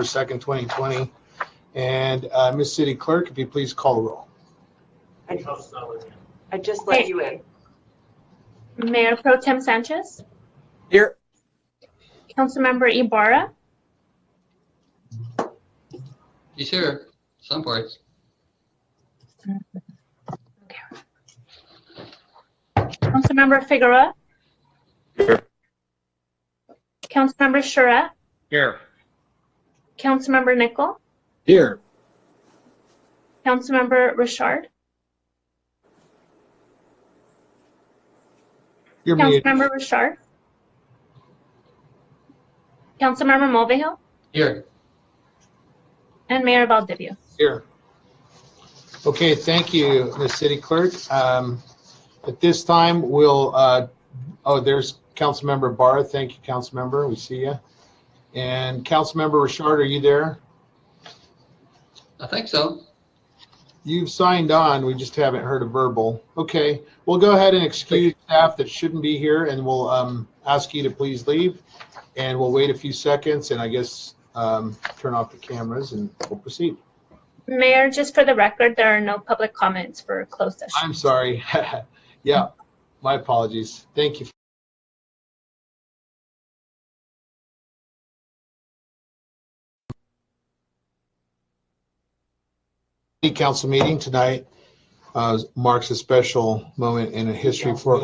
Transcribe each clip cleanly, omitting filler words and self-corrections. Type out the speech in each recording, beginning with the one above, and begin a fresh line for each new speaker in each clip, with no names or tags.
2nd, 2020. And Ms. City Clerk, if you please call the roll.
I just let you in.
Mayor Pro Tem Sanchez,
Here.
Councilmember Ibarra,
He's here, someplace.
Councilmember Figueroa,
Here.
Councilmember Charette,
Here.
Councilmember Nickel,
Here.
Councilmember Richard,
You're muted.
Councilmember Richard, Councilmember Mulvihill,
Here.
and Mayor Valdivia.
Here. Okay, thank you, Ms. City Clerk. At this time, we'll, there's Councilmember Barr. Thank you, Councilmember. We see you. And Councilmember Richard, are you there?
I think so.
You've signed on. We just haven't heard a verbal. Okay, we'll go ahead and excuse staff that shouldn't be here, and we'll ask you to please leave. And we'll wait a few seconds, and I guess turn off the cameras, and we'll proceed.
Mayor, just for the record, there are no public comments for closed session.
I'm sorry. Yeah, my apologies. Thank you. The council meeting tonight marks a special moment in a history for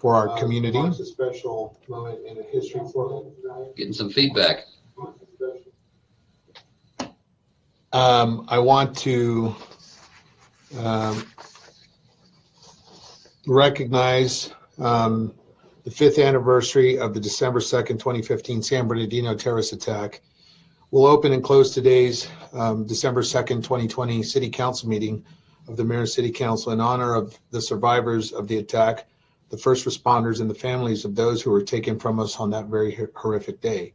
our community. Marks a special moment in a history for
Getting some feedback.
I want to recognize the 5th anniversary of the December 2nd, 2015 San Bernardino terrorist attack. We'll open and close today's December 2nd, 2020 City Council meeting of the Mayor City Council in honor of the survivors of the attack, the first responders, and the families of those who were taken from us on that very horrific day.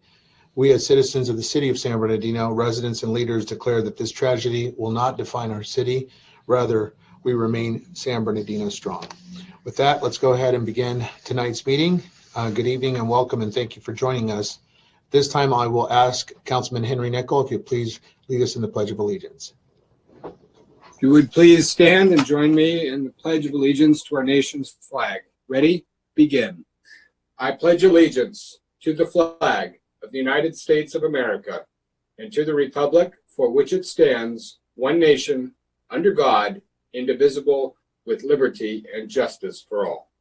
We, as citizens of the city of San Bernardino, residents and leaders, declare that this tragedy will not define our city. Rather, we remain San Bernardino strong. With that, let's go ahead and begin tonight's meeting. Good evening and welcome, and thank you for joining us. This time I will ask Councilman Henry Nickel if you please lead us in the Pledge of Allegiance.
If you would please stand and join me in the Pledge of Allegiance to our nation's flag. Ready? Begin. I pledge allegiance to the flag of the United States of America and to the republic for which it stands, one nation, under God, indivisible, with liberty and justice for all.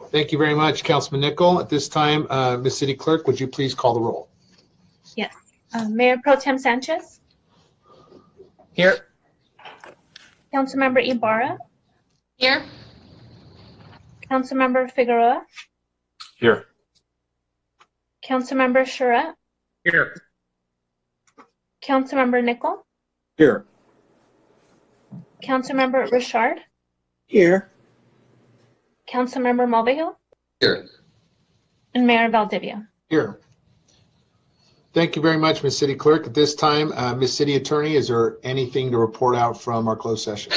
Thank you very much, Councilman Nickel. At this time, Ms. City Clerk, would you please call the roll?
Yes. Mayor Pro Tem Sanchez,
Here.
Councilmember Ibarra,
Here.
Councilmember Figueroa,
Here.
Councilmember Charette,
Here.
Councilmember Nickel,
Here.
Councilmember Richard,
Here.
Councilmember Mulvihill,
Here.
and Mayor Valdivia.
Here. Thank you very much, Ms. City Clerk. At this time, Ms. City Attorney, is there anything to report out from our closed session?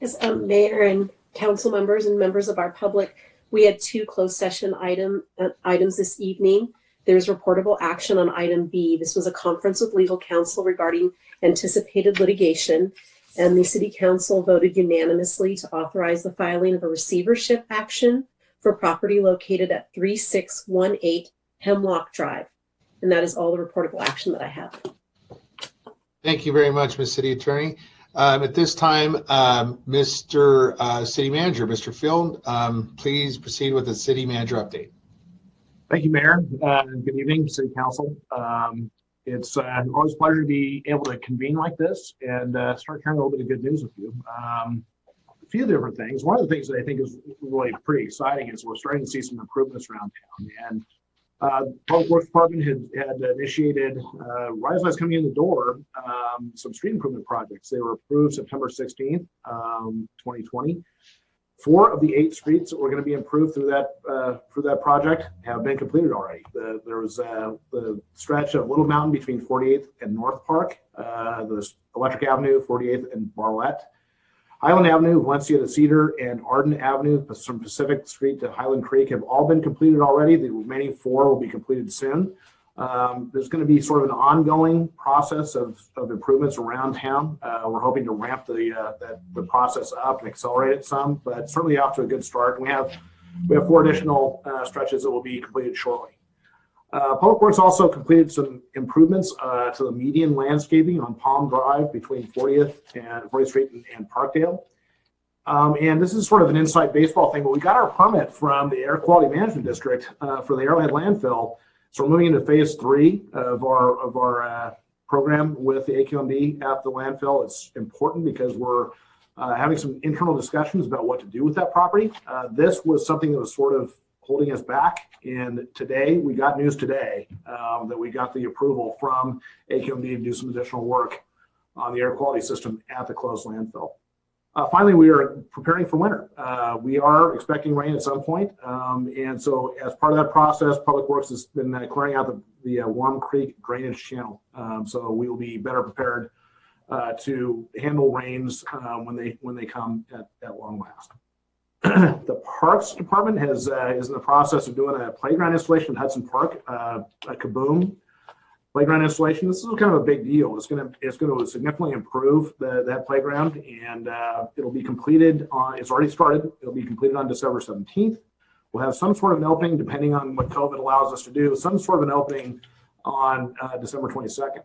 Yes, Mayor and council members and members of our public, we had 2 closed session items this evening. There's reportable action on item B. This was a conference with legal counsel regarding anticipated litigation, and the City Council voted unanimously to authorize the filing of a receivership action for property located at 3618 Hemlock Drive. And that is all the reportable action that I have.
Thank you very much, Ms. City Attorney. At this time, Mr. City Manager, Mr. Field, please proceed with the City Manager update.
Thank you, Mayor. Good evening, City Council. It's always a pleasure to be able to convene like this and start sharing a little bit of good news with you. A few different things. One of the things that I think is really pretty exciting is we're starting to see some improvements around town. And Public Works Department had initiated, right as I was coming in the door, some street improvement projects. They were approved September 16th, 2020. 4 of the 8 streets that were going to be improved through that project have been completed already. There was the stretch of Little Mountain between 48th and North Park, the Electric Avenue, 48th and Barlett. Highland Avenue, Valencia to Cedar, and Arden Avenue from Pacific Street to Highland Creek have all been completed already. The remaining 4 will be completed soon. There's going to be sort of an ongoing process of improvements around town. We're hoping to ramp the process up and accelerate it some, but certainly off to a good start. And we have 4 additional stretches that will be completed shortly. Public Works also completed some improvements to the median landscaping on Palm Drive between 40th Street and Parkdale. And this is sort of an inside baseball thing, but we got our permit from the Air Quality Management District for the Arrowhead landfill. So we're moving into phase 3 of our program with the AQMD at the landfill. It's important because we're having some internal discussions about what to do with that property. This was something that was sort of holding us back. And today, we got news today that we got the approval from AQMD to do some additional work on the air quality system at the closed landfill. Finally, we are preparing for winter. We are expecting rain at some point. And so as part of that process, Public Works has been clearing out the Worm Creek drainage channel. So we will be better prepared to handle rains when they come at long last. The Parks Department is in the process of doing a playground installation at Hudson Park, a Kaboom playground installation. This is kind of a big deal. It's going to significantly improve that playground, and it'll be completed it's already started. It'll be completed on December 17th. We'll have some sort of an opening, depending on what COVID allows us to do, some sort of an opening on December 22nd.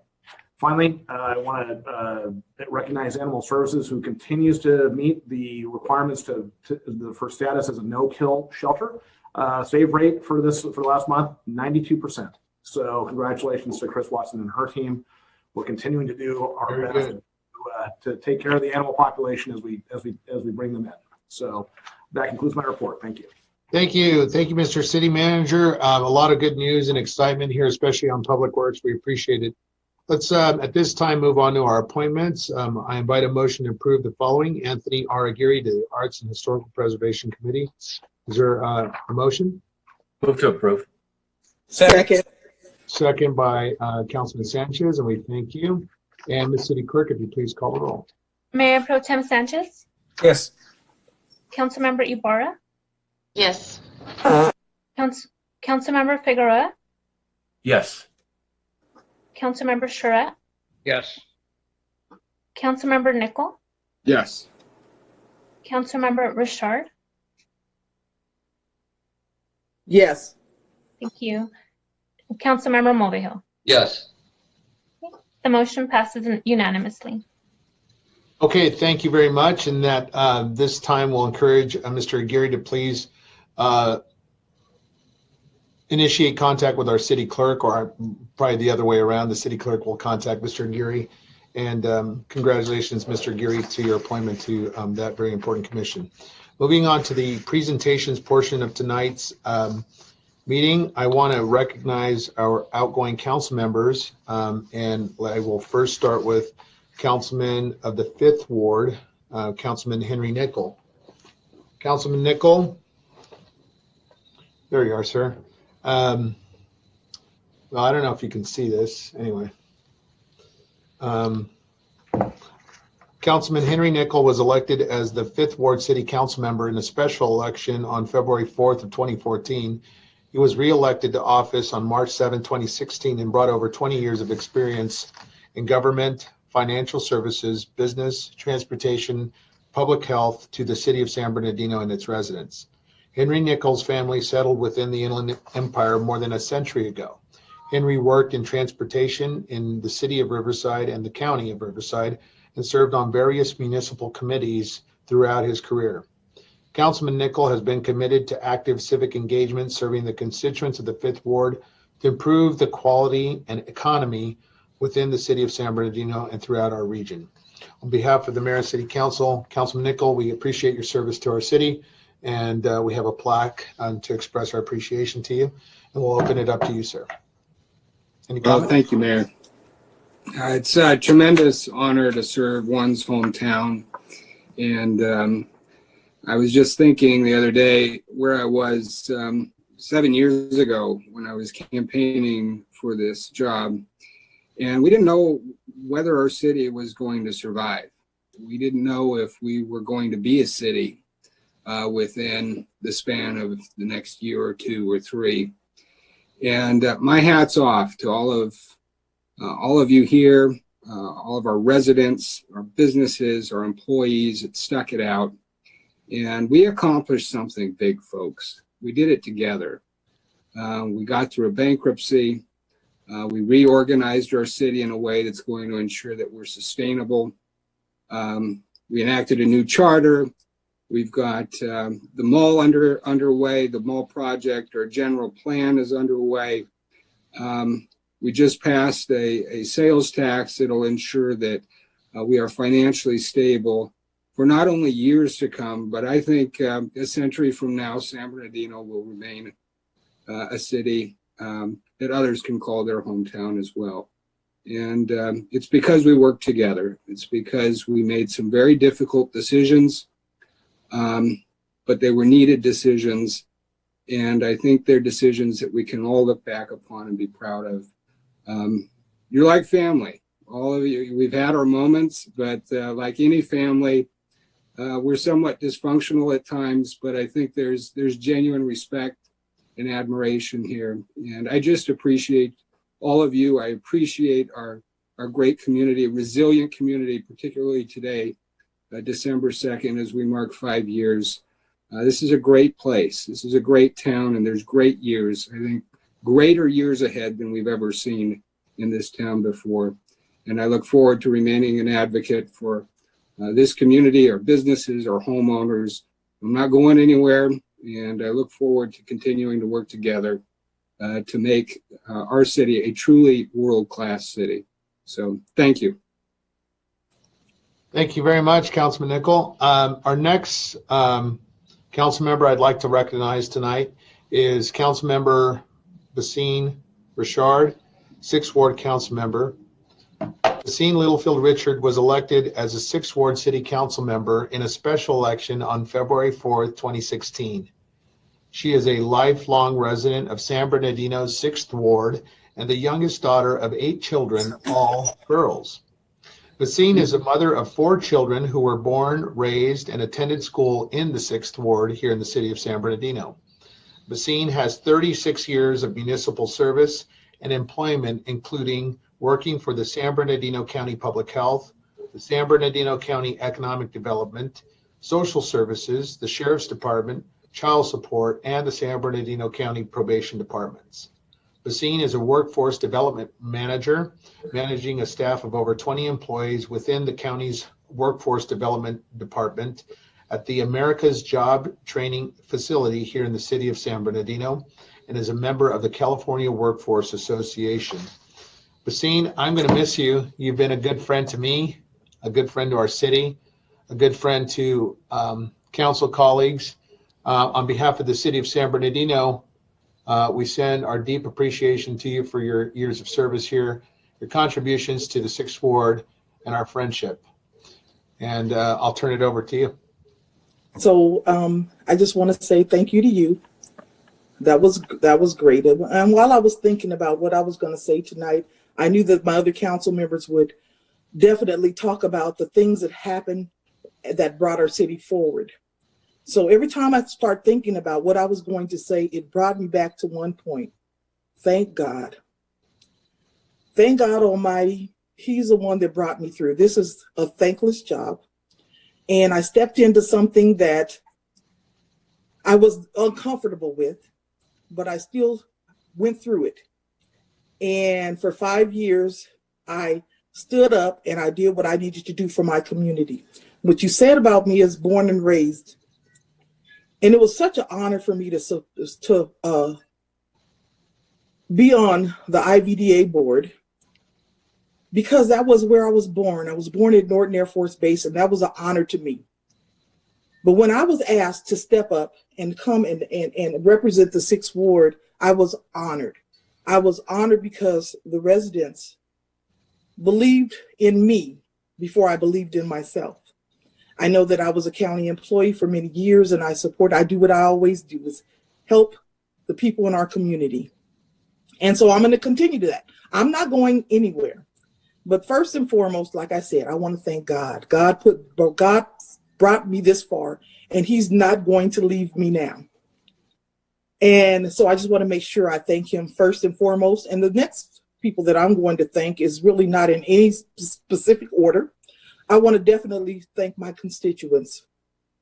Finally, I want to recognize Animal Services, who continues to meet the requirements for status as a no-kill shelter. Save rate for the last month, 92%. So congratulations to Chris Watson and her team. We're continuing to do our best to take care of the animal population as we bring them in. So that concludes my report. Thank you.
Thank you, Mr. City Manager. A lot of good news and excitement here, especially on Public Works. We appreciate it. Let's at this time move on to our appointments. I invite a motion to approve the following: Anthony R. Aguirre to the Arts and Historical Preservation Committee. Is there a motion?
Move to approve.
Second.
Second by Councilman Sanchez, and we thank you. And Ms. City Clerk, if you please call the roll.
Mayor Pro Tem Sanchez,
Yes.
Councilmember Ibarra,
Yes.
Councilmember Figueroa,
Yes.
Councilmember Charette,
Yes.
Councilmember Nickel,
Yes.
Councilmember Richard.
Yes.
Thank you. Councilmember Mulvihill.
Yes.
The motion passes unanimously.
Okay, thank you very much. And that this time we'll encourage Mr. Aguirre to please initiate contact with our city clerk, or probably the other way around. The city clerk will contact Mr. Aguirre. And congratulations, Mr. Aguirre, to your appointment to that very important commission. Moving on to the presentations portion of tonight's meeting, I want to recognize our outgoing council members, and I will first start with Councilman of the 5th Ward, Councilman Henry Nickel. Councilman Nickel, there you are, sir. Well, I don't know if you can see this. Anyway, Councilman Henry Nickel was elected as the 5th Ward City Council member in a special election on February 4th of 2014. He was re-elected to office on March 7, 2016, and brought over 20 years of experience in government, financial services, business, transportation, public health to the city of San Bernardino and its residents. Henry Nickel's family settled within the Inland Empire more than a century ago. Henry worked in transportation in the city of Riverside and the county of Riverside, and served on various municipal committees throughout his career. Councilman Nickel has been committed to active civic engagement, serving the constituents of the 5th Ward to improve the quality and economy within the city of San Bernardino and throughout our region. On behalf of the Mayor and City Council, Councilman Nickel, we appreciate your service to our city, and we have a plaque to express our appreciation to you, and we'll open it up to you, sir. Any comments?
Thank you, Mayor. It's a tremendous honor to serve one's hometown, and I was just thinking the other day where I was 7 years ago when I was campaigning for this job, and we didn't know whether our city was going to survive. We didn't know if we were going to be a city within the span of the next year or two or three. And my hat's off to all of you here, all of our residents, our businesses, our employees that stuck it out. And we accomplished something big, folks. We did it together. We got through a bankruptcy. We reorganized our city in a way that's going to ensure that we're sustainable. We enacted a new charter. We've got the mall underway, the mall project. Our general plan is underway. We just passed a sales tax that'll ensure that we are financially stable for not only years to come, but I think a century from now, San Bernardino will remain a city that others can call their hometown as well. And it's because we worked together. It's because we made some very difficult decisions, but they were needed decisions. And I think they're decisions that we can all look back upon and be proud of. You're like family. All of you, we've had our moments, but like any family, we're somewhat dysfunctional at times, but I think there's genuine respect and admiration here. And I just appreciate all of you. I appreciate our great community, a resilient community, particularly today, December 2nd, as we mark 5 years. This is a great place. This is a great town, and there's great years. I think greater years ahead than we've ever seen in this town before. And I look forward to remaining an advocate for this community, our businesses, our homeowners. I'm not going anywhere, and I look forward to continuing to work together to make our city a truly world-class city. So thank you.
Thank you very much, Councilman Nickel. Our next council member I'd like to recognize tonight is Councilmember Basine Richard, 6th Ward Council Member. Basine Littlefield Richard was elected as a 6th Ward City Council member in a special election on February 4th, 2016. She is a lifelong resident of San Bernardino's 6th Ward and the youngest daughter of 8 children, all girls. Basine is a mother of 4 children who were born, raised, and attended school in the 6th Ward here in the city of San Bernardino. Basine has 36 years of municipal service and employment, including working for the San Bernardino County Public Health, the San Bernardino County Economic Development, Social Services, the Sheriff's Department, Child Support, and the San Bernardino County Probation Departments. Basine is a workforce development manager, managing a staff of over 20 employees within the county's workforce development department at the America's Job Training Facility here in the city of San Bernardino, and is a member of the California Workforce Association. Basine, I'm going to miss you. You've been a good friend to me, a good friend to our city, a good friend to council colleagues. On behalf of the city of San Bernardino, we send our deep appreciation to you for your years of service here, your contributions to the 6th Ward, and our friendship. And I'll turn it over to you.
So I just want to say thank you to you. That was great. And while I was thinking about what I was going to say tonight, I knew that my other council members would definitely talk about the things that happened that brought our city forward. So every time I start thinking about what I was going to say, it brought me back to one point. Thank God. Thank God Almighty. He's the one that brought me through. This is a thankless job. And I stepped into something that I was uncomfortable with, but I still went through it. And for 5 years, I stood up and I did what I needed to do for my community. What you said about me is born and raised. And it was such an honor for me to be on the IVDA board, because that was where I was born. I was born at Norton Air Force Base, and that was an honor to me. But when I was asked to step up and come and represent the 6th Ward, I was honored. I was honored because the residents believed in me before I believed in myself. I know that I was a county employee for many years, and I do what I always do, is help the people in our community. And so I'm going to continue to that. I'm not going anywhere. But first and foremost, like I said, I want to thank God. God brought me this far, and he's not going to leave me now. And so I just want to make sure I thank him first and foremost. And the next people that I'm going to thank is really not in any specific order. I want to definitely thank my constituents,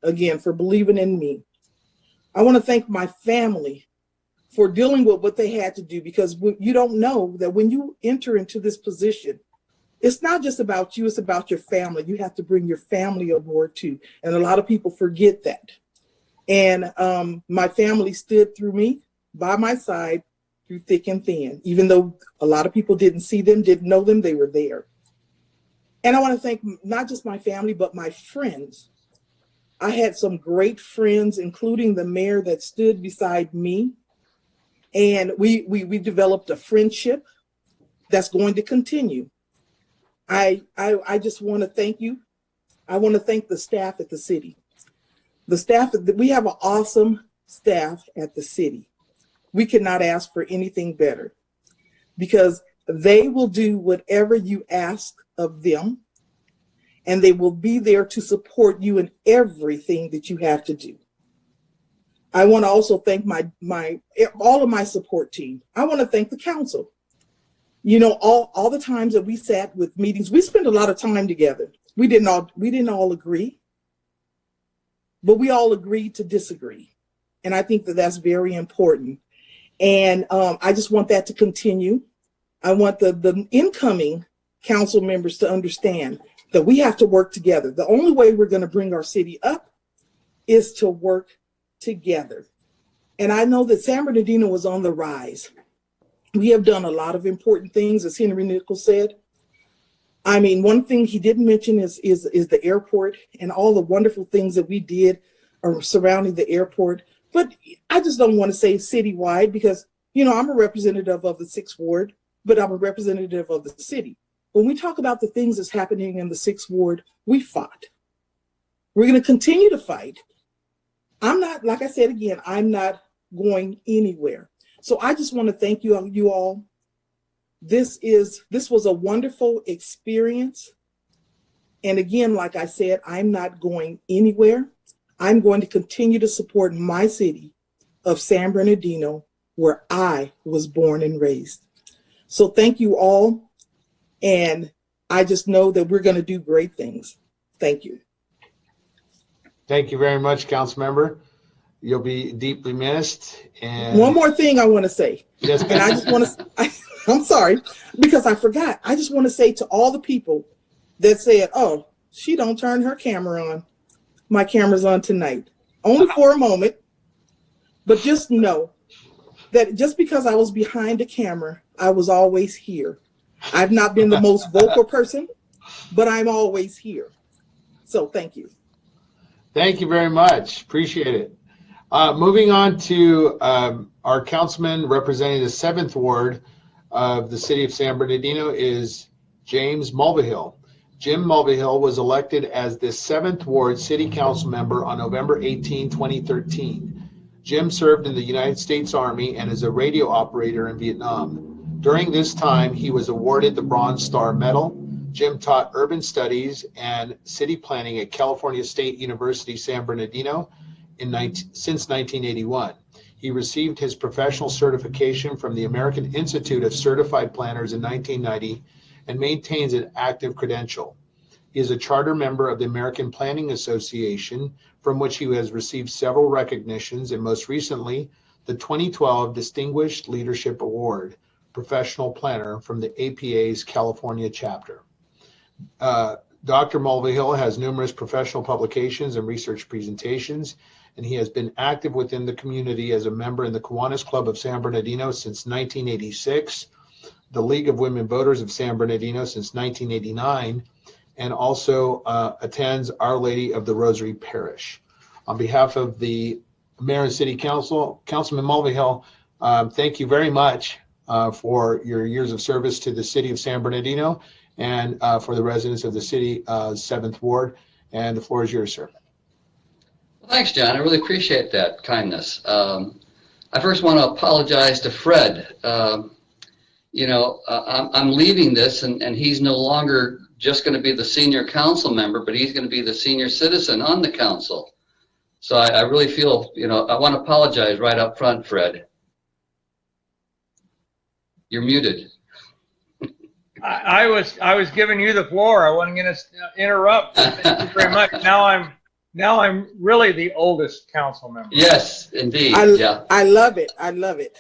again, for believing in me. I want to thank my family for dealing with what they had to do, because you don't know that when you enter into this position, it's not just about you, it's about your family. You have to bring your family aboard too. And a lot of people forget that. And my family stood through me, by my side, through thick and thin. Even though a lot of people didn't see them, didn't know them, they were there. And I want to thank not just my family, but my friends. I had some great friends, including the mayor that stood beside me. And we developed a friendship that's going to continue. I just want to thank you. I want to thank the staff at the city. The staff, we have an awesome staff at the city. We cannot ask for anything better, because they will do whatever you ask of them, and they will be there to support you in everything that you have to do. I want to also thank all of my support team. I want to thank the council. You know, all the times that we sat with meetings, we spent a lot of time together. We didn't all agree, but we all agreed to disagree. And I think that that's very important. And I just want that to continue. I want the incoming council members to understand that we have to work together. The only way we're going to bring our city up is to work together. And I know that San Bernardino was on the rise. We have done a lot of important things, as Henry Nichols said. I mean, one thing he didn't mention is the airport and all the wonderful things that we did surrounding the airport. But I just don't want to say citywide, because, you know, I'm a representative of the 6th Ward, but I'm a representative of the city. When we talk about the things that's happening in the 6th Ward, we fought. We're going to continue to fight. I'm not, like I said again, I'm not going anywhere. So I just want to thank you all. This was a wonderful experience. And again, like I said, I'm not going anywhere. I'm going to continue to support my city of San Bernardino, where I was born and raised. So thank you all. And I just know that we're going to do great things. Thank you.
Thank you very much, Councilmember. You'll be deeply missed. And
one more thing I want to say.
Yes,
and I just want to, I'm sorry, because I forgot. I just want to say to all the people that said, oh, she don't turn her camera on. My camera's on tonight. Only for a moment. But just know that just because I was behind the camera, I was always here. I've not been the most vocal person, but I'm always here. So thank you.
Thank you very much. Appreciate it. Moving on to our councilman representing the 7th Ward of the city of San Bernardino is James Mulvihill. Jim Mulvihill was elected as the 7th Ward City Council member on November 18, 2013. Jim served in the United States Army and as a radio operator in Vietnam. During this time, he was awarded the Bronze Star Medal. Jim taught urban studies and city planning at California State University, San Bernardino since 1981. He received his professional certification from the American Institute of Certified Planners in 1990 and maintains an active credential. He is a charter member of the American Planning Association, from which he has received several recognitions, and most recently, the 2012 Distinguished Leadership Award, Professional Planner from the APA's California chapter. Dr. Mulvihill has numerous professional publications and research presentations, and he has been active within the community as a member in the Kiwanis Club of San Bernardino since 1986, the League of Women Voters of San Bernardino since 1989, and also attends Our Lady of the Rosary Parish. On behalf of the Mayor and City Council, Councilman Mulvihill, thank you very much for your years of service to the city of San Bernardino and for the residents of the city 7th Ward. And the floor is yours, sir.
Well, thanks, John. I really appreciate that kindness. I first want to apologize to Fred. I'm leaving this, and he's no longer just going to be the senior council member, but he's going to be the senior citizen on the council. So I really feel, I want to apologize right up front, Fred. You're muted.
I was giving you the floor. I wasn't going to interrupt. Thank you very much. Now I'm really the oldest council member.
Yes, indeed. Yeah.
I love it. I love it.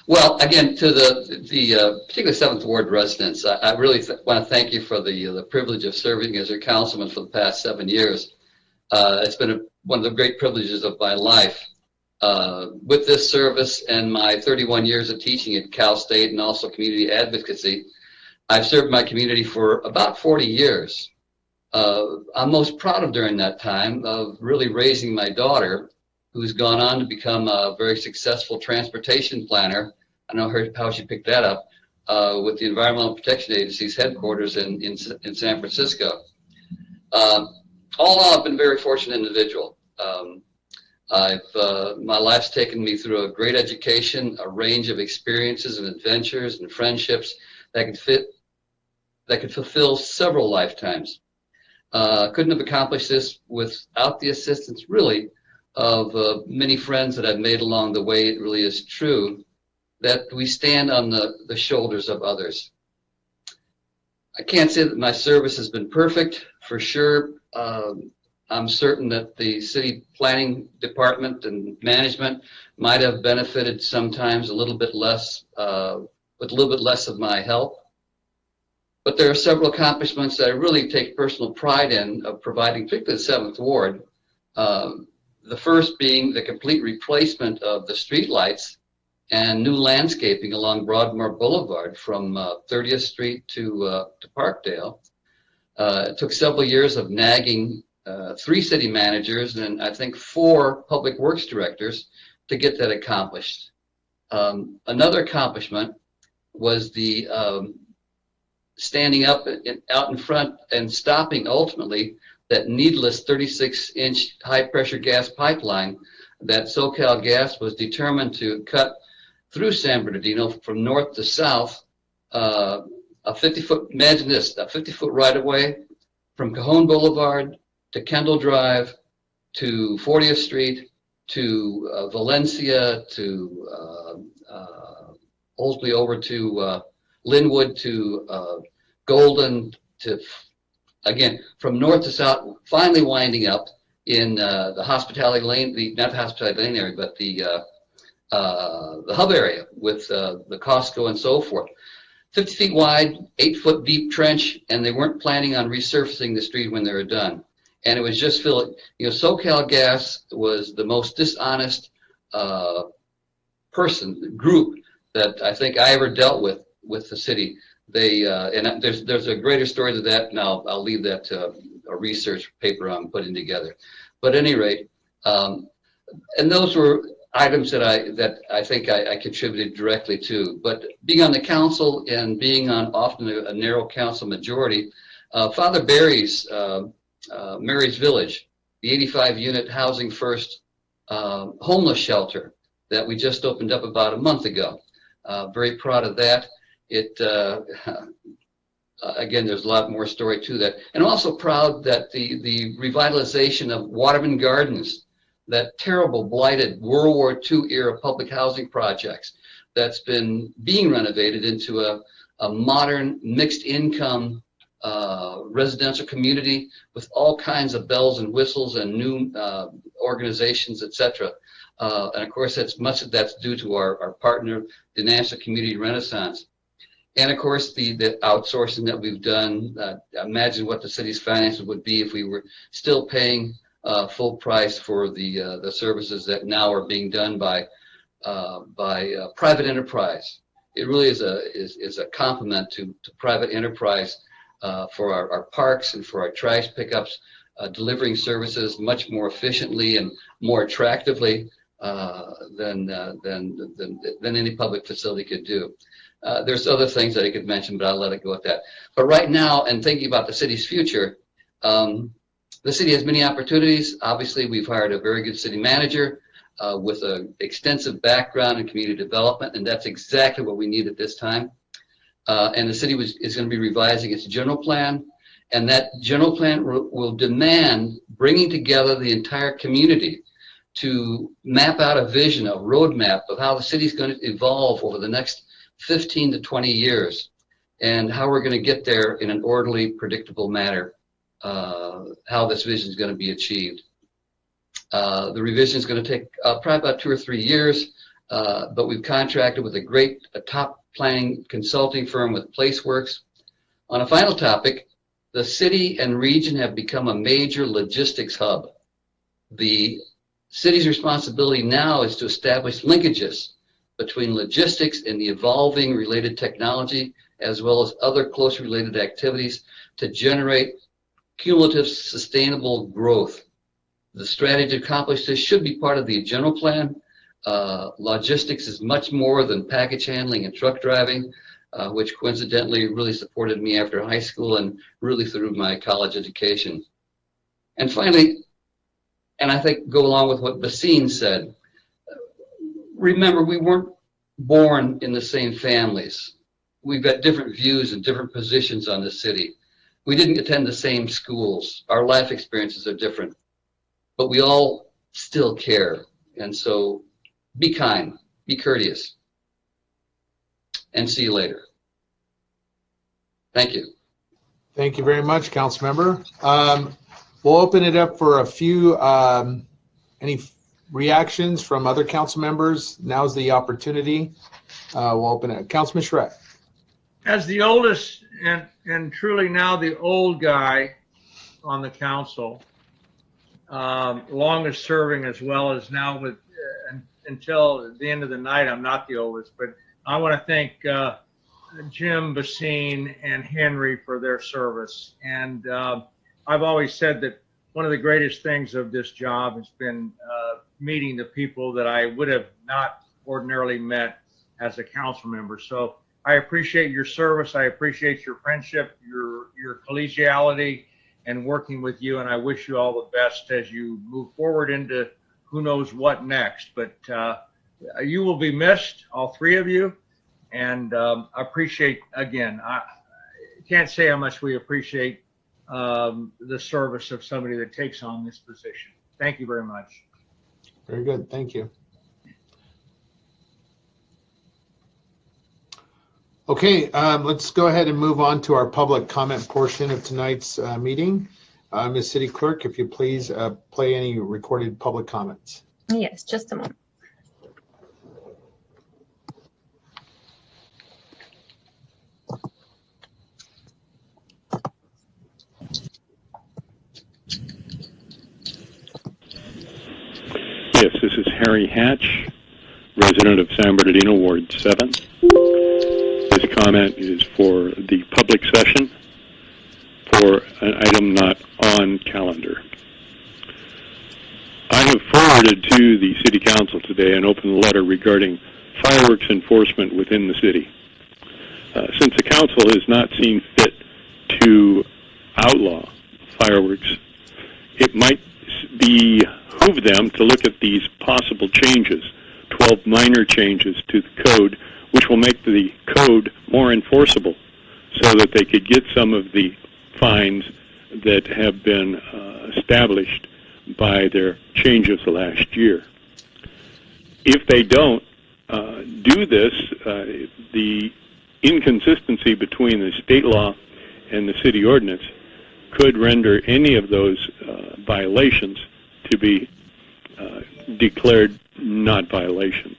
Well, again, to the particularly 7th Ward residents, I really want to thank you for the privilege of serving as your councilman for the past 7 years. It's been one of the great privileges of my life. With this service and my 31 years of teaching at Cal State and also community advocacy, I've served my community for about 40 years. I'm most proud of during that time of really raising my daughter, who's gone on to become a very successful transportation planner. I know how she picked that up with the Environmental Protection Agency's headquarters in San Francisco. All in all, I've been a very fortunate individual. My life's taken me through a great education, a range of experiences and adventures and friendships that could fulfill several lifetimes. Couldn't have accomplished this without the assistance, really, of many friends that I've made along the way. It really is true that we stand on the shoulders of others. I can't say that my service has been perfect, for sure. I'm certain that the city planning department and management might have benefited sometimes a little bit less, with a little bit less of my help. But there are several accomplishments that I really take personal pride in of providing, particularly the 7th Ward. The first being the complete replacement of the streetlights and new landscaping along Broadmoor Boulevard from 30th Street to Parkdale. It took several years of nagging 3 city managers and I think 4 public works directors to get that accomplished. Another accomplishment was the standing up out in front and stopping ultimately that needless 36-inch high-pressure gas pipeline that SoCal Gas was determined to cut through San Bernardino from north to south, a 50-foot, imagine this, a 50-foot right-of-way from Cajon Boulevard to Kendall Drive to 40th Street to Valencia to Oldsby over to Linwood to Golden to, again, from north to south, finally winding up in the Hospitality Lane, not the Hospitality Lane area, but the hub area with the Costco and so forth. 50 feet wide, 8-foot deep trench, and they weren't planning on resurfacing the street when they were done. And it was just filled, SoCal Gas was the most dishonest group that I think I ever dealt with the city. They and there's a greater story to that, and I'll leave that to a research paper I'm putting together. But at any rate, and those were items that I think I contributed directly to. But being on the council and being on often a narrow council majority, Father Barry's Mary's Village, the 85-unit Housing First homeless shelter that we just opened up about a month ago. Very proud of that. It again, there's a lot more story to that. And I'm also proud that the revitalization of Waterman Gardens, that terrible blighted World War II era public housing projects that's been being renovated into a modern mixed income residential community with all kinds of bells and whistles and new organizations, etc. And of course, much of that's due to our partner, the National Community Renaissance. And of course, the outsourcing that we've done. Imagine what the city's finances would be if we were still paying full price for the services that now are being done by private enterprise. It really is a compliment to private enterprise for our parks and for our trash pickups, delivering services much more efficiently and more attractively than any public facility could do. There's other things that I could mention, but I'll let it go at that. But right now, and thinking about the city's future, the city has many opportunities. Obviously, we've hired a very good city manager. with an extensive background in community development, and that's exactly what we need at this time. And the city is going to be revising its general plan, and that general plan will demand bringing together the entire community to map out a vision, a roadmap of how the city is going to evolve over the next 15 to 20 years, and how we're going to get there in an orderly, predictable manner, how this vision is going to be achieved. The revision is going to take probably about 2 or 3 years, but we've contracted with a top planning consulting firm with PlaceWorks. On a final topic, the city and region have become a major logistics hub. The city's responsibility now is to establish linkages between logistics and the evolving related technology, as well as other closely related activities to generate cumulative sustainable growth. The strategy to accomplish this should be part of the general plan. Logistics is much more than package handling and truck driving, which coincidentally really supported me after high school and really through my college education. And finally, and I think go along with what Basine said, remember, we weren't born in the same families. We've got different views and different positions on the city. We didn't attend the same schools. Our life experiences are different, but we all still care. And so be kind, be courteous, and see you later. Thank you.
Thank you very much, Councilmember. We'll open it up for a few, any reactions from other council members. Now's the opportunity. We'll open it. Councilman Charette.
As the oldest and truly now the old guy on the council, longest serving as well as now with until the end of the night, I'm not the oldest, but I want to thank Jim, Basine, and Henry for their service. And I've always said that one of the greatest things of this job has been meeting the people that I would have not ordinarily met as a council member. So I appreciate your service. I appreciate your friendship, your collegiality, and working with you. And I wish you all the best as you move forward into who knows what next. But you will be missed, all three of you. And I appreciate, again, I can't say how much we appreciate the service of somebody that takes on this position. Thank you very much.
Very good. Thank you. Okay, let's go ahead and move on to our public comment portion of tonight's meeting. Ms. City Clerk, if you please play any recorded public comments.
Yes, just a moment.
Yes, this is Harry Hatch, resident of San Bernardino, Ward 7. This comment is for the public session for an item not on calendar. I have forwarded to the City Council today an open letter regarding fireworks enforcement within the city. Since the Council has not seen fit to outlaw fireworks, it might behoove them to look at these possible changes, 12 minor changes to the code, which will make the code more enforceable so that they could get some of the fines that have been established by their changes last year. If they don't do this, the inconsistency between the state law and the city ordinance could render any of those violations to be declared not violations.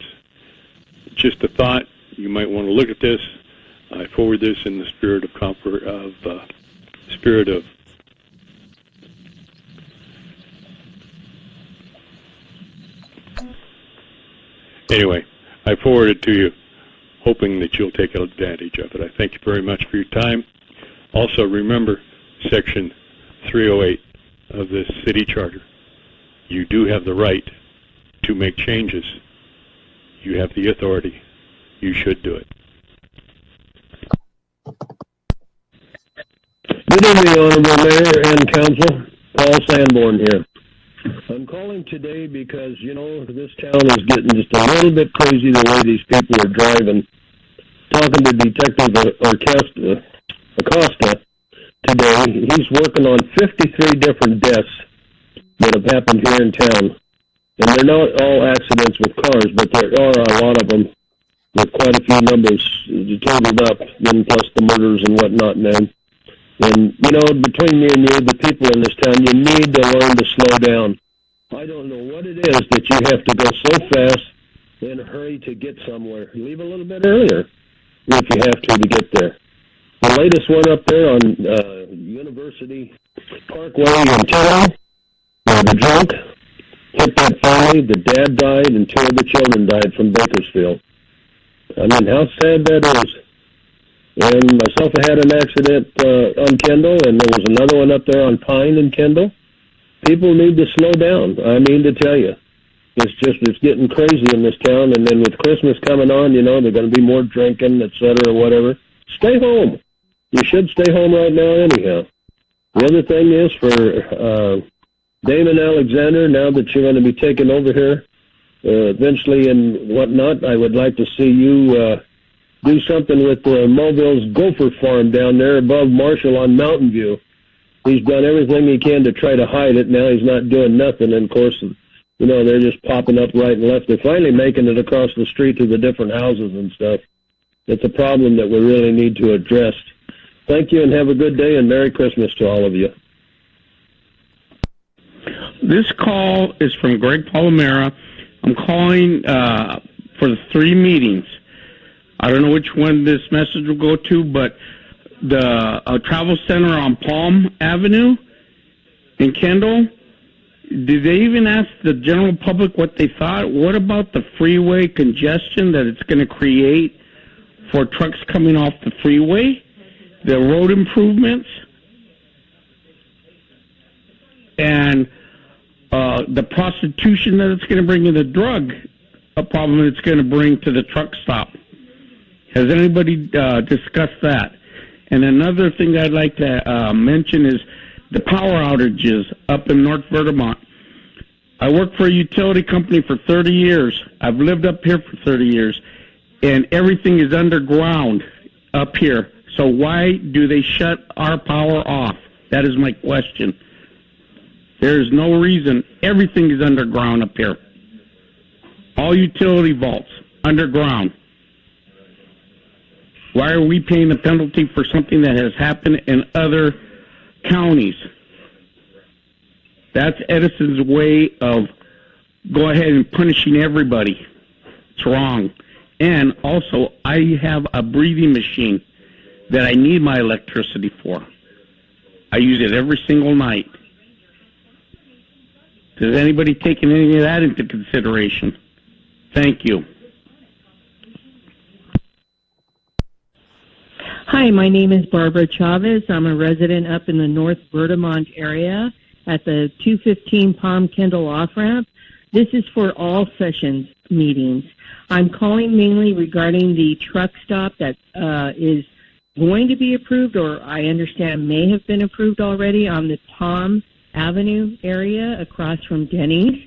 Just a thought, you might want to look at this. I forward this in the spirit of anyway, I forward it to you, hoping that you'll take advantage of it. I thank you very much for your time. Also, remember Section 308 of the city charter. You do have the right to make changes. You have the authority. You should do it.
Good evening, Honorable Mayor and Council. Paul Sanborn here. I'm calling today because, this town is getting just a little bit crazy the way these people are driving. Talking to Detective Acosta today, he's working on 53 different deaths that have happened here in town. And they're not all accidents with cars, but there are a lot of them with quite a few numbers totaled up, then plus the murders and whatnot, man. And, between me and you, the people in this town, you need to learn to slow down. I don't know what it is that you have to go so fast in a hurry to get somewhere. Leave a little bit earlier if you have to get there. The latest one up there on University Parkway in Taylor, the drunk hit that family. The dad died and two of the children died from Bakersfield. I mean, how sad that is. And myself, I had an accident on Kendall, and there was another one up there on Pine and Kendall. People need to slow down. I mean to tell you. It's getting crazy in this town, and then with Christmas coming on, they're going to be more drinking, et cetera, whatever. Stay home. You should stay home right now anyhow. The other thing is for Damon Alexander, now that you're going to be taking over here eventually and whatnot, I would like to see you do something with Mulville's gopher farm down there above Marshall on Mountain View. He's done everything he can to try to hide it. Now he's not doing nothing. And, of course, they're just popping up right and left. They're finally making it across the street to the different houses and stuff. It's a problem that we really need to address. Thank you, and have a good day, and Merry Christmas to all of you.
This call is from Greg Palomera. I'm calling for the 3 meetings. I don't know which one this message will go to, but the travel center on Palm Avenue in Kendall, did they even ask the general public what they thought? What about the freeway congestion that it's going to create for trucks coming off the freeway? The road improvements? And the prostitution that it's going to bring in, the drug problem that it's going to bring to the truck stop. Has anybody discussed that? And another thing that I'd like to mention is the power outages up in North Vermont. I worked for a utility company for 30 years. I've lived up here for 30 years, and everything is underground up here. So why do they shut our power off? That is my question. There's no reason. Everything is underground up here. All utility vaults, underground. Why are we paying the penalty for something that has happened in other counties? That's Edison's way of go ahead and punishing everybody. It's wrong. And also, I have a breathing machine that I need my electricity for. I use it every single night. Does anybody take any of that into consideration? Thank you.
Hi, my name is Barbara Chavez. I'm a resident up in the North Vermont area at the 215 Palm Kendall off-ramp. This is for all sessions meetings. I'm calling mainly regarding the truck stop that is going to be approved, or I understand may have been approved already, on the Palm Avenue area across from Denny's.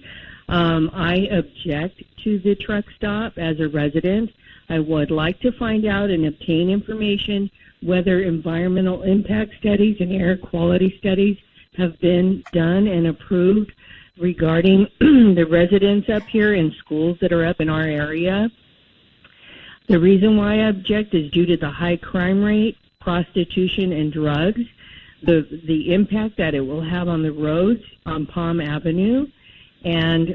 I object to the truck stop as a resident. I would like to find out and obtain information whether environmental impact studies and air quality studies have been done and approved regarding the residents up here and schools that are up in our area. The reason why I object is due to the high crime rate, prostitution, and drugs, the impact that it will have on the roads on Palm Avenue, and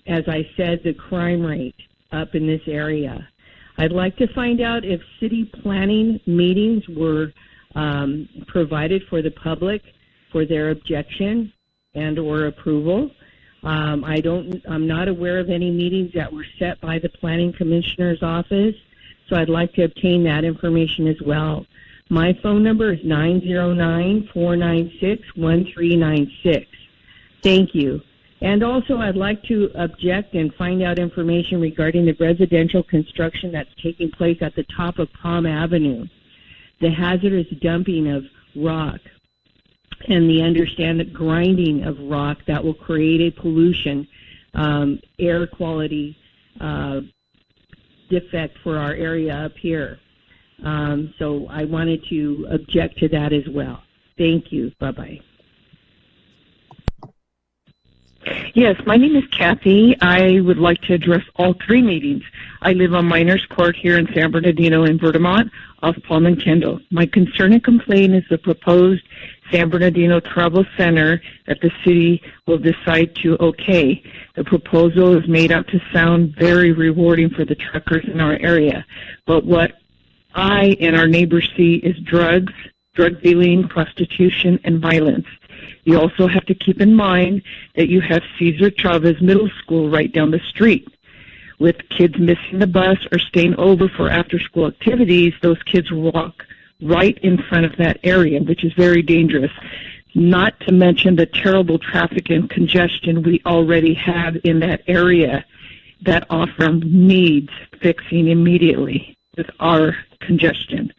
as I said, the crime rate up in this area. I'd like to find out if city planning meetings were provided for the public for their objection and or approval. I'm not aware of any meetings that were set by the Planning Commissioner's office, so I'd like to obtain that information as well. My phone number is 909-496-1396. Thank you. And also, I'd like to object and find out information regarding the residential construction that's taking place at the top of Palm Avenue. The hazardous dumping of rock and the understand that grinding of rock that will create a pollution, air quality defect for our area up here. So I wanted to object to that as well. Thank you. Bye-bye.
Yes, my name is Kathy. I would like to address all three meetings. I live on Miners Court here in San Bernardino in Vermont, off Palm and Kendall. My concern and complaint is the proposed San Bernardino Travel Center that the city will decide to okay. The proposal is made out to sound very rewarding for the truckers in our area. But what I and our neighbors see is drugs, drug dealing, prostitution, and violence. You also have to keep in mind that you have Cesar Chavez Middle School right down the street. With kids missing the bus or staying over for after-school activities, those kids walk right in front of that area, which is very dangerous. Not to mention the terrible traffic and congestion we already have in that area. That off-ramp needs fixing immediately with our congestion.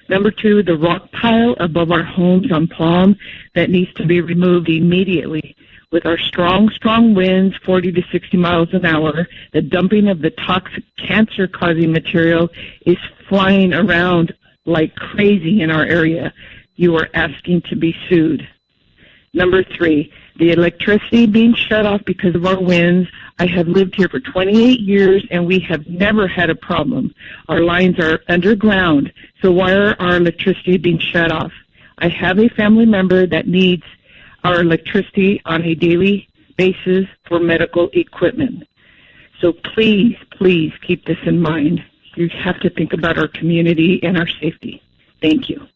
Number two, the rock pile above our homes on Palm that needs to be removed immediately. With our strong winds, 40 to 60 miles an hour, the dumping of the toxic cancer-causing material is flying around like crazy in our area. You are asking to be sued. Number three, the electricity being shut off because of our winds. I have lived here for 28 years, and we have never had a problem. Our lines are underground, so why are our electricity being shut off? I have a family member that needs our electricity on a daily basis for medical equipment. So please, please keep this in mind. You have to think about our community and our safety. Thank you.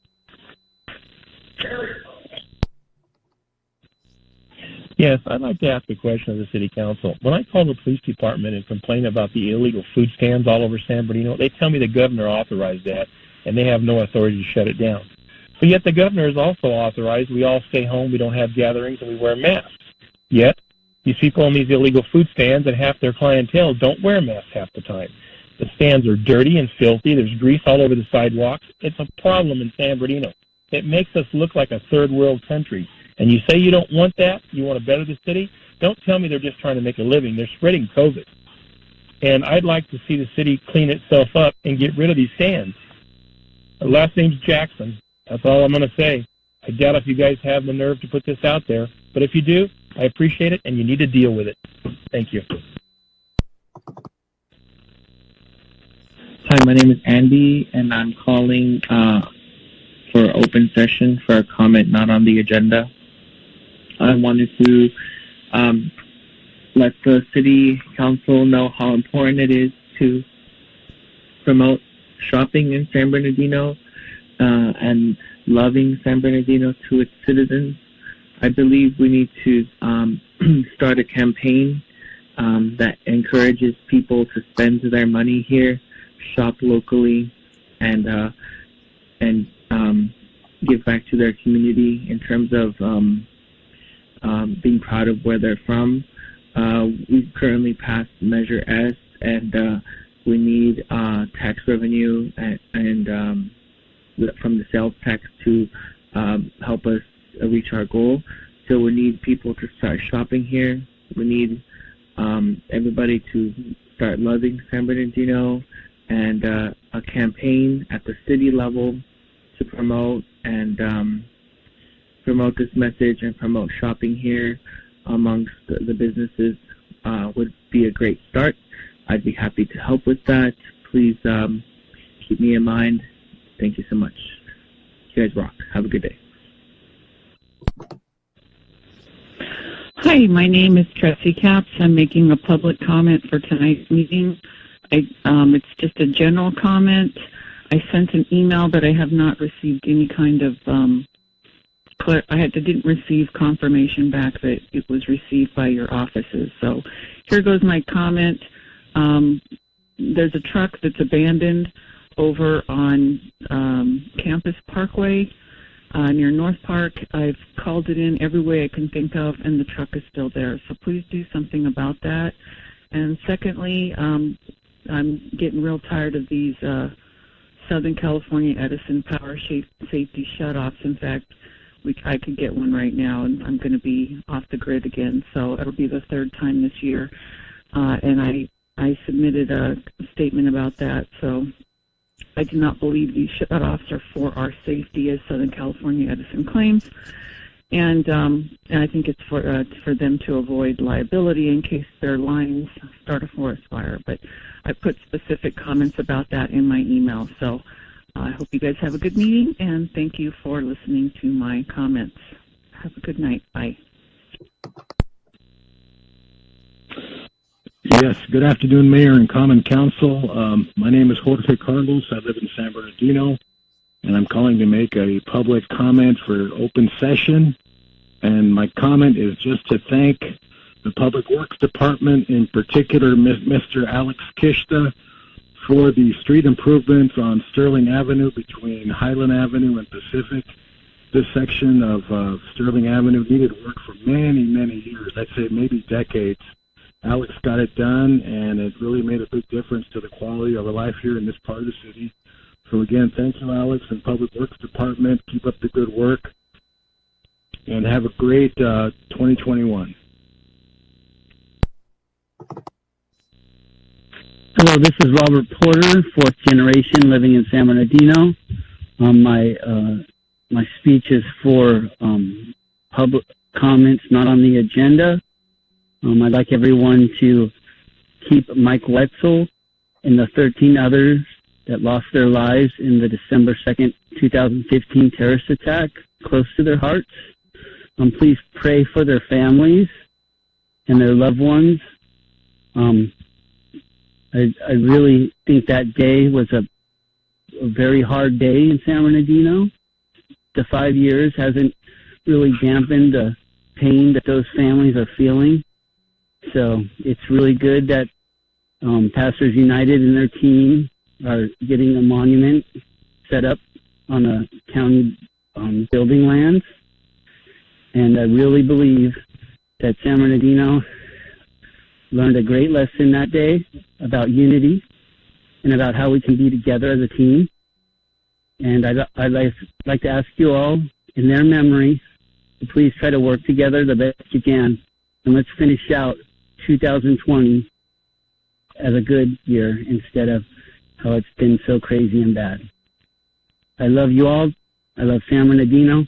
Yes, I'd like to ask a question of the City Council. When I call the police department and complain about the illegal food stands all over San Bernardino, they tell me the governor authorized that, and they have no authority to shut it down. But yet the governor has also authorized we all stay home, we don't have gatherings, and we wear masks. Yet, these people on these illegal food stands and half their clientele don't wear masks half the time. The stands are dirty and filthy. There's grease all over the sidewalks. It's a problem in San Bernardino. It makes us look like a third world country. And you say you don't want that, you want to better the city, don't tell me they're just trying to make a living. They're spreading COVID. And I'd like to see the city clean itself up and get rid of these stands. The last name's Jackson. That's all I'm going to say. I doubt if you guys have the nerve to put this out there. But if you do, I appreciate it, and you need to deal with it. Thank you.
Hi, my name is Andy, and I'm calling for open session for a comment not on the agenda. I wanted to let the City Council know how important it is to promote shopping in San Bernardino and loving San Bernardino to its citizens. I believe we need to start a campaign that encourages people to spend their money here, shop locally, and give back to their community in terms of being proud of where they're from. We've currently passed Measure S, and we need tax revenue and from the sales tax to help us reach our goal. So we need people to start shopping here. We need everybody to start loving San Bernardino, and a campaign at the city level to promote this message and promote shopping here amongst the businesses would be a great start. I'd be happy to help with that. Please keep me in mind. Thank you so much. You guys rock. Have a good day.
Hi, my name is Tressie Capps. I'm making a public comment for tonight's meeting. It's just a general comment. I sent an email, but I have not received any kind of didn't receive confirmation back that it was received by your offices. So here goes my comment. There's a truck that's abandoned over on Campus Parkway near North Park. I've called it in every way I can think of, and the truck is still there. So please do something about that. And secondly, I'm getting real tired of these Southern California Edison power safety shutoffs. In fact, I could get one right now, and I'm going to be off the grid again. So it'll be the third time this year. And I submitted a statement about that. So I do not believe these shutoffs are for our safety, as Southern California Edison claims. And I think it's for them to avoid liability in case their lines start a forest fire. But I put specific comments about that in my email. So I hope you guys have a good meeting, and thank you for listening to my comments. Have a good night. Bye.
Yes, good afternoon, Mayor and Common Council. My name is Jorge Carlos. I live in San Bernardino, and I'm calling to make a public comment for open session. And my comment is just to thank the Public Works Department, in particular Mr. Alex Kishta, for the street improvements on Sterling Avenue between Highland Avenue and Pacific. This section of Sterling Avenue needed work for many, many years. I'd say maybe decades. Alex got it done, and it really made a big difference to the quality of our life here in this part of the city. So again, thank you, Alex, and Public Works Department. Keep up the good work, and have a great 2021.
Hello, this is Robert Porter, fourth generation, living in San Bernardino. My speech is for public comments not on the agenda. I'd like everyone to keep Mike Wetzel and the 13 others that lost their lives in the December 2nd, 2015 terrorist attack close to their hearts. Please pray for their families and their loved ones. I really think that day was a very hard day in San Bernardino. The 5 years hasn't really dampened the pain that those families are feeling. So it's really good that Pastors United and their team are getting a monument set up on a county building lands. And I really believe that San Bernardino learned a great lesson that day about unity and about how we can be together as a team. And I'd like to ask you all, in their memory, to please try to work together the best you can. And let's finish out 2020 as a good year instead of how it's been so crazy and bad. I love you all. I love San Bernardino.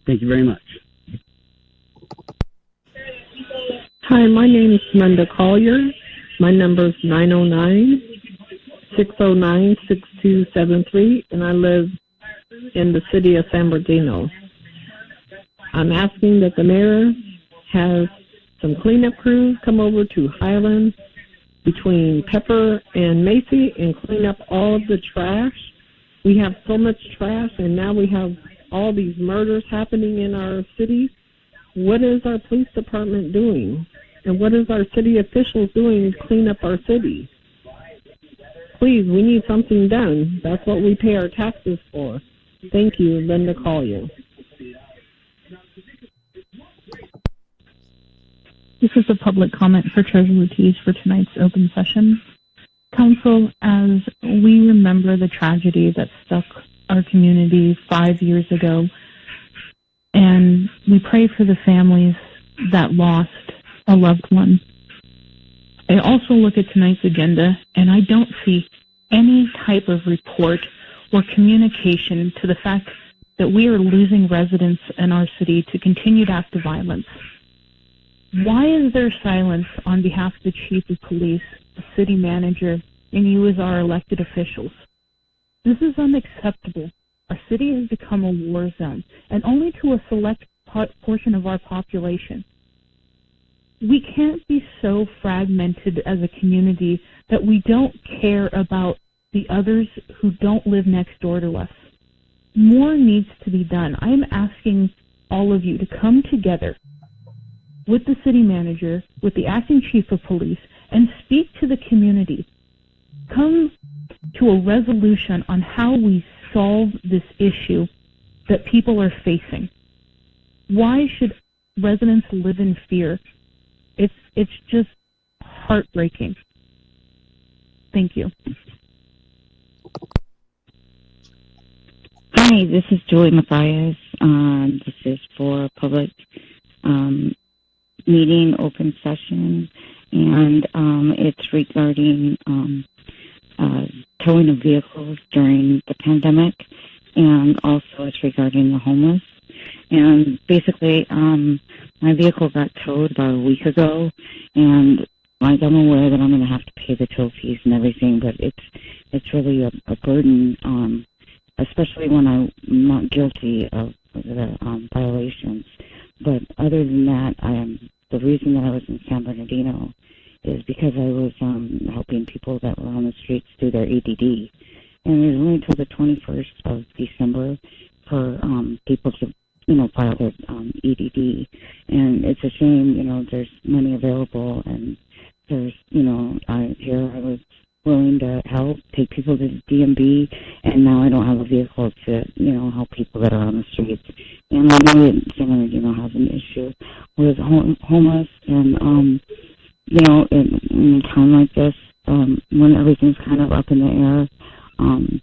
Thank you very much.
Hi, my name is Linda Collier. My number is 909-609-6273, and I live in the city of San Bernardino. I'm asking that the mayor has some cleanup crews come over to Highland between Pepper and Macy and clean up all of the trash. We have so much trash, and now we have all these murders happening in our city. What is our police department doing? And what is our city officials doing to clean up our city? Please, we need something done. That's what we pay our taxes for. Thank you, Linda Collier.
This is a public comment for Treasurer Ortiz for tonight's open session. Council, as we remember the tragedy that struck our community 5 years ago, and we pray for the families that lost a loved one, I also look at tonight's agenda, and I don't see any type of report or communication to the fact that we are losing residents in our city to continued acts of violence. Why is there silence on behalf of the chief of police, the city manager, and you as our elected officials? This is unacceptable. Our city has become a war zone, and only to a select portion of our population. We can't be so fragmented as a community that we don't care about the others who don't live next door to us. More needs to be done. I'm asking all of you to come together with the city manager, with the acting chief of police, and speak to the community. Come to a resolution on how we solve this issue that people are facing. Why should residents live in fear? It's just heartbreaking. Thank you.
Hi, this is Julie Mathias. This is for public meeting, open session, and it's regarding towing of vehicles during the pandemic, and also it's regarding the homeless. And basically, my vehicle got towed about a week ago, and like I'm aware that I'm going to have to pay the tow fees and everything, but it's really a burden, especially when I'm not guilty of the violations. But other than that, the reason that I was in San Bernardino is because I was helping people that were on the streets do their EDD. And it was only until the 21st of December for people to, file their EDD. And it's a shame, there's money available, and there's, I was willing to help take people to the DMV, and now I don't have a vehicle to, help people that are on the streets. And I know that San Bernardino has an issue with homeless, and, in a time like this, when everything's kind of up in the air, and,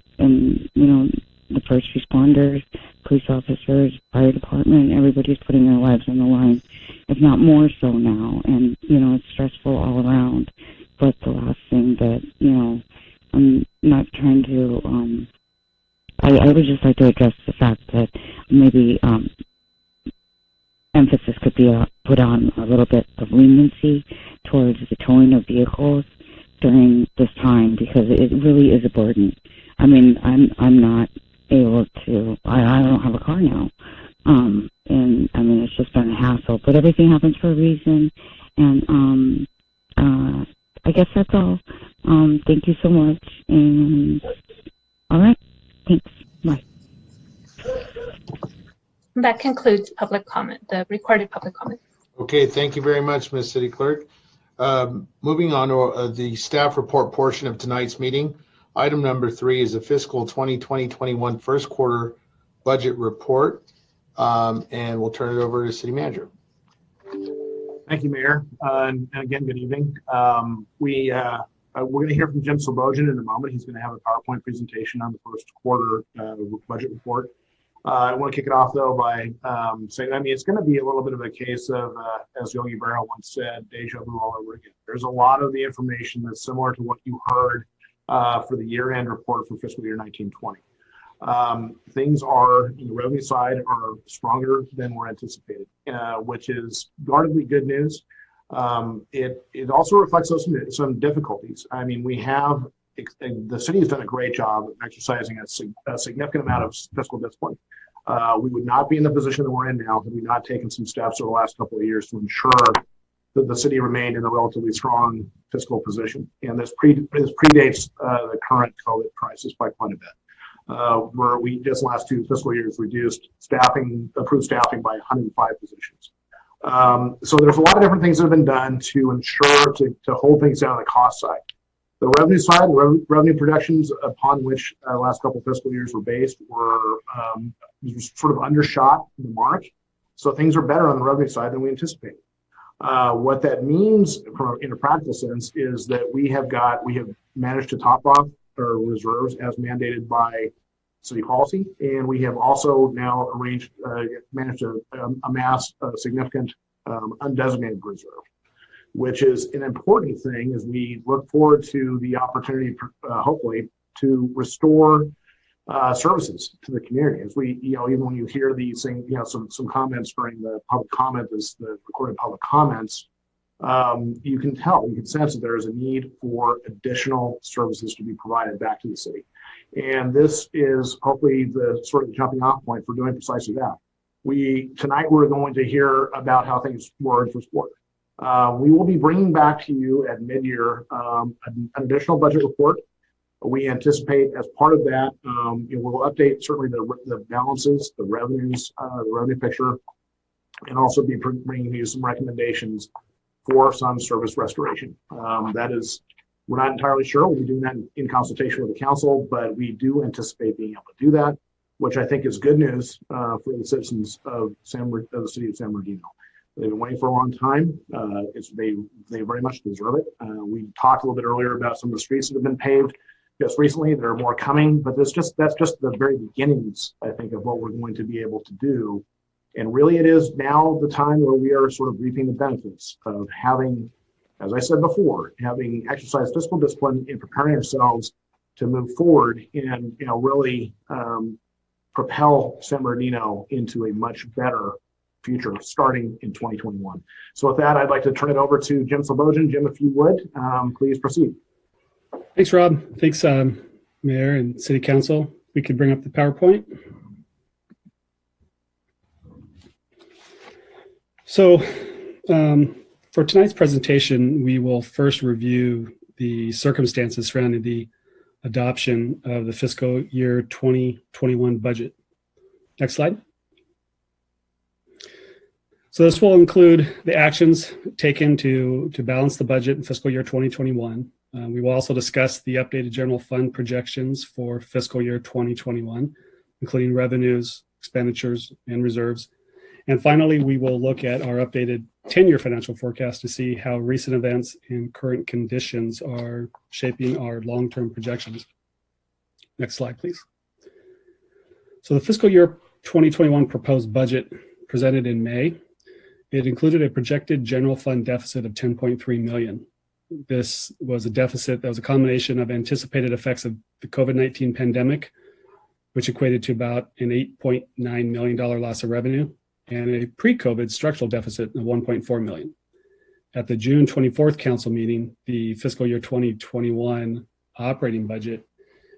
the first responders, police officers, fire department, everybody's putting their lives on the line, if not more so now. And, it's stressful all around. But the last thing that, I'm not trying to, I would just like to address the fact that maybe emphasis could be put on a little bit of leniency towards the towing of vehicles during this time, because it really is a burden. I mean, I'm not able to, I don't have a car now. And I mean, it's just been a hassle, but everything happens for a reason. And, I guess that's all. Thank you so much. And all right. Thanks. Bye.
That concludes public comment, the recorded public comment.
Okay, thank you very much, Ms. City Clerk. Moving on to the staff report portion of tonight's meeting. Item number 3 is a fiscal 2020-21 first quarter budget report. And we'll turn it over to City Manager.
Thank you, Mayor. And again, good evening. We're going to hear from Jim Slobodan in a moment. He's going to have a PowerPoint presentation on the first quarter budget report. I want to kick it off, though, by saying, it's going to be a little bit of a case of, as Yogi Berra once said, deja vu all over again. There's a lot of the information that's similar to what you heard for the year-end report for fiscal year 1920. Things are, on the revenue side, are stronger than we're anticipated, which is guardedly good news. It also reflects some difficulties. I mean, the city has done a great job of exercising a significant amount of fiscal discipline. We would not be in the position that we're in now had we not taken some steps over the last couple of years to ensure that the city remained in a relatively strong fiscal position. And this predates the current COVID crisis by quite a bit. Where we just last 2 fiscal years reduced approved staffing by 105 positions. So there's a lot of different things that have been done to ensure to hold things down on the cost side. The revenue side, the revenue projections upon which the last couple of fiscal years were based were sort of undershot the mark. So things are better on the revenue side than we anticipated. What that means in a practical sense is that we have managed to top off our reserves as mandated by city policy, and we have also now managed to amass a significant undesignated reserve, which is an important thing as we look forward to the opportunity, hopefully, to restore services to the community. As we, even when you hear these things, some comments during the public comment, the recorded public comments, you can sense that there is a need for additional services to be provided back to the city. And this is hopefully the sort of jumping off point for doing precisely that. Tonight we're going to hear about how things were in first quarter. We will be bringing back to you at mid-year an additional budget report. We anticipate as part of that, we'll update certainly the balances, the revenues, the revenue picture, and also be bringing you some recommendations for some service restoration. We're not entirely sure. We'll be doing that in consultation with the council, but we do anticipate being able to do that, which I think is good news for the citizens of the city of San Bernardino. They've been waiting for a long time. They very much deserve it. We talked a little bit earlier about some of the streets that have been paved. just recently. There are more coming, but that's just the very beginnings, I think, of what we're going to be able to do. And really, it is now the time where we are sort of reaping the benefits of having, as I said before, having exercised fiscal discipline and preparing ourselves to move forward and really propel San Bernardino into a much better future starting in 2021. So with that, I'd like to turn it over to Jim Slobodin. Jim, if you would, please proceed.
Thanks, Rob. Thanks, Mayor and City Council. We could bring up the PowerPoint. So for tonight's presentation, we will first review the circumstances surrounding the adoption of the fiscal year 2021 budget. Next slide. So this will include the actions taken to balance the budget in fiscal year 2021. We will also discuss the updated general fund projections for fiscal year 2021, including revenues, expenditures, and reserves. And finally, we will look at our updated 10-year financial forecast to see how recent events and current conditions are shaping our long-term projections. Next slide, please. So the fiscal year 2021 proposed budget presented in May, it included a projected general fund deficit of $10.3 million. This was a deficit that was a combination of anticipated effects of the COVID-19 pandemic, which equated to about an $8.9 million loss of revenue, and a pre-COVID structural deficit of $1.4 million. At the June 24th council meeting, the fiscal year 2021 operating budget,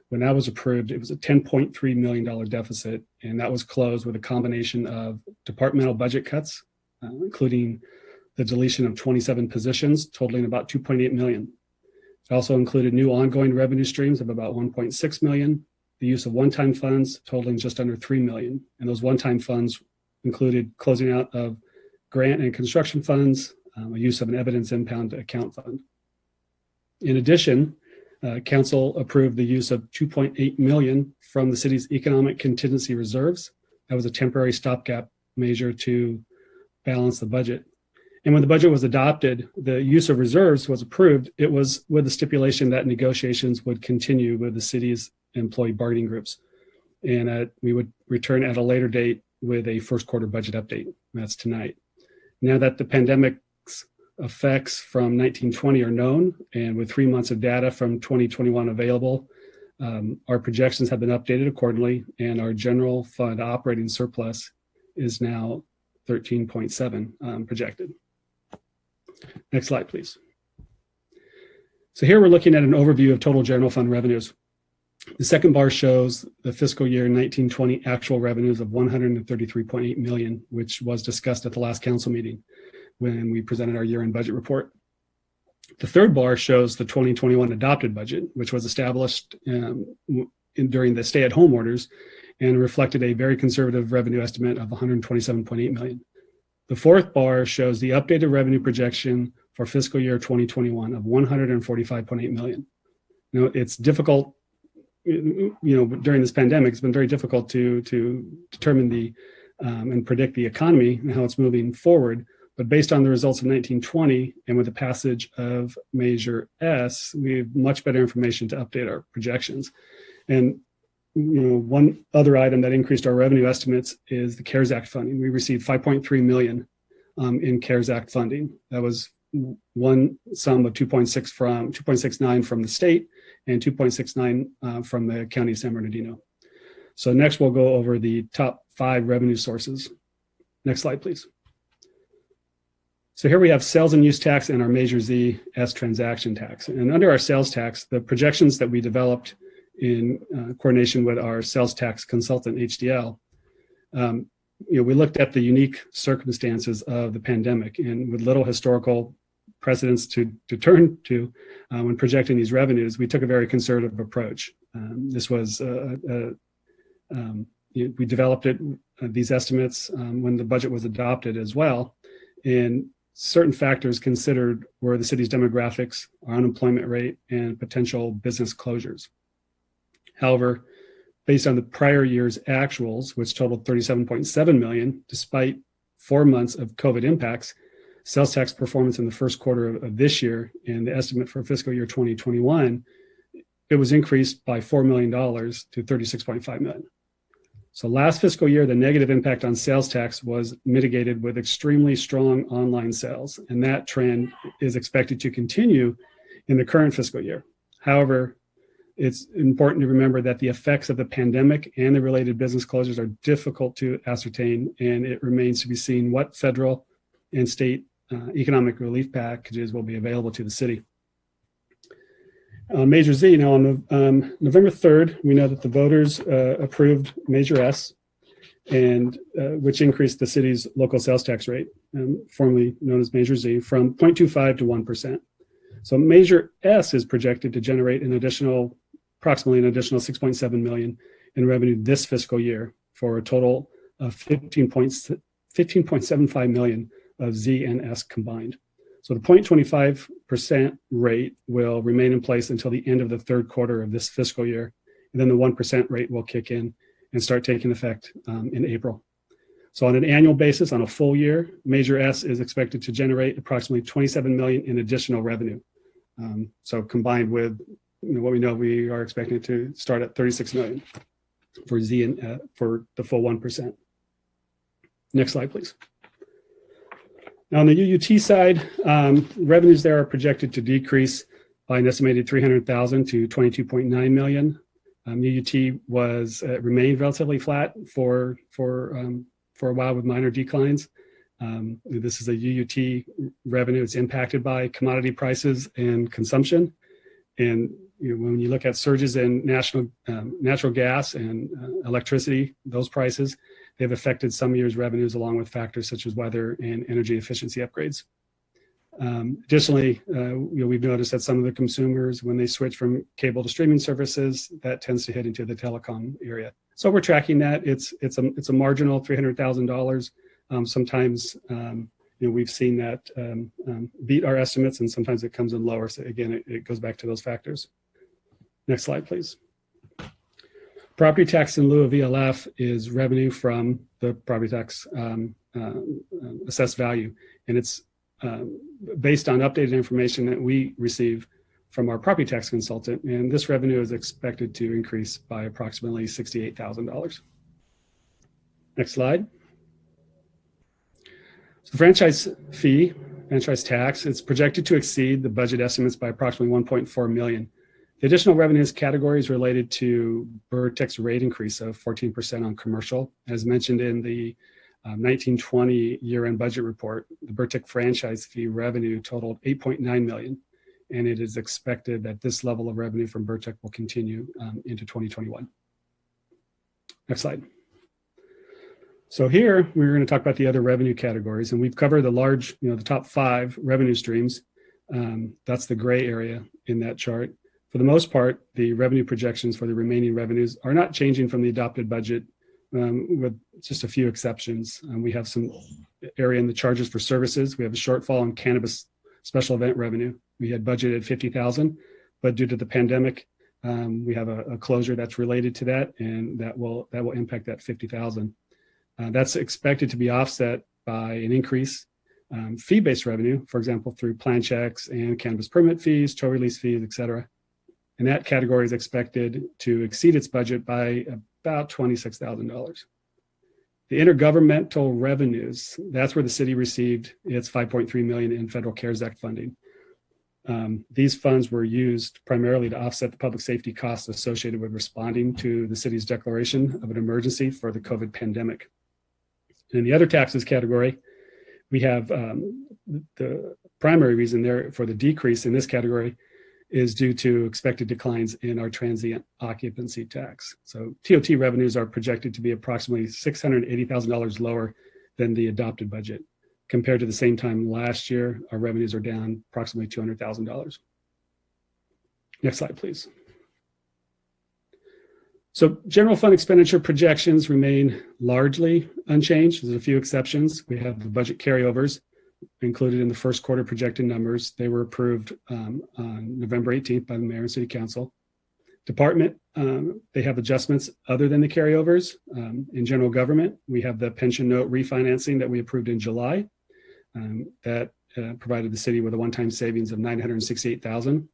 when that was approved, it was a $10.3 million deficit, and that was closed with a combination of departmental budget cuts, including the deletion of 27 positions, totaling about $2.8 million. It also included new ongoing revenue streams of about $1.6 million, the use of one-time funds totaling just under $3 million, and those one-time funds included closing out of grant and construction funds, a use of an evidence impound account fund. In addition, Council approved the use of $2.8 million from the city's economic contingency reserves. That was a temporary stopgap measure to balance the budget. And when the budget was adopted, the use of reserves was approved. It was with the stipulation that negotiations would continue with the city's employee bargaining groups. And we would return at a later date with a first quarter budget update. That's tonight. Now that the pandemic's effects from 1920 are known, and with 3 months of data from 2021 available, our projections have been updated accordingly, and our general fund operating surplus is now 13.7 projected. Next slide, please. So here we're looking at an overview of total general fund revenues. The second bar shows the fiscal year 1920 actual revenues of $133.8 million, which was discussed at the last council meeting when we presented our year-end budget report. The third bar shows the 2021 adopted budget, which was established during the stay-at-home orders and reflected a very conservative revenue estimate of $127.8 million. The fourth bar shows the updated revenue projection for fiscal year 2021 of $145.8 million. Now, it's difficult, during this pandemic, it's been very difficult to determine the and predict the economy and how it's moving forward. But based on the results of 1920 and with the passage of Measure S, we have much better information to update our projections. And one other item that increased our revenue estimates is the CARES Act funding. We received $5.3 million in CARES Act funding. That was one sum of 2.69 from the state and 2.69 from the County of San Bernardino. So next we'll go over the top 5 revenue sources. Next slide, please. So here we have sales and use tax and our Measure Z as transaction tax. And under our sales tax, the projections that we developed in coordination with our sales tax consultant, HDL, we looked at the unique circumstances of the pandemic, and with little historical precedents to turn to when projecting these revenues, we took a very conservative approach. This was, we developed these estimates when the budget was adopted as well, and certain factors considered were the city's demographics, our unemployment rate, and potential business closures. However, based on the prior year's actuals, which totaled $37.7 million, despite 4 months of COVID impacts, sales tax performance in the first quarter of this year and the estimate for fiscal year 2021 it was increased by $4 million to $36.5 million. So last fiscal year, the negative impact on sales tax was mitigated with extremely strong online sales, and that trend is expected to continue in the current fiscal year. However, it's important to remember that the effects of the pandemic and the related business closures are difficult to ascertain, and it remains to be seen what federal and state economic relief packages will be available to the city. Measure Z, now on November 3rd, we know that the voters approved Measure S, and which increased the city's local sales tax rate, formerly known as Measure Z, from 0.25 to 1%. So Measure S is projected to generate approximately an additional $6.7 million in revenue this fiscal year, for a total of $15.75 million of Z and S combined. So the 0.25% rate will remain in place until the end of the third quarter of this fiscal year, and then the 1% rate will kick in and start taking effect in April. So on an annual basis, on a full year, Measure S is expected to generate approximately $27 million in additional revenue. So combined with what we know, we are expecting it to start at $36 million for Z and for the full 1%. Next slide, please. Now on the UUT side, revenues there are projected to decrease by an estimated $300,000 to $22.9 million. UUT remained relatively flat for a while with minor declines. This is a UUT revenue. It's impacted by commodity prices and consumption. And when you look at surges in natural gas and electricity, those prices, they've affected some years' revenues, along with factors such as weather and energy efficiency upgrades. Additionally, we've noticed that some of the consumers, when they switch from cable to streaming services, that tends to hit into the telecom area. So we're tracking that. It's a marginal $300,000. Sometimes we've seen that beat our estimates, and sometimes it comes in lower. So again, it goes back to those factors. Next slide, please. Property tax in lieu of VLF is revenue from the property tax assessed value, and it's based on updated information that we receive from our property tax consultant, and this revenue is expected to increase by approximately $68,000. Next slide. So the franchise tax, it's projected to exceed the budget estimates by approximately $1.4 million. The additional revenues category is related to Burtech's rate increase of 14% on commercial. As mentioned in the 1920 year-end budget report, the Burtech franchise fee revenue totaled $8.9 million, and it is expected that this level of revenue from Burtech will continue into 2021. Next slide. So here we're going to talk about the other revenue categories, and we've covered the top 5 revenue streams. That's the gray area in that chart. For the most part, the revenue projections for the remaining revenues are not changing from the adopted budget, with just a few exceptions. We have some area in the charges for services. We have a shortfall in cannabis special event revenue. We had budgeted $50,000, but due to the pandemic, we have a closure that's related to that, and that will impact that $50,000. That's expected to be offset by an increase fee-based revenue, for example, through plan checks and cannabis permit fees, tow release fees, et cetera. And that category is expected to exceed its budget by about $26,000. The intergovernmental revenues, that's where the city received its $5.3 million in federal CARES Act funding. These funds were used primarily to offset the public safety costs associated with responding to the city's declaration of an emergency for the COVID pandemic. In the other taxes category, we have the primary reason there for the decrease in this category is due to expected declines in our transient occupancy tax. So TOT revenues are projected to be approximately $680,000 lower than the adopted budget. Compared to the same time last year, our revenues are down approximately $200,000. Next slide, please. So general fund expenditure projections remain largely unchanged. There's a few exceptions. We have the budget carryovers included in the first quarter projected numbers. They were approved on November 18th by the mayor and city council. Department, they have adjustments other than the carryovers. In general government, we have the pension note refinancing that we approved in July. That provided the city with a one-time savings of $968,000.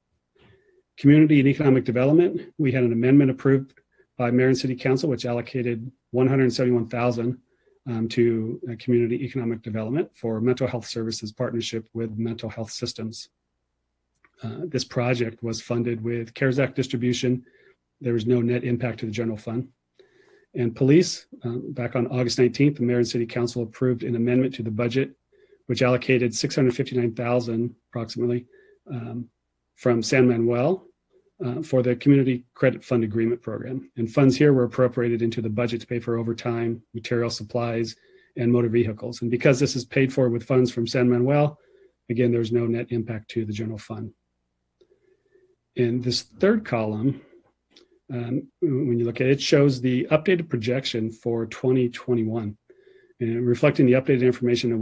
Community and Economic Development, we had an amendment approved by Mayor and City Council, which allocated $171,000 to Community Economic Development for mental health services partnership with Mental Health Systems. This project was funded with CARES Act distribution. There was no net impact to the general fund. And police, back on August 19th, the Mayor and City Council approved an amendment to the budget, which allocated $659,000 approximately from San Manuel for the Community Credit Fund Agreement Program. And funds here were appropriated into the budget to pay for overtime, material supplies, and motor vehicles. And because this is paid for with funds from San Manuel, again, there's no net impact to the general fund. In this third column, when you look at it, it shows the updated projection for 2021. And reflecting the updated information that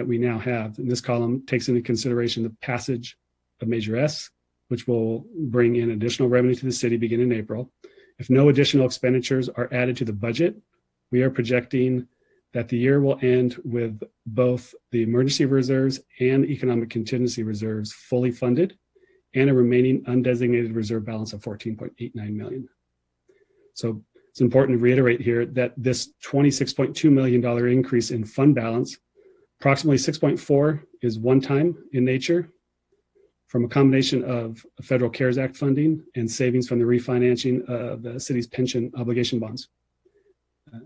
we now have. And this column takes into consideration the passage of Measure S, which will bring in additional revenue to the city beginning in April. If no additional expenditures are added to the budget, we are projecting that the year will end with both the emergency reserves and economic contingency reserves fully funded and a remaining undesignated reserve balance of $14.89 million. So it's important to reiterate here that this $26.2 million increase in fund balance, approximately 6.4 is one-time in nature from a combination of federal CARES Act funding and savings from the refinancing of the city's pension obligation bonds.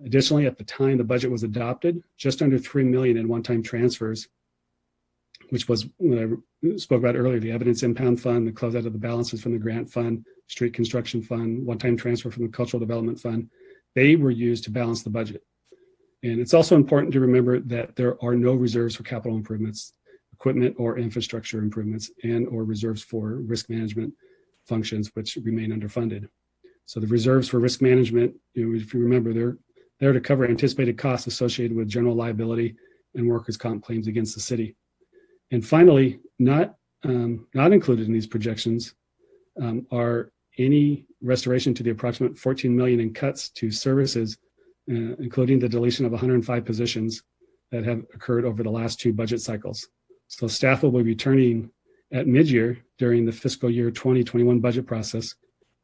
Additionally, at the time the budget was adopted, just under $3 million in one-time transfers, which was what I spoke about earlier, the evidence impound fund, the closeout of the balances from the grant fund, street construction fund, one-time transfer from the cultural development fund, they were used to balance the budget. And it's also important to remember that there are no reserves for capital improvements, equipment or infrastructure improvements, and or reserves for risk management functions, which remain underfunded. So the reserves for risk management, if you remember, they're there to cover anticipated costs associated with general liability and workers' comp claims against the city. And finally, not included in these projections are any restoration to the approximate $14 million in cuts to services, including the deletion of 105 positions that have occurred over the last two budget cycles. So staff will be returning at mid-year during the fiscal year 2021 budget process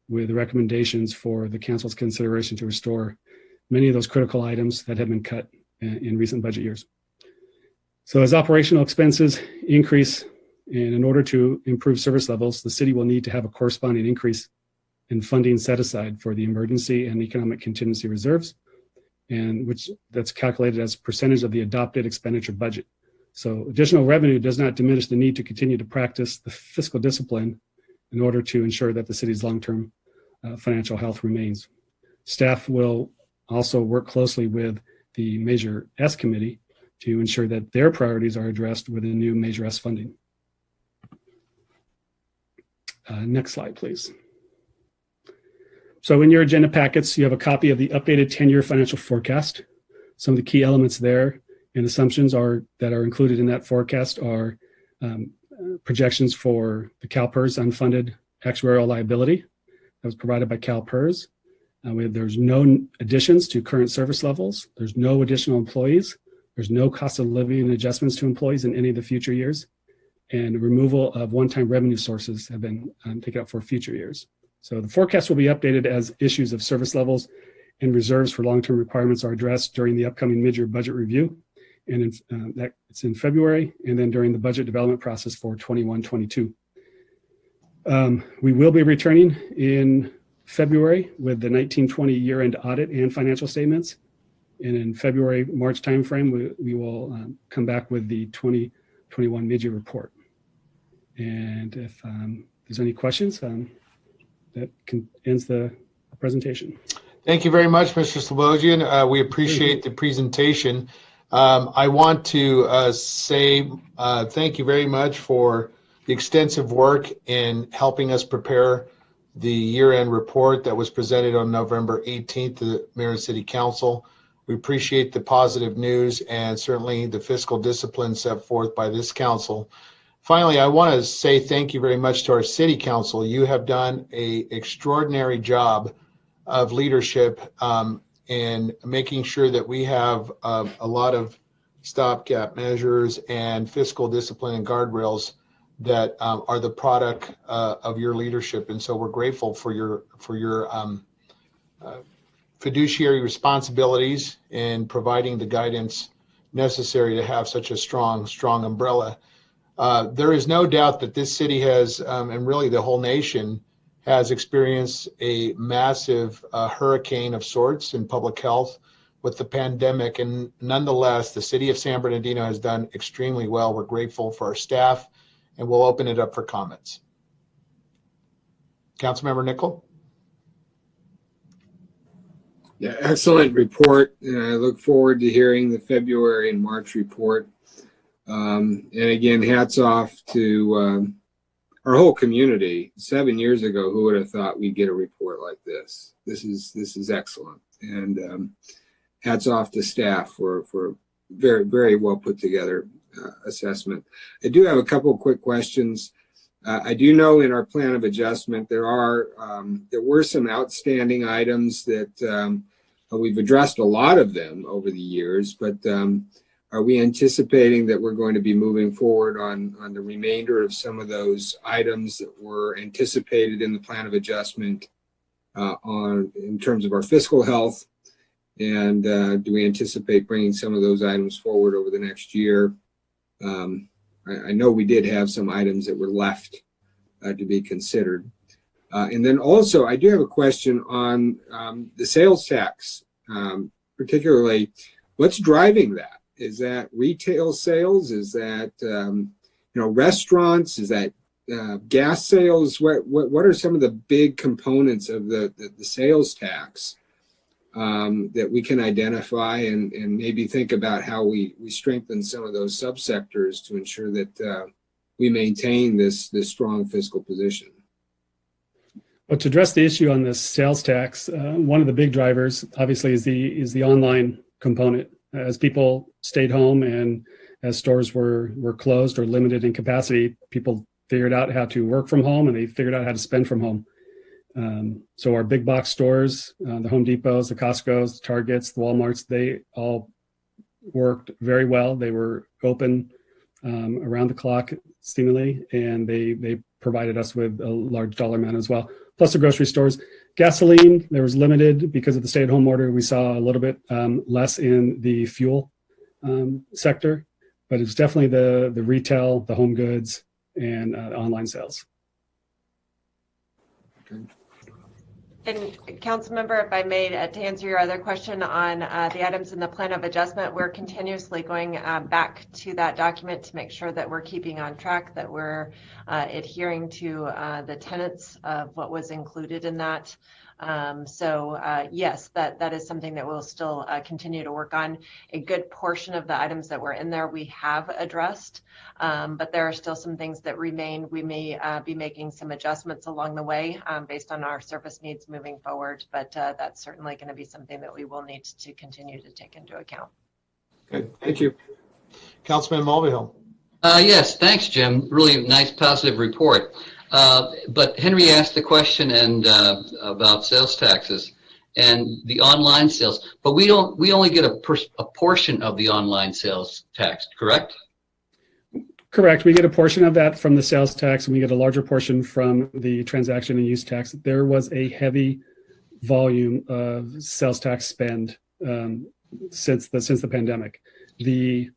with recommendations for the council's consideration to restore many of those critical items that have been cut in recent budget years. So as operational expenses increase, and in order to improve service levels, the city will need to have a corresponding increase in funding set aside for the emergency and economic contingency reserves, and which that's calculated as a percentage of the adopted expenditure budget. So additional revenue does not diminish the need to continue to practice the fiscal discipline in order to ensure that the city's long-term financial health remains. Staff will also work closely with the Measure S committee to ensure that their priorities are addressed with the new Measure S funding. Next slide, please. So in your agenda packets, you have a copy of the updated 10-year financial forecast. Some of the key elements there and assumptions that are included in that forecast are projections for the CalPERS unfunded actuarial liability that was provided by CalPERS. There's no additions to current service levels. There's no additional employees. There's no cost of living adjustments to employees in any of the future years. And removal of one-time revenue sources have been taken up for future years. So the forecast will be updated as issues of service levels and reserves for long-term requirements are addressed during the upcoming mid-year budget review. And it's in February, and then during the budget development process for 21-22. We will be returning in February with the 1920 year-end audit and financial statements. And in February, March timeframe, we will come back with the 2021 mid-year report. And if there's any questions, that ends the presentation.
Thank you very much, Mr. Slobodian. We appreciate the presentation. I want to say thank you very much for the extensive work in helping us prepare the year-end report that was presented on November 18th to the Mayor and City Council. We appreciate the positive news and certainly the fiscal discipline set forth by this council. Finally, I want to say thank you very much to our City Council. You have done an extraordinary job of leadership in making sure that we have a lot of stopgap measures and fiscal discipline and guardrails that are the product of your leadership. And so we're grateful for your fiduciary responsibilities in providing the guidance necessary to have such a strong umbrella. There is no doubt that this city has, and really the whole nation, has experienced a massive hurricane of sorts in public health with the pandemic. And nonetheless, the city of San Bernardino has done extremely well. We're grateful for our staff, and we'll open it up for comments. Councilmember Nichol?
Yeah, excellent report. And I look forward to hearing the February and March report. And again, hats off to our whole community. 7 years ago, who would have thought we'd get a report like this? This is excellent. And hats off to staff for very, very well put together assessment. I do have a couple of quick questions. I do know in our plan of adjustment there were some outstanding items that we've addressed a lot of them over the years, but are we anticipating that we're going to be moving forward on the remainder of some of those items that were anticipated in the plan of adjustment in terms of our fiscal health? And do we anticipate bringing some of those items forward over the next year? I know we did have some items that were left to be considered. And then also, I do have a question on the sales tax, particularly what's driving that? Is that retail sales? Is that restaurants? Is that gas sales? What are some of the big components of the sales tax that we can identify and maybe think about how we strengthen some of those subsectors to ensure that we maintain this strong fiscal position?
Well, to address the issue on this sales tax, one of the big drivers obviously is the online component. As people stayed home and as stores were closed or limited in capacity, people figured out how to work from home and they figured out how to spend from home. So our big box stores, the Home Depots, the Costco's, the Targets, the Walmarts, they all worked very well. They were open around the clock seemingly, and they provided us with a large dollar amount as well. Plus the grocery stores. Gasoline, there was limited because of the stay-at-home order. We saw a little bit less in the fuel sector, but it's definitely the retail, the home goods, and online sales.
Okay.
And Councilmember, if I may, to answer your other question on the items in the plan of adjustment, we're continuously going back to that document to make sure that we're keeping on track, that we're adhering to the tenets of what was included in that. Yes, that is something that we'll still continue to work on. A good portion of the items that were in there we have addressed, but there are still some things that remain. We may be making some adjustments along the way based on our service needs moving forward, but that's certainly going to be something that we will need to continue to take into account.
Okay, thank you.
Councilman Mulvihill.
Yes, thanks, Jim. Really nice, positive report. But Henry asked the question about sales taxes and the online sales, but we only get a portion of the online sales tax, correct?
Correct. We get a portion of that from the sales tax, and we get a larger portion from the transaction and use tax. There was a heavy volume of sales tax spend since the pandemic. The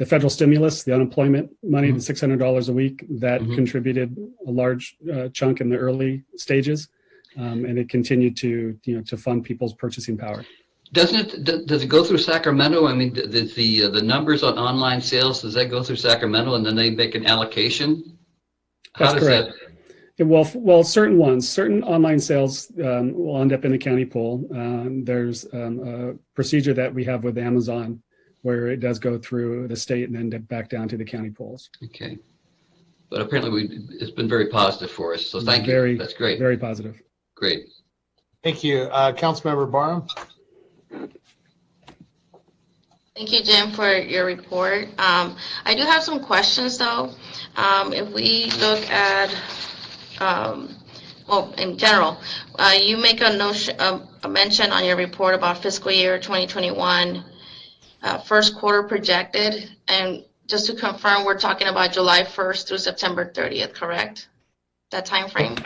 federal stimulus, the unemployment money, the $600 a week, that contributed a large chunk in the early stages, and it continued to fund people's purchasing power.
Does it go through Sacramento? I mean, the numbers on online sales, does that go through Sacramento and then they make an allocation?
That's correct. Well, certain online sales will end up in the county pool. There's a procedure that we have with Amazon where it does go through the state and then back down to the county pools.
Okay. But apparently it's been very positive for us. So thank you. That's great.
Very positive.
Great.
Thank you. Councilmember Barham.
Thank you, Jim, for your report. I do have some questions, though. If we look at, in general, you make a mention on your report about fiscal year 2021, first quarter projected, and just to confirm, we're talking about July 1st through September 30th, correct? That time frame?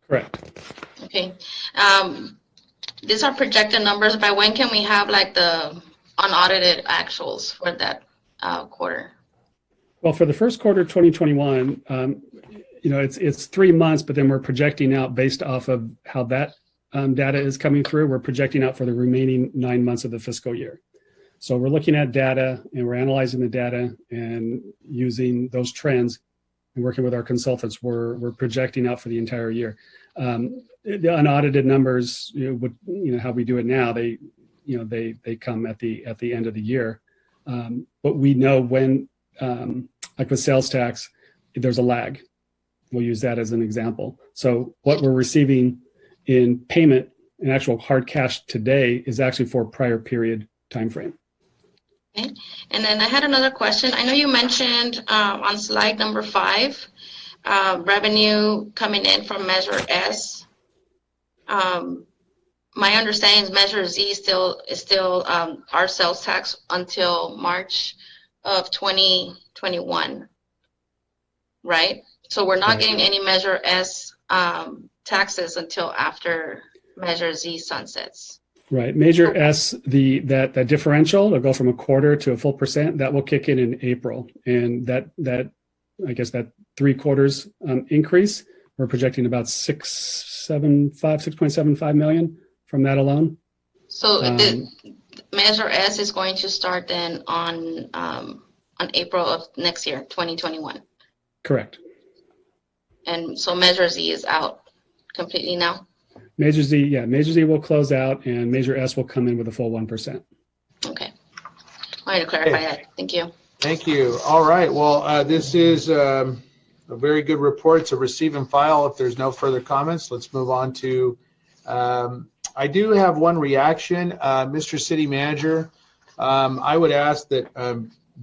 Correct.
Okay. These are projected numbers. By when can we have like the unaudited actuals for that quarter?
Well, for the first quarter of 2021, it's 3 months, but then we're projecting out based off of how that data is coming through. We're projecting out for the remaining 9 months of the fiscal year. So we're looking at data and we're analyzing the data and using those trends and working with our consultants. We're projecting out for the entire year. The unaudited numbers, how we do it now, they come at the end of the year. But we know when, like with sales tax, there's a lag. We'll use that as an example. So what we're receiving in payment in actual hard cash today is actually for prior period timeframe.
Okay. And then I had another question. I know you mentioned on slide number 5, revenue coming in from Measure S. My understanding is Measure Z is still our sales tax until March of 2021, right? So we're not getting any Measure S taxes until after Measure Z sunsets.
Right. Measure S, that differential, it'll go from a quarter to a full percent. That will kick in April, and that I guess that 3/4 increase, we're projecting about 6.75 million from that alone.
So the Measure S is going to start then on April of next year, 2021.
Correct.
And so Measure Z is out completely now.
Measure Z will close out, and Measure S will come in with a full 1%.
Okay. I wanted to clarify that. Thank you.
Thank you. All right. Well, this is a very good report. It's a receive and file. If there's no further comments, let's move on to, I do have one reaction. Mr. City Manager, I would ask that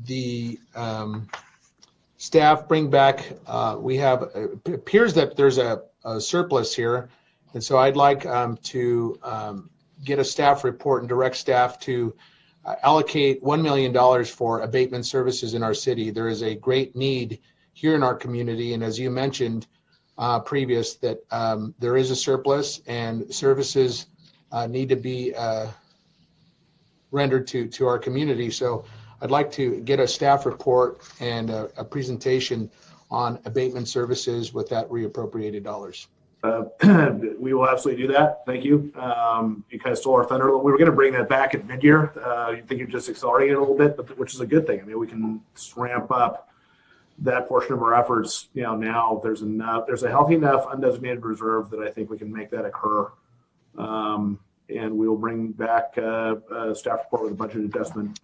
the staff bring back, it appears that there's a surplus here. And so I'd like to get a staff report and direct staff to allocate $1 million for abatement services in our city. There is a great need here in our community. And as you mentioned previous, that there is a surplus and services need to be rendered to our community. So I'd like to get a staff report and a presentation on abatement services with that reappropriated dollars.
We will absolutely do that. Thank you. You kind of stole our thunder. We were going to bring that back at mid-year. You think you just accelerate it a little bit, which is a good thing. I mean, we can ramp up that portion of our efforts. Now there's a healthy enough undesignated reserve that I think we can make that occur. And we will bring back a staff report with a budget adjustment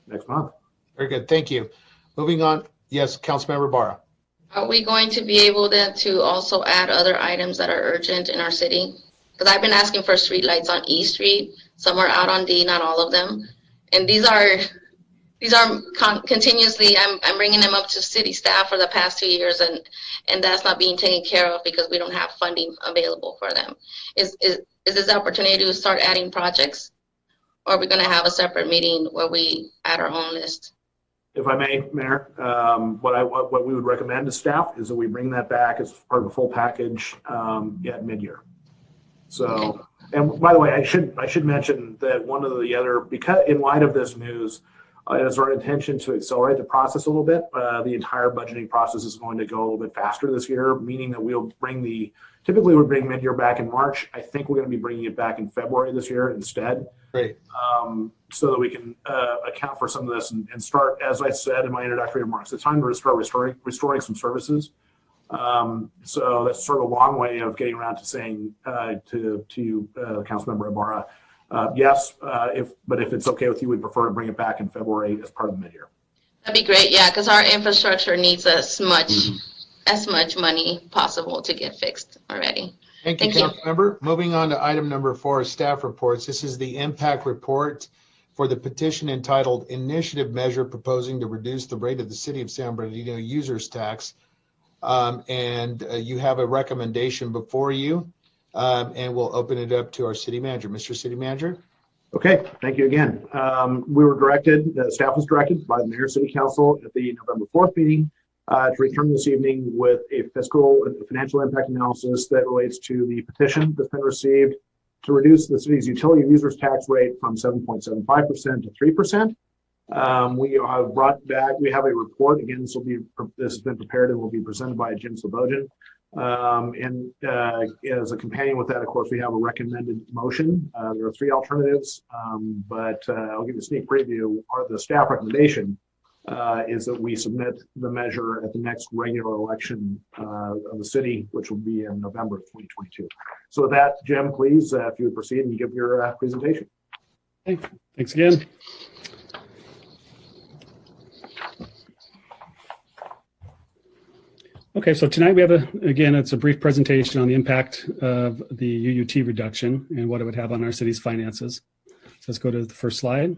next month.
Very good. Thank you. Moving on. Yes, Councilmember Barra.
Are we going to be able then to also add other items that are urgent in our city? Because I've been asking for street lights on E Street. Some are out on D, not all of them. And these are continuously, I'm bringing them up to city staff for the past 2 years, and that's not being taken care of because we don't have funding available for them. Is this the opportunity to start adding projects? Or are we going to have a separate meeting where we add our own list?
If I may, Mayor, what we would recommend to staff is that we bring that back as part of a full package at mid-year. So, okay. And by the way, I should mention that one of the other, because in light of this news, it is our intention to accelerate the process a little bit. The entire budgeting process is going to go a little bit faster this year, meaning that we'll typically we bring mid-year back in March. I think we're going to be bringing it back in February this year instead.
Great.
So that we can account for some of this and start, as I said in my introductory remarks, it's time to start restoring some services. So that's sort of a long way of getting around to saying to Councilmember Ibarra, yes, if it's okay with you, we'd prefer to bring it back in February as part of the mid-year.
That'd be great, yeah, because our infrastructure needs as much money possible to get fixed already.
Thank you, Councilmember. Moving on to item number 4, staff reports. This is the impact report for the petition entitled Initiative Measure Proposing to Reduce the Rate of the City of San Bernardino Users Tax. And you have a recommendation before you, and we'll open it up to our city manager. Mr. City Manager.
Okay, thank you again. We were directed, the staff was directed by the Mayor and City Council at the November 4th meeting to return this evening with a fiscal and financial impact analysis that relates to the petition that's been received to reduce the city's utility users tax rate from 7.75% to 3%. We have brought back, we have a report. Again, this has been prepared and will be presented by Jim Slobodan. As a companion with that, of course, we have a recommended motion. There are three alternatives, but I'll give you a sneak preview. The staff recommendation is that we submit the measure at the next regular election of the city, which will be in November of 2022. So with that, Jim, please, if you would proceed and give your presentation.
Okay. Thanks again. Okay, so tonight we have it's a brief presentation on the impact of the UUT reduction and what it would have on our city's finances. So let's go to the first slide.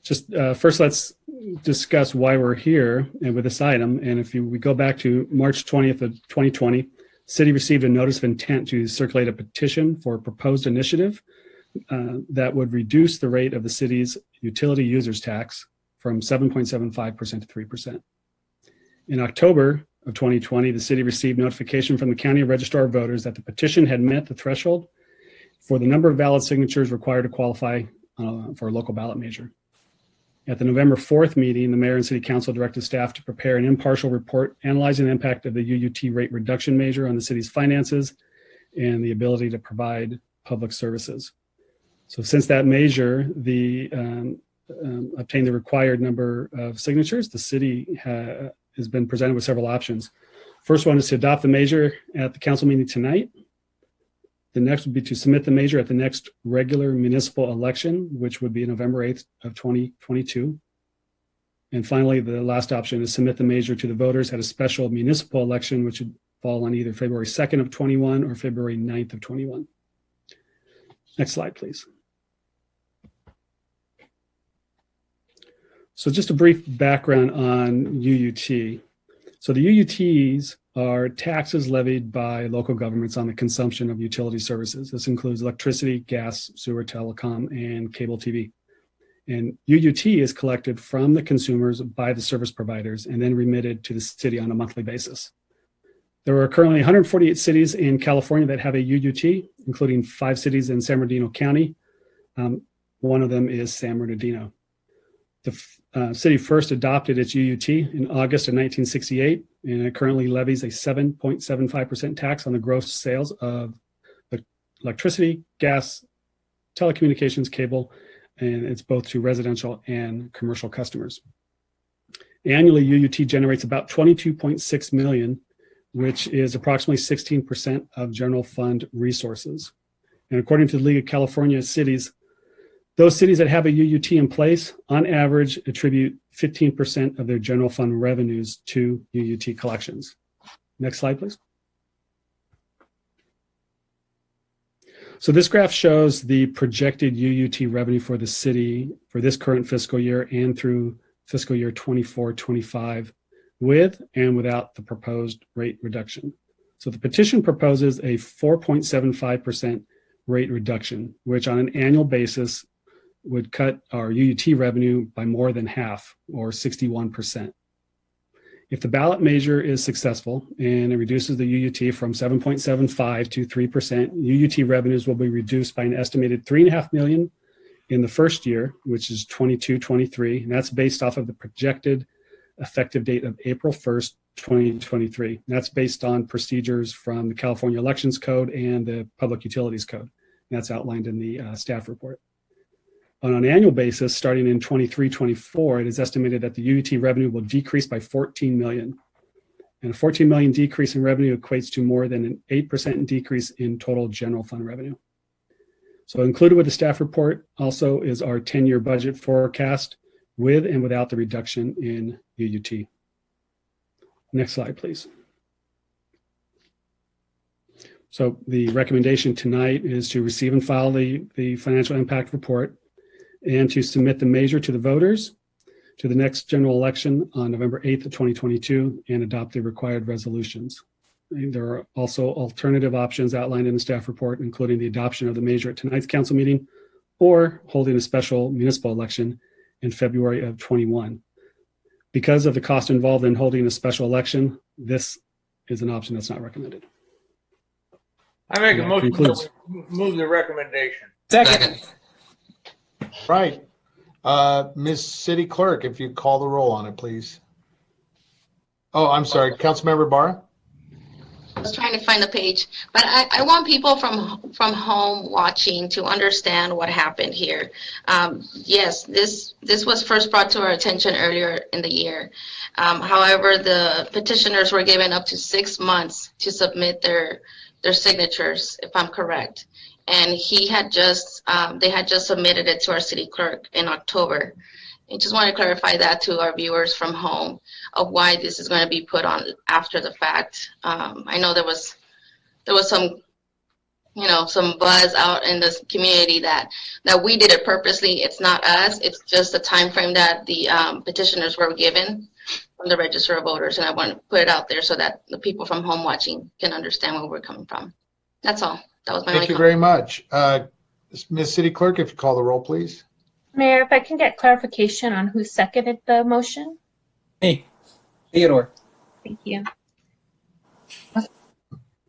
Just first, let's discuss why we're here and with this item. And if we go back to March 20th of 2020, city received a notice of intent to circulate a petition for a proposed initiative that would reduce the rate of the city's utility users tax from 7.75% to 3%. In October of 2020, the city received notification from the County Registrar of Voters that the petition had met the threshold for the number of valid signatures required to qualify for a local ballot measure. At the November 4th meeting, the Mayor and City Council directed staff to prepare an impartial report analyzing the impact of the UUT rate reduction measure on the city's finances and the ability to provide public services. So since that measure obtained the required number of signatures, the city has been presented with several options. First one is to adopt the measure at the council meeting tonight. The next would be to submit the measure at the next regular municipal election, which would be November 8th of 2022. And finally, the last option is submit the measure to the voters at a special municipal election, which would fall on either February 2nd of 21 or February 9th of 21. Next slide, please. So just a brief background on UUT. So the UUTs are taxes levied by local governments on the consumption of utility services. This includes electricity, gas, sewer, telecom, and cable TV. And UUT is collected from the consumers by the service providers and then remitted to the city on a monthly basis. There are currently 148 cities in California that have a UUT, including 5 cities in San Bernardino County. One of them is San Bernardino. The city first adopted its UUT in August of 1968, and it currently levies a 7.75% tax on the gross sales of electricity, gas, telecommunications, cable, and it's both to residential and commercial customers. Annually, UUT generates about $22.6 million, which is approximately 16% of general fund resources. And according to the League of California Cities, those cities that have a UUT in place, on average, attribute 15% of their general fund revenues to UUT collections. Next slide, please. So this graph shows the projected UUT revenue for the city for this current fiscal year and through fiscal year 24-25, with and without the proposed rate reduction. So the petition proposes a 4.75% rate reduction, which on an annual basis would cut our UUT revenue by more than half, or 61%. If the ballot measure is successful and it reduces the UUT from 7.75 to 3%, UUT revenues will be reduced by an estimated $3.5 million in the first year, which is 22-23, and that's based off of the projected effective date of April 1st, 2023. That's based on procedures from the California Elections Code and the Public Utilities Code. And that's outlined in the staff report. On an annual basis, starting in 23-24, it is estimated that the UUT revenue will decrease by $14 million. And a $14 million decrease in revenue equates to more than an 8% decrease in total general fund revenue. So included with the staff report also is our 10-year budget forecast with and without the reduction in UUT. Next slide, please. So the recommendation tonight is to receive and file the financial impact report and to submit the measure to the voters to the next general election on November 8th of 2022 and adopt the required resolutions. And there are also alternative options outlined in the staff report, including the adoption of the measure at tonight's council meeting or holding a special municipal election in February of 21. Because of the cost involved in holding a special election, this is an option that's not recommended.
I make a
That
motion
concludes.
to move the recommendation.
Second.
Right. Ms. City Clerk, if you call the roll on it, please. Oh, I'm sorry. Councilmember Barr?
I was trying to find the page, but I want people from home watching to understand what happened here. Yes, this was first brought to our attention earlier in the year. However, the petitioners were given up to 6 months to submit their signatures, if I'm correct. And they had just submitted it to our city clerk in October. I just want to clarify that to our viewers from home of why this is going to be put on after the fact. I know there was some, some buzz out in this community that we did it purposely. It's not us. It's just the time frame that the petitioners were given from the Register of Voters, and I want to put it out there so that the people from home watching can understand where we're coming from. That's all. That was my
Thank you very much. Ms. City Clerk, if you call the roll, please.
Mayor, if I can get clarification on who seconded the motion?
Hey, Theodore.
Thank you.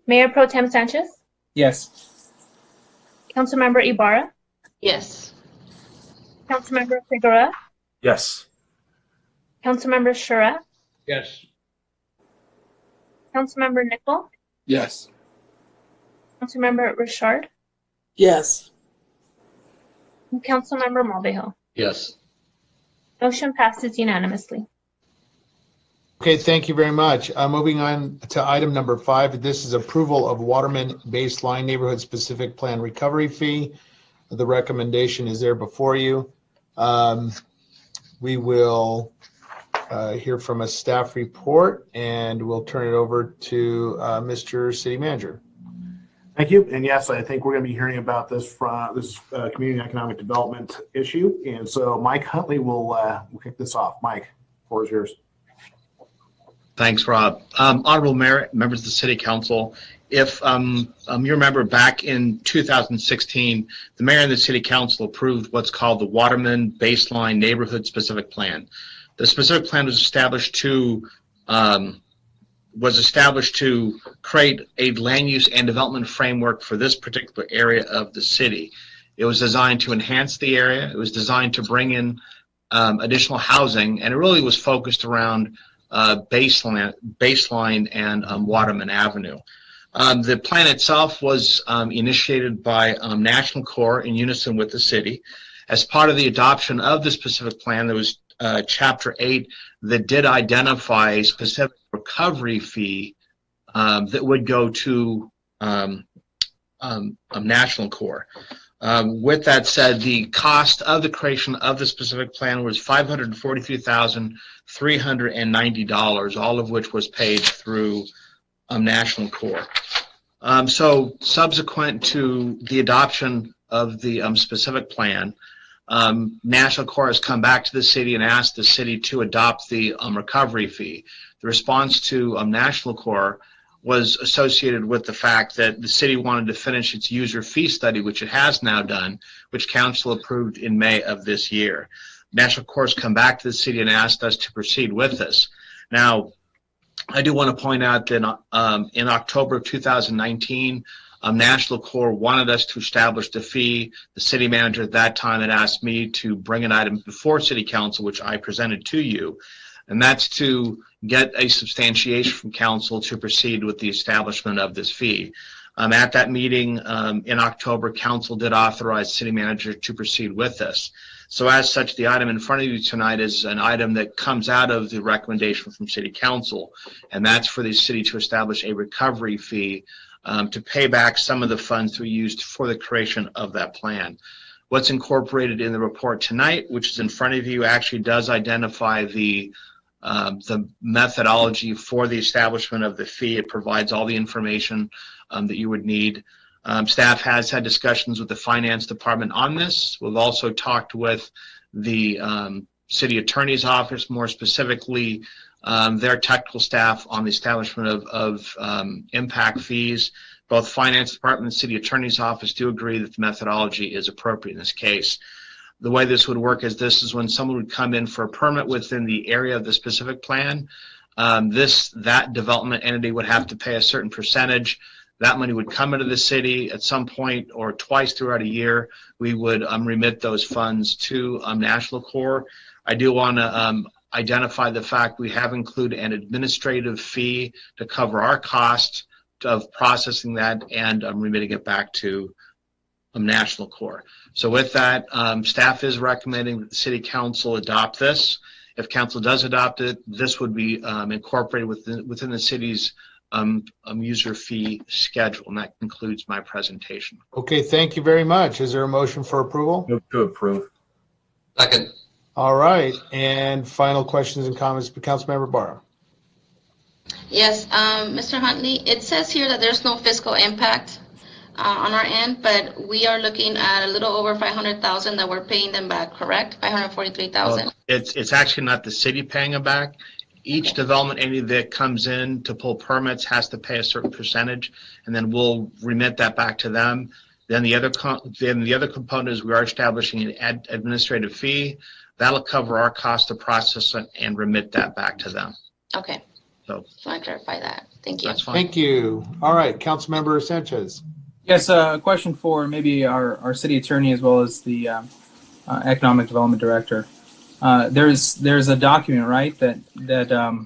Mayor Pro Tem Sanchez?
Yes.
Councilmember Ibarra?
Yes.
Councilmember Figueroa?
Yes.
Councilmember Shura?
Yes.
Councilmember Nickel?
Yes.
Councilmember Richard?
Yes.
And Councilmember Mulvihill?
Yes.
Motion passes unanimously.
Okay, thank you very much. Moving on to item number 5. This is approval of Waterman Baseline Neighborhood Specific Plan Recovery Fee. The recommendation is there before you. We will hear from a staff report, and we'll turn it over to Mr. City Manager.
Thank you. And yes, I think we're going to be hearing about this from this community economic development issue. And so Mike Huntley will kick this off. Mike, the floor is yours.
Thanks, Rob. Honorable Mayor, members of the City Council, if you remember back in 2016, the Mayor and the City Council approved what's called the Waterman Baseline Neighborhood Specific Plan. The specific plan was established to create a land use and development framework for this particular area of the city. It was designed to enhance the area. It was designed to bring in additional housing, and it really was focused around Baseline and Waterman Avenue. The plan itself was initiated by National Corps in unison with the city. As part of the adoption of the specific plan, there was Chapter 8 that did identify a specific recovery fee that would go to National Corps. With that said, the cost of the creation of the specific plan was $543,390, all of which was paid through National Corps. So subsequent to the adoption of the specific plan, National Corps has come back to the city and asked the city to adopt the recovery fee. The response to National Corps was associated with the fact that the city wanted to finish its user fee study, which it has now done, which council approved in May of this year. National Corps has come back to the city and asked us to proceed with this. Now, I do want to point out that in October of 2019, National Corps wanted us to establish the fee. The city manager at that time had asked me to bring an item before City Council, which I presented to you, and that's to get a substantiation from council to proceed with the establishment of this fee. At that meeting in October, council did authorize city manager to proceed with this. So as such, the item in front of you tonight is an item that comes out of the recommendation from City Council, and that's for the city to establish a recovery fee to pay back some of the funds we used for the creation of that plan. What's incorporated in the report tonight, which is in front of you, actually does identify the methodology for the establishment of the fee. It provides all the information that you would need. Staff has had discussions with the finance department on this. We've also talked with the city attorney's office, more specifically their technical staff on the establishment of impact fees. Both Finance Department and City Attorney's Office do agree that the methodology is appropriate in this case. The way this would work is this is when someone would come in for a permit within the area of the specific plan. That development entity would have to pay a certain percentage. That money would come into the city at some point or twice throughout a year. We would remit those funds to National Corps. I do want to identify the fact we have included an administrative fee to cover our cost of processing that and remitting it back to National Corps. So with that, staff is recommending that the City Council adopt this. If Council does adopt it, this would be incorporated within the city's user fee schedule, and that concludes my presentation.
Okay, thank you very much. Is there a motion for approval?
Move to approve.
Second.
All right, and final questions and comments by Councilmember Barra.
Yes, Mr. Huntley, it says here that there's no fiscal impact on our end, but we are looking at a little over 500,000 that we're paying them back, correct? 543,000.
It's actually not the city paying them back. Each development entity that comes in to pull permits has to pay a certain percentage, and then we'll remit that back to them. Then the other component is we are establishing an administrative fee that'll cover our cost to process it and remit that back to them.
Okay.
So
just want to clarify that. Thank you.
That's fine.
Thank you. All right, Councilmember Sanchez.
Yes, a question for maybe our city attorney as well as the economic development director. There's a document, right, that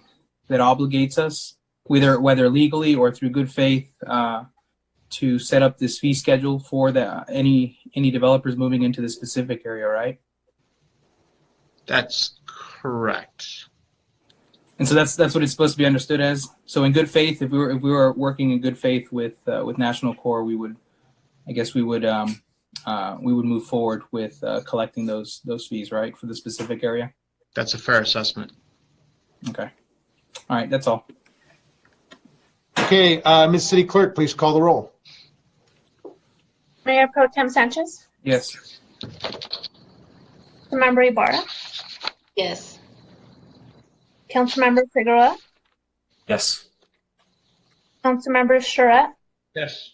obligates us, whether legally or through good faith, to set up this fee schedule for any developers moving into the specific area, right?
That's correct.
And so that's what it's supposed to be understood as. So in good faith, if we were working in good faith with National Corps, we would move forward with collecting those fees, right, for the specific area.
That's a fair assessment.
Okay. All right. That's all.
Okay, Ms. City Clerk, please call the roll.
Mayor Pro Tem Sanchez,
Yes.
Councilmember Ibarra,
Yes.
Councilmember Figueroa,
Yes.
Councilmember Charette,
Yes.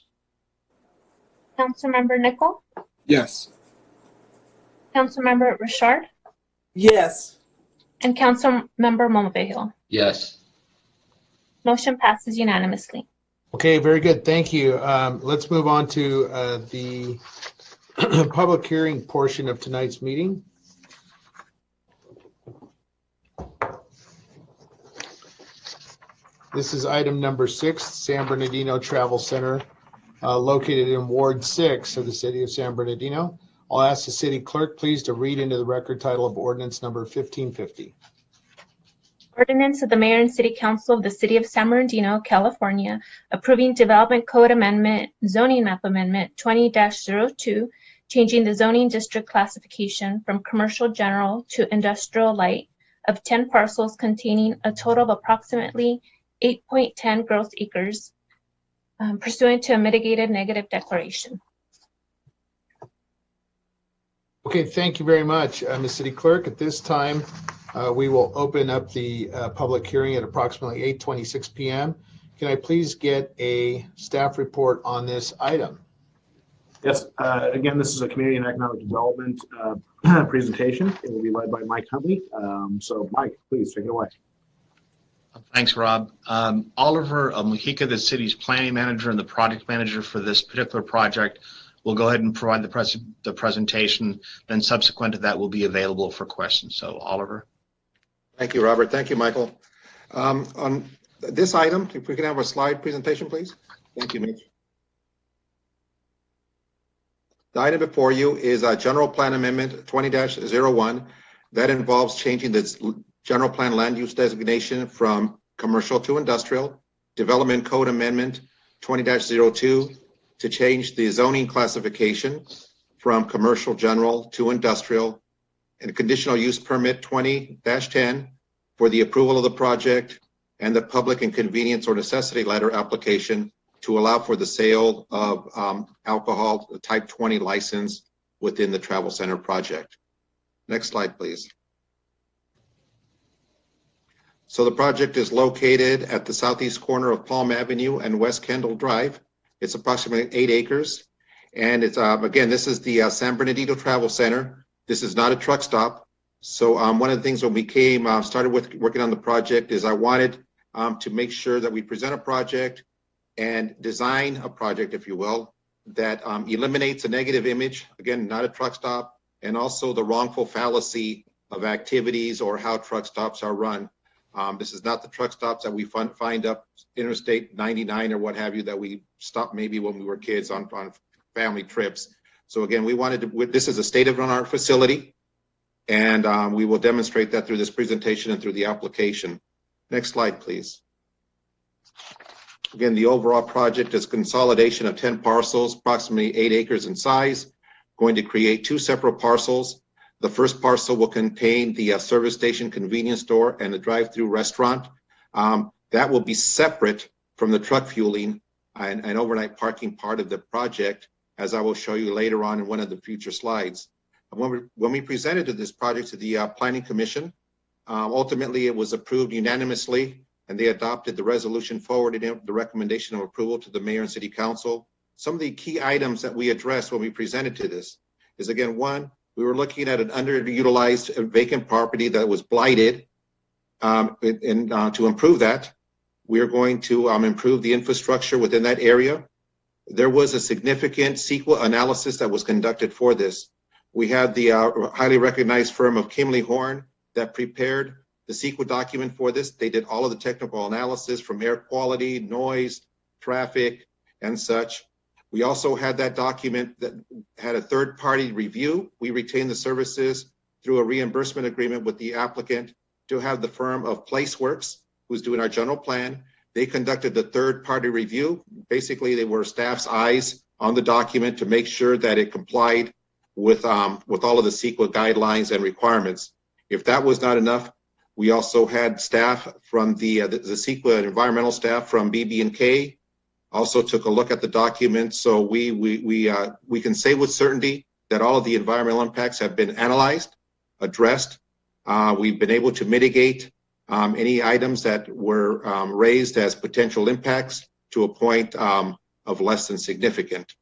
Councilmember Nickel,
Yes.
Councilmember Richard,
Yes.
and Councilmember Momovihil.
Yes.
Motion passes unanimously.
Okay, very good. Thank you. Let's move on to the public hearing portion of tonight's meeting. This is item number 6, San Bernardino Travel Center, located in Ward 6 of the city of San Bernardino. I'll ask the city clerk, please, to read into the record title of ordinance number 1550.
Ordinance of the Mayor and City Council of the City of San Bernardino, California, approving Development Code Amendment, Zoning Map Amendment 20-02, changing the zoning district classification from commercial general to industrial light of 10 parcels containing a total of approximately 8.10 gross acres, pursuant to a mitigated negative declaration.
Okay, thank you very much, Ms. City Clerk. At this time, we will open up the public hearing at approximately 8:26 p.m. Can I please get a staff report on this item?
Yes, again, this is a community and economic development presentation. It will be led by Mike Huntley. So Mike, please take it away.
Thanks, Rob. Oliver Mujica, the city's planning manager and the project manager for this particular project, will go ahead and provide the presentation. Then subsequent to that, will be available for questions. So Oliver.
Thank you, Robert. Thank you, Michael. On this item, if we can have a slide presentation, please. Thank you, Mitch. The item before you is a general plan amendment 20-01 that involves changing the general plan land use designation from commercial to industrial, development code amendment 20-02 to change the zoning classification from commercial general to industrial, and conditional use permit 20-10 for the approval of the project and the public and convenience or necessity letter application to allow for the sale of alcohol, the type 20 license within the travel center project. Next slide, please. So the project is located at the southeast corner of Palm Avenue and West Kendall Drive. It's approximately 8 acres. And it's, again, this is the San Bernardino Travel Center. This is not a truck stop. So one of the things when we started working on the project is I wanted to make sure that we present a project and design a project, if you will, that eliminates a negative image, again, not a truck stop, and also the wrongful fallacy of activities or how truck stops are run. This is not the truck stops that we find up Interstate 99 or what have you that we stopped maybe when we were kids on family trips. So again, we wanted to, this is a state-of-the-art facility, and we will demonstrate that through this presentation and through the application. Next slide, please. Again, the overall project is consolidation of 10 parcels, approximately 8 acres in size, going to create 2 separate parcels. The first parcel will contain the service station, convenience store, and the drive-through restaurant. That will be separate from the truck fueling and overnight parking part of the project, as I will show you later on in one of the future slides. When we presented this project to the Planning Commission, ultimately it was approved unanimously, and they adopted the resolution, forwarded the recommendation of approval to the mayor and city council. Some of the key items that we addressed when we presented to this is, again, one, we were looking at an underutilized vacant property that was blighted. To improve that, we are going to improve the infrastructure within that area. There was a significant CEQA analysis that was conducted for this. We had the highly recognized firm of Kimley Horn that prepared the CEQA document for this. They did all of the technical analysis from air quality, noise, traffic, and such. We also had that document that had a third-party review. We retained the services through a reimbursement agreement with the applicant to have the firm of Placeworks, who's doing our general plan. They conducted the third-party review. Basically, they were staff's eyes on the document to make sure that it complied with all of the CEQA guidelines and requirements. If that was not enough, we also had staff from the CEQA environmental staff from BB&K also took a look at the document. So we can say with certainty that all of the environmental impacts have been analyzed, addressed. We've been able to mitigate any items that were raised as potential impacts to a point of less than significant.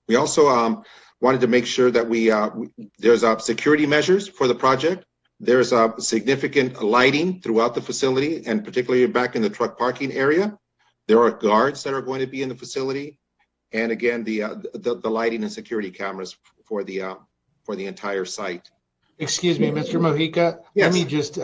We also wanted to make sure that there's security measures for the project. There's significant lighting throughout the facility, and particularly back in the truck parking area. There are guards that are going to be in the facility, and again, the lighting and security cameras for the entire site.
Excuse me, Mr. Mojica.
Yes.
Let me just,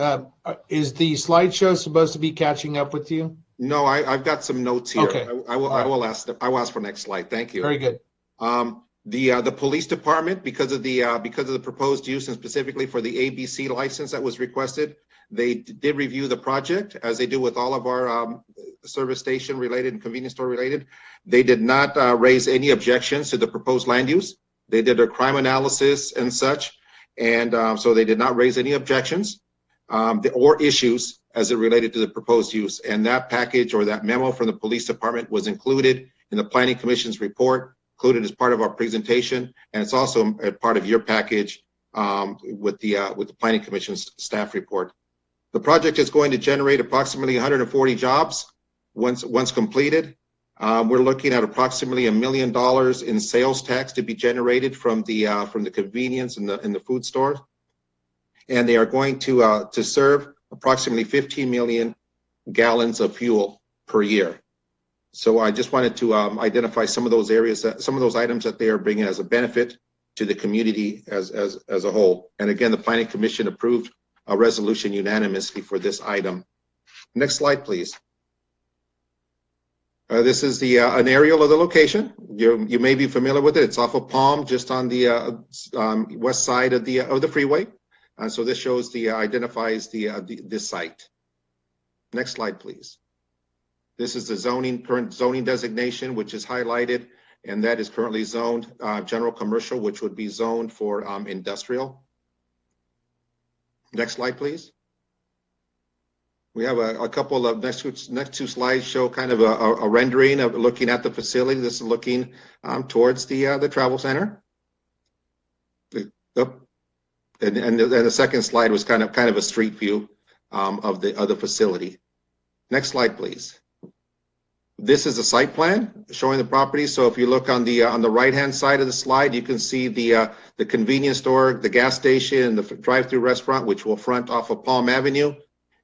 is the slideshow supposed to be catching up with you?
No, I've got some notes here.
Okay.
I will ask for next slide. Thank you.
Very good.
The police department, because of the proposed use and specifically for the ABC license that was requested, they did review the project as they do with all of our service station related and convenience store related. They did not raise any objections to the proposed land use. They did a crime analysis and such, and so they did not raise any objections or issues as it related to the proposed use. And that package or that memo from the police department was included in the Planning Commission's report, included as part of our presentation, and it's also a part of your package with the Planning Commission's staff report. The project is going to generate approximately 140 jobs once completed. We're looking at approximately $1 million in sales tax to be generated from the convenience and the food stores, and they are going to serve approximately 15 million gallons of fuel per year. So I just wanted to identify some of those areas, some of those items that they are bringing as a benefit to the community as a whole. And again, the Planning Commission approved a resolution unanimously for this item. Next slide, please. This is an aerial of the location. You may be familiar with it. It's off of Palm, just on the west side of the freeway. And so this shows identifies this site. Next slide, please. This is the current zoning designation, which is highlighted, and that is currently zoned general commercial, which would be zoned for industrial. Next slide, please. We have a couple of next two slides show kind of a rendering of looking at the facility. This is looking towards the travel center. And the second slide was kind of a street view of the facility. Next slide, please. This is a site plan showing the property. So if you look on the right-hand side of the slide, you can see the convenience store, the gas station, and the drive-through restaurant, which will front off of Palm Avenue,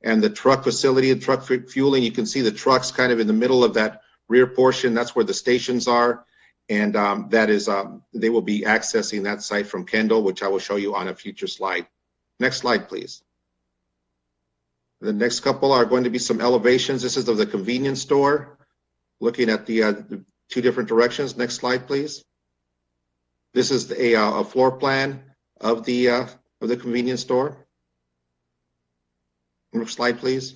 and the truck facility, the truck fueling. You can see the trucks kind of in the middle of that rear portion. That's where the stations are, and that is they will be accessing that site from Kendall, which I will show you on a future slide. Next slide, please. The next couple are going to be some elevations. This is of the convenience store, looking at the two different directions. Next slide, please. This is a floor plan of the convenience store. Next slide, please.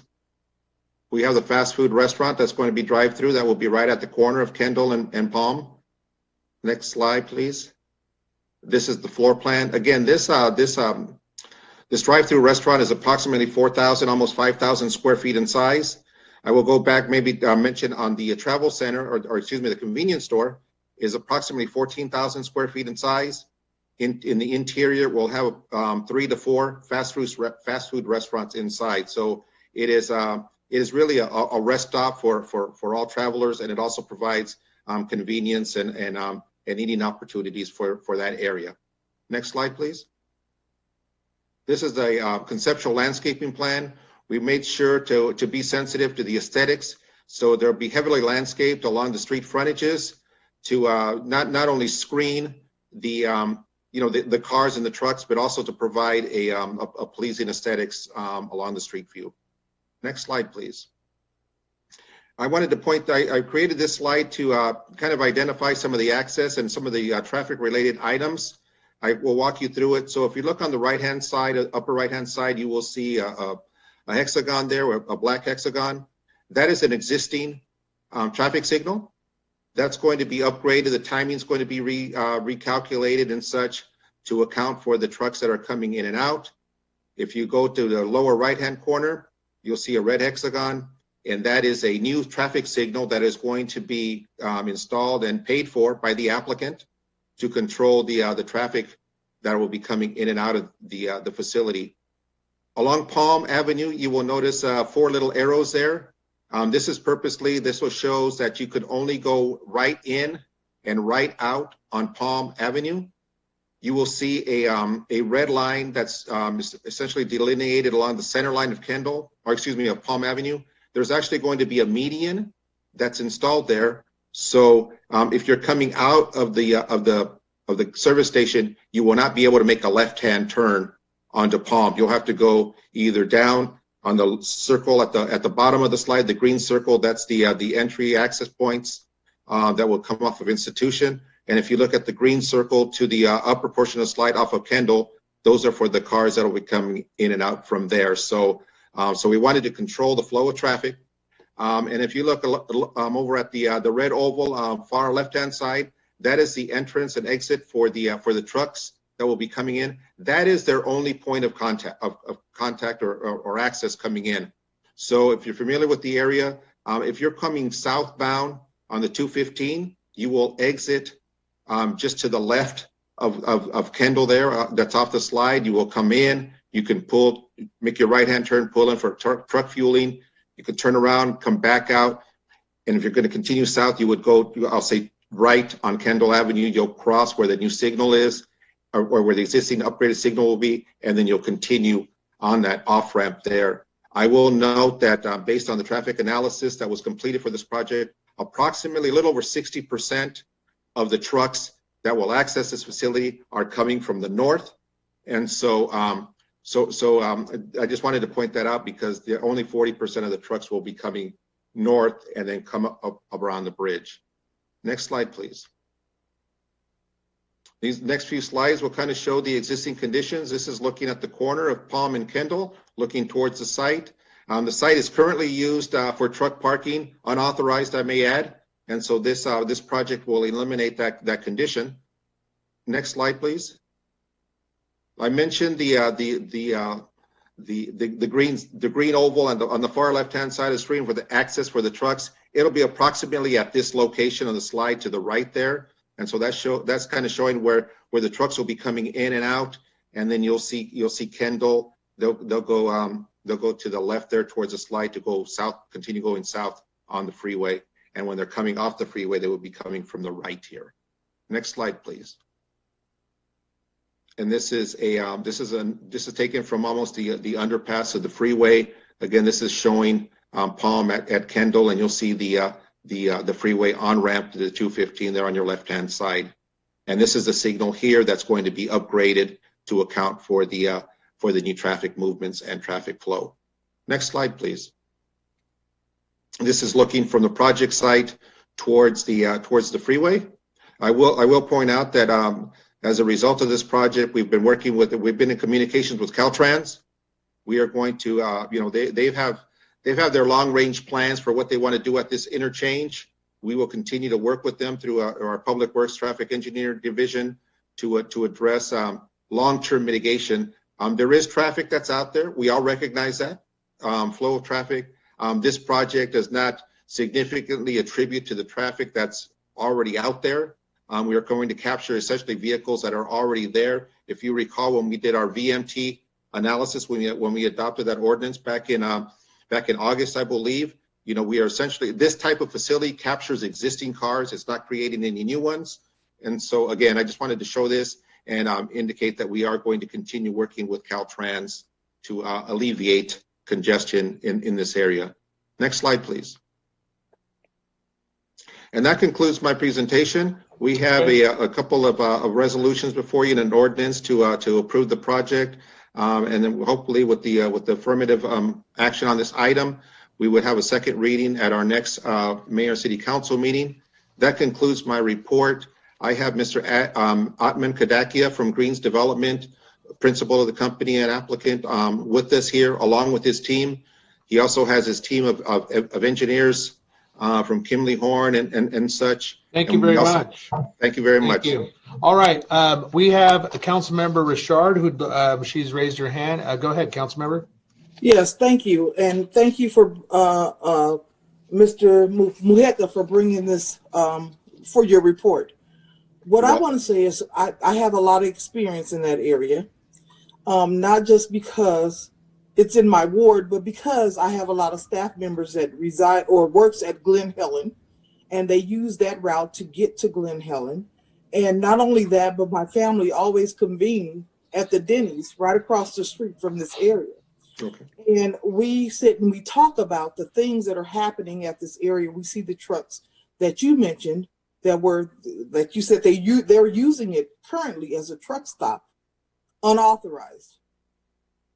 We have the fast food restaurant that's going to be drive-through. That will be right at the corner of Kendall and Palm. Next slide, please. This is the floor plan. Again, this drive-through restaurant is approximately 4,000, almost 5,000 square feet in size. I will go back, maybe mention on the travel center, or excuse me, the convenience store is approximately 14,000 square feet in size. In the interior, we'll have 3 to 4 fast food restaurants inside. So it is really a rest stop for all travelers, and it also provides convenience and eating opportunities for that area. Next slide, please. This is a conceptual landscaping plan. We made sure to be sensitive to the aesthetics, so there'll be heavily landscaped along the street frontages to not only screen the cars and the trucks, but also to provide a pleasing aesthetics along the street view. Next slide, please. I wanted to point, I created this slide to kind of identify some of the access and some of the traffic-related items. I will walk you through it. So if you look on the right-hand side, upper right-hand side, you will see a hexagon there, a black hexagon. That is an existing traffic signal. That's going to be upgraded. The timing is going to be recalculated and such to account for the trucks that are coming in and out. If you go to the lower right-hand corner, you'll see a red hexagon, and that is a new traffic signal that is going to be installed and paid for by the applicant to control the traffic that will be coming in and out of the facility. Along Palm Avenue, you will notice 4 little arrows there. This is purposely, this shows that you could only go right in and right out on Palm Avenue. You will see a red line that's essentially delineated along the center line of Kendall, or excuse me, of Palm Avenue. There's actually going to be a median that's installed there. So if you're coming out of the service station, you will not be able to make a left-hand turn onto Palm. You'll have to go either down on the circle at the bottom of the slide, the green circle, that's the entry access points that will come off of Institution. And if you look at the green circle to the upper portion of the slide off of Kendall, those are for the cars that will be coming in and out from there. So we wanted to control the flow of traffic. And if you look over at the red oval far left-hand side, that is the entrance and exit for the trucks that will be coming in. That is their only point of contact or access coming in. So if you're familiar with the area, if you're coming southbound on the 215, you will exit just to the left of Kendall there. That's off the slide. You will come in. You can make your right-hand turn, pull in for truck fueling. You can turn around, come back out. And if you're going to continue south, you would go, I'll say, right on Kendall Avenue. You'll cross where the new signal is, or where the existing upgraded signal will be, and then you'll continue on that off-ramp there. I will note that based on the traffic analysis that was completed for this project, approximately a little over 60% of the trucks that will access this facility are coming from the north. And so I just wanted to point that out because only 40% of the trucks will be coming north and then come up around the bridge. Next slide, please. These next few slides will kind of show the existing conditions. This is looking at the corner of Palm and Kendall, looking towards the site. The site is currently used for truck parking, unauthorized, I may add. And so this project will eliminate that condition. Next slide, please. I mentioned the green oval on the far left-hand side of the screen for the access for the trucks. It'll be approximately at this location on the slide to the right there. And so that's kind of showing where the trucks will be coming in and out. And then you'll see Kendall. They'll go they'll go to the left there towards the slide to go south, continue going south on the freeway. And when they're coming off the freeway, they will be coming from the right here. Next slide, please. And this is taken from almost the underpass of the freeway. Again, this is showing Palm at Kendall, and you'll see the freeway on ramp to the 215 there on your left-hand side. And this is the signal here that's going to be upgraded to account for the new traffic movements and traffic flow. Next slide, please. This is looking from the project site towards the freeway. I will point out that as a result of this project, we've been in communications with Caltrans. We are going to, they have their long-range plans for what they want to do at this interchange. We will continue to work with them through our Public Works Traffic Engineer Division to address long-term mitigation. There is traffic that's out there. We all recognize that flow of traffic. This project does not significantly attribute to the traffic that's already out there. We are going to capture essentially vehicles that are already there. If you recall, when we did our VMT analysis, when we adopted that ordinance back in August, I believe, we are essentially, this type of facility captures existing cars. It's not creating any new ones. And so again, I just wanted to show this and indicate that we are going to continue working with Caltrans to alleviate congestion in this area. Next slide, please. And that concludes my presentation. We have a couple of resolutions before you and an ordinance to approve the project. And then hopefully with the affirmative action on this item, we would have a second reading at our next Mayor City Council meeting. That concludes my report. I have Mr. Atman Kadakia from Greens Development, principal of the company and applicant, with us here along with his team. He also has his team of engineers from Kimley Horn and such.
Thank you very much.
Thank you very much.
Thank you. All right. We have a council member, Richard, who she's raised her hand. Go ahead, council member.
Yes, thank you. And thank you for Mr. Mujica for bringing this for your report. What I want to say is I have a lot of experience in that area, not just because it's in my ward, but because I have a lot of staff members that reside or works at Glen Helen, and they use that route to get to Glen Helen. And not only that, but my family always convene at the Denny's right across the street from this area.
Okay.
And we sit and we talk about the things that are happening at this area. We see the trucks that you mentioned that you said they're using it currently as a truck stop, unauthorized.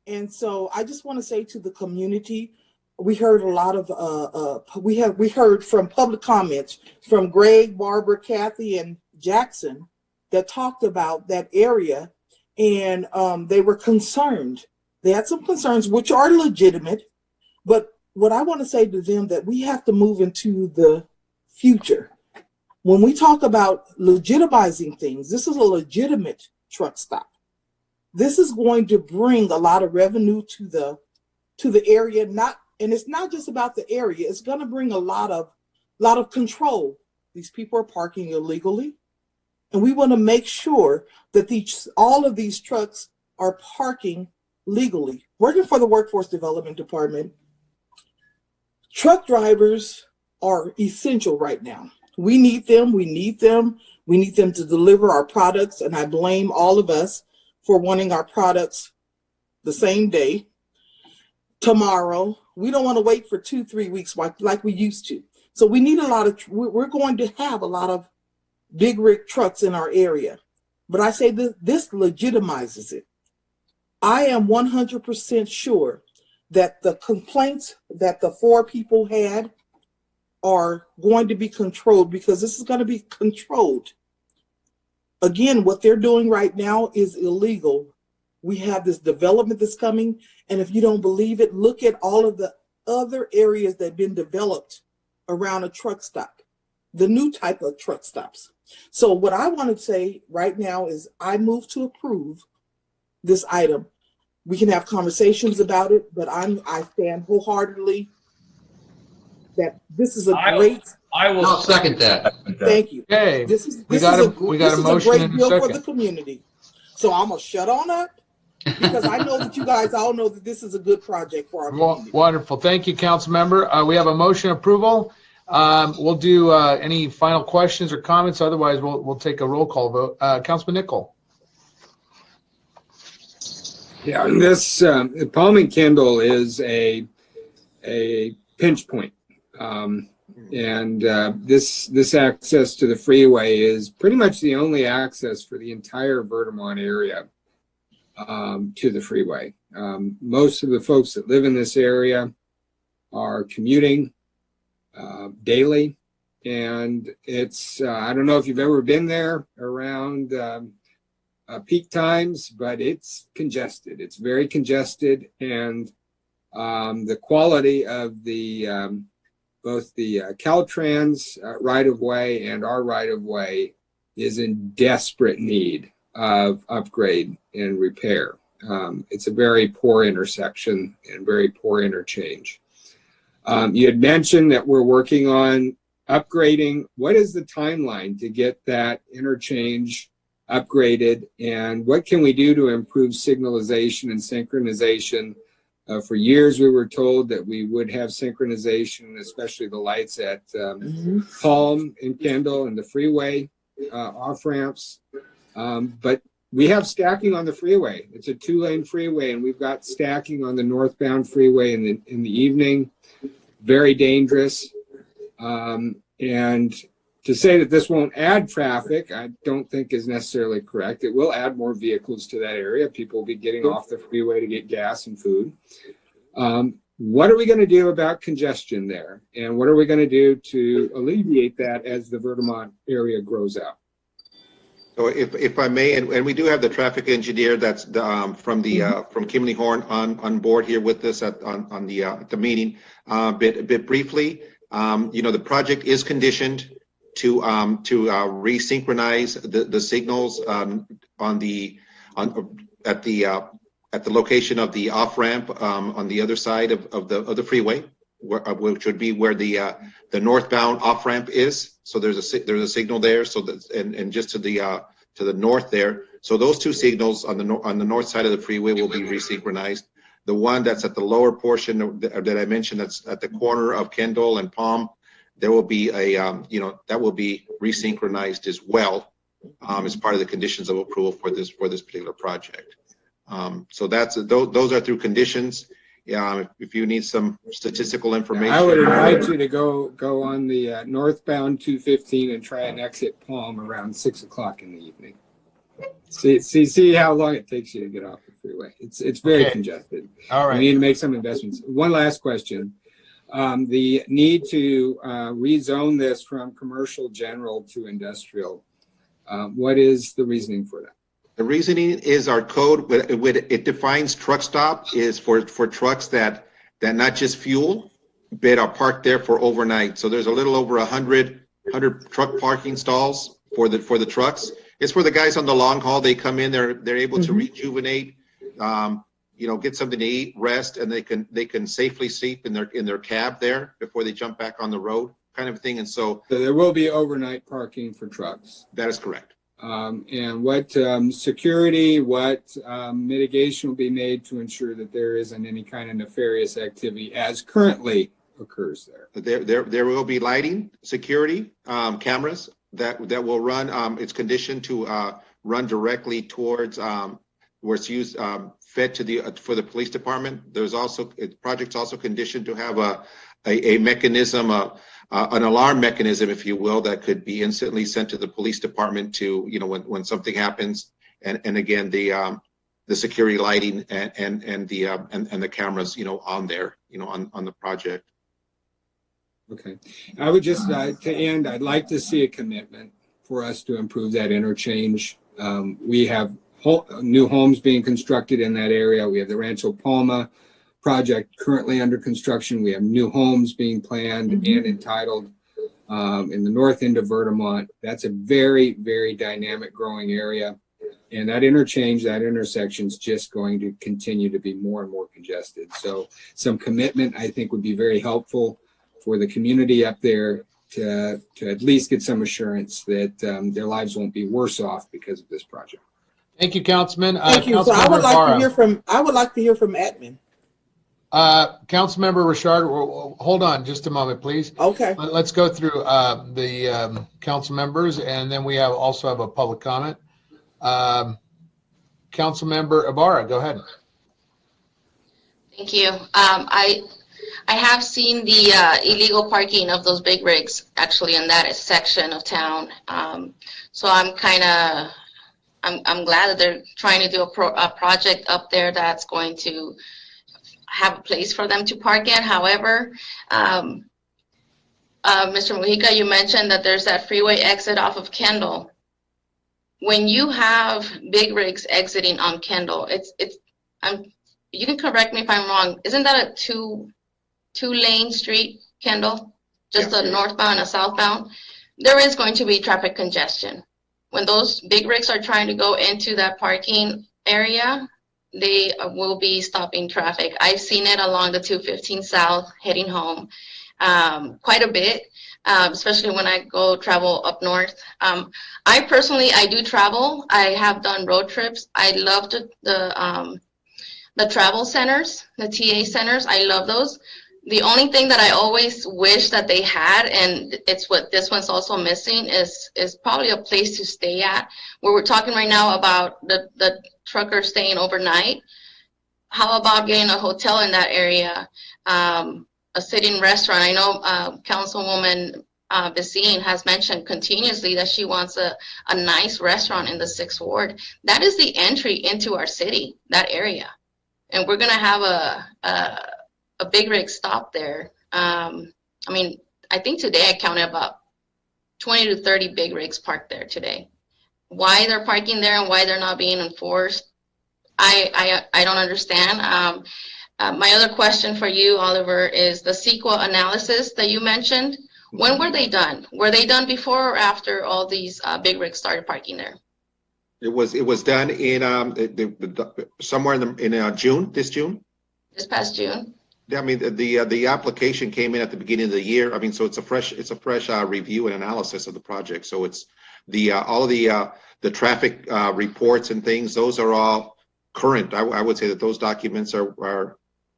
And so I just want to say to the community, we heard a lot of we heard from public comments from Greg, Barbara, Kathy, and Jackson that talked about that area, and they were concerned. They had some concerns, which are legitimate, but what I want to say to them that we have to move into the future. When we talk about legitimizing things, this is a legitimate truck stop. This is going to bring a lot of revenue to the area. And it's not just about the area. It's going to bring a lot of control. These people are parking illegally, and we want to make sure that all of these trucks are parking legally. Working for the Workforce Development Department, truck drivers are essential right now. We need them. We need them. We need them to deliver our products. And I blame all of us for wanting our products the same day, tomorrow. We don't want to wait for 2-3 weeks like we used to. So we need we're going to have a lot of big rig trucks in our area. But I say this legitimizes it. I am 100% sure that the complaints that the 4 people had are going to be controlled, because this is going to be controlled. Again, what they're doing right now is illegal. We have this development that's coming, and if you don't believe it, look at all of the other areas that have been developed around a truck stop, the new type of truck stops. So what I want to say right now is I move to approve this item. We can have conversations about it, but I stand wholeheartedly that this is
I will second that.
Thank you.
Okay.
This is
We got a
a
motion
great
and a
deal for
second.
the community. So I'm gonna shut on up because I know that you guys all know that this is a good project for our community.
Wonderful. Thank you, council member. We have a motion approval. We'll do any final questions or comments. Otherwise, we'll take a roll call vote. Councilman Nickel.
Yeah, this Palm and Kendall is a pinch point. This access to the freeway is pretty much the only access for the entire Vermont area to the freeway. Most of the folks that live in this area are commuting daily, and it's I don't know if you've ever been there around peak times, but it's congested. It's very congested, and the quality of the both the Caltrans right-of-way and our right-of-way is in desperate need of upgrade and repair. It's a very poor intersection and very poor interchange. You had mentioned that we're working on upgrading. What is the timeline to get that interchange upgraded, and what can we do to improve signalization and synchronization? For years, we were told that we would have synchronization, especially the lights at Palm and Kendall and the freeway off-ramps. But we have stacking on the freeway. It's a 2-lane freeway, and we've got stacking on the northbound freeway in the evening. Very dangerous. And to say that this won't add traffic, I don't think is necessarily correct. It will add more vehicles to that area. People will be getting off the freeway to get gas and food. What are we going to do about congestion there? And what are we going to do to alleviate that as the Vermont area grows out?
So if I may, and we do have the traffic engineer that's from Kimley Horn on board here with us at the meeting. Bit briefly, the project is conditioned to resynchronize the signals at the location of the off ramp on the other side of the freeway, which would be where the northbound off ramp is. So there's a signal there. So that and just to the north there. So those two signals on the north side of the freeway will be resynchronized. The one that's at the lower portion that I mentioned, that's at the corner of Kendall and Palm, there will be that will be resynchronized as well as part of the conditions of approval for this particular project. So those are through conditions. If you need some statistical information,
I would invite you to go on the northbound 215 and try and exit Palm around 6 o'clock in the evening. See how long it takes you to get off the freeway. It's very congested.
All right.
We need to make some investments. One last question. The need to rezone this from commercial general to industrial. What is the reasoning for that?
The reasoning is our code. It defines truck stop is for trucks that not just fuel, but are parked there for overnight. So there's a little over 100 truck parking stalls for the trucks. It's for the guys on the long haul. They come in, they're able to rejuvenate, get something to eat, rest, and they can safely sleep in their cab there before they jump back on the road, kind of thing. And so
there will be overnight parking for trucks.
That is correct.
And what security, what mitigation will be made to ensure that there isn't any kind of nefarious activity as currently occurs there?
There will be lighting, security, cameras that will run. It's conditioned to run directly towards where it's used, fed to for the police department. There's also project's also conditioned to have a mechanism, an alarm mechanism, if you will, that could be instantly sent to the police department to when something happens. And again, the security lighting and the cameras on there on the project.
Okay, I would just to end, I'd like to see a commitment for us to improve that interchange. We have new homes being constructed in that area. We have the Rancho Palma project currently under construction. We have new homes being planned and entitled in the north end of Vermont. That's a very, very dynamic growing area. And that interchange, that intersection is just going to continue to be more and more congested. So some commitment, I think, would be very helpful for the community up there to at least get some assurance that their lives won't be worse off because of this project.
Thank you, Councilman.
Thank you. So I would like to hear from, admin.
Councilmember Richard, hold on just a moment, please.
Okay.
Let's go through the council members, and then we also have a public comment. Councilmember Ibarra, go ahead.
Thank you. I have seen the illegal parking of those big rigs actually in that section of town. So I'm glad that they're trying to do a project up there that's going to have a place for them to park at. However, Mr. Mujica, you mentioned that there's that freeway exit off of Kendall. When you have big rigs exiting on Kendall, you can correct me if I'm wrong. Isn't that a two-lane street, Kendall? Just a northbound and a southbound? There is going to be traffic congestion. When those big rigs are trying to go into that parking area, they will be stopping traffic. I've seen it along the 215 South heading home quite a bit, especially when I go travel up north. I do travel. I have done road trips. I love the travel centers, the TA centers. I love those. The only thing that I always wish that they had, and it's what this one's also missing, is probably a place to stay at. Where we're talking right now about the truckers staying overnight. How about getting a hotel in that area, a sitting restaurant? I know Councilwoman Basine has mentioned continuously that she wants a nice restaurant in the 6th Ward. That is the entry into our city, that area. And we're going to have a big rig stop there. I mean, I think today I counted about 20 to 30 big rigs parked there today. Why they're parking there and why they're not being enforced, I don't understand. My other question for you, Oliver, is the CEQA analysis that you mentioned. When were they done? Were they done before or after all these big rigs started parking there?
It was done in somewhere in June, this June.
This past June.
Yeah, I mean the application came in at the beginning of the year. I mean, so it's a fresh review and analysis of the project. So it's all of the traffic reports and things. Those are all current. I would say that those documents are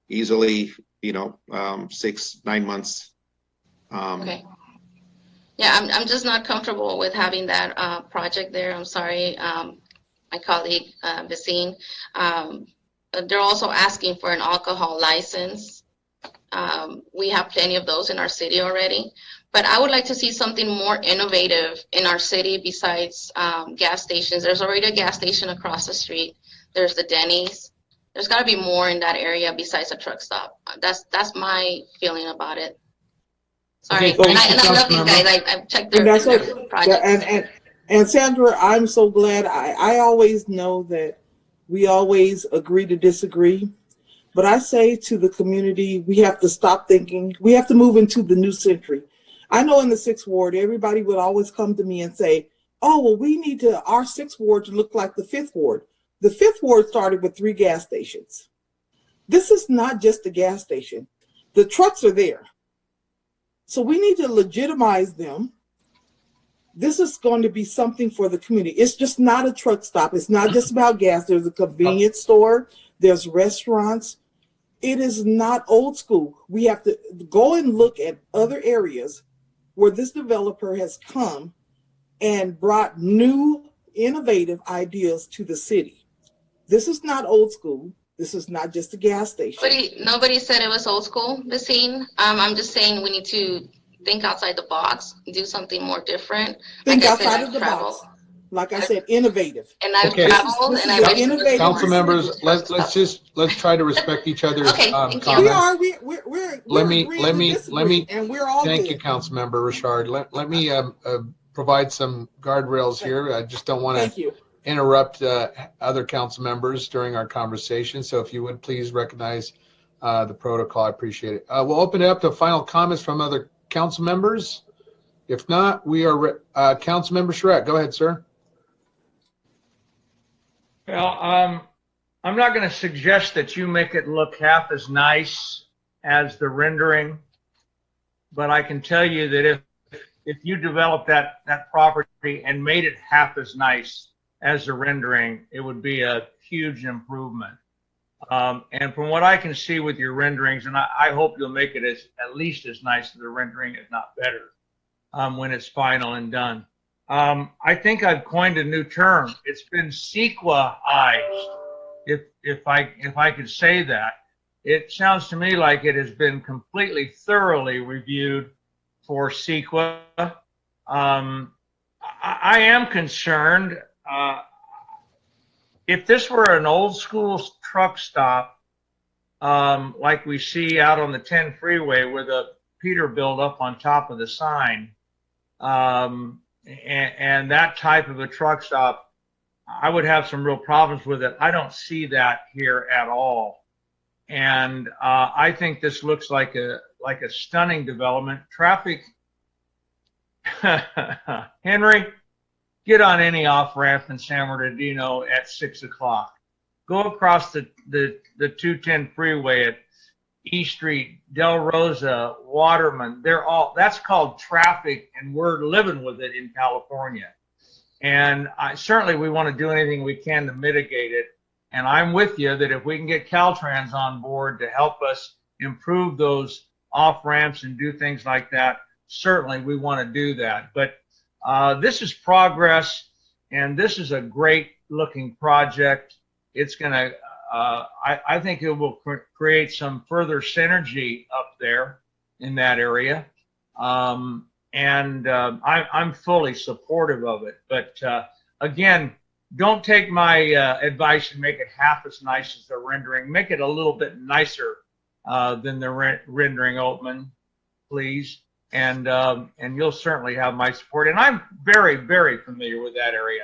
easily 6-9 months.
Okay. Yeah, I'm just not comfortable with having that project there. I'm sorry, my colleague Basine. They're also asking for an alcohol license. We have plenty of those in our city already, but I would like to see something more innovative in our city besides gas stations. There's already a gas station across the street. There's the Denny's. There's got to be more in that area besides a truck stop. That's my feeling about it. Sorry,
Okay,
and I love these guys. I've checked their projects.
And Sandra, I'm so glad. I always know that we always agree to disagree. But I say to the community, we have to stop thinking. We have to move into the new century. I know in the 6th Ward, everybody would always come to me and say, oh, well, we need our 6th Ward to look like the 5th Ward. The 5th Ward started with 3 gas stations. This is not just a gas station. The trucks are there. So we need to legitimize them. This is going to be something for the community. It's just not a truck stop. It's not just about gas. There's a convenience store. There's restaurants. It is not old school. We have to go and look at other areas where this developer has come and brought new, innovative ideas to the city. This is not old school. This is not just a gas station.
Nobody said it was old school, Basine. I'm just saying we need to think outside the box, do something more different.
Think outside of the box. Like I said, innovative.
And I've traveled and I've been to
council members. Let's try to respect each other's comments.
We are. We're
let me
and we're all
thank
good.
you, council member Richard. Let me provide some guardrails here. I just don't want to interrupt other council members during our conversation. So if you would please recognize the protocol, I appreciate it. We'll open it up to final comments from other council members. If not, we are council member Charette. Go ahead, sir.
Well, I'm not going to suggest that you make it look half as nice as the rendering, but I can tell you that if you develop that property and made it half as nice as the rendering, it would be a huge improvement. And from what I can see with your renderings, and I hope you'll make it at least as nice as the rendering, if not better, when it's final and done. I think I've coined a new term. It's been CEQA-ized, if I could say that. It sounds to me like it has been completely thoroughly reviewed for CEQA. I am concerned. If this were an old school truck stop, like we see out on the 10 freeway with a Peterbilt up on top of the sign, and that type of a truck stop, I would have some real problems with it. I don't see that here at all. And I think this looks like a stunning development. Traffic, Henry, get on any off-ramp in San Bernardino at 6 o'clock. Go across the 210 freeway at E Street, Del Rosa, Waterman. That's called traffic, and we're living with it in California. And certainly we want to do anything we can to mitigate it. And I'm with you that if we can get Caltrans on board to help us improve those off-ramps and do things like that, certainly we want to do that. But this is progress, and this is a great looking project. It's going to, I think it will create some further synergy up there in that area. I'm fully supportive of it. But again, don't take my advice and make it half as nice as the rendering. Make it a little bit nicer than the rendering, Oatman, please. And you'll certainly have my support. And I'm very, very familiar with that area.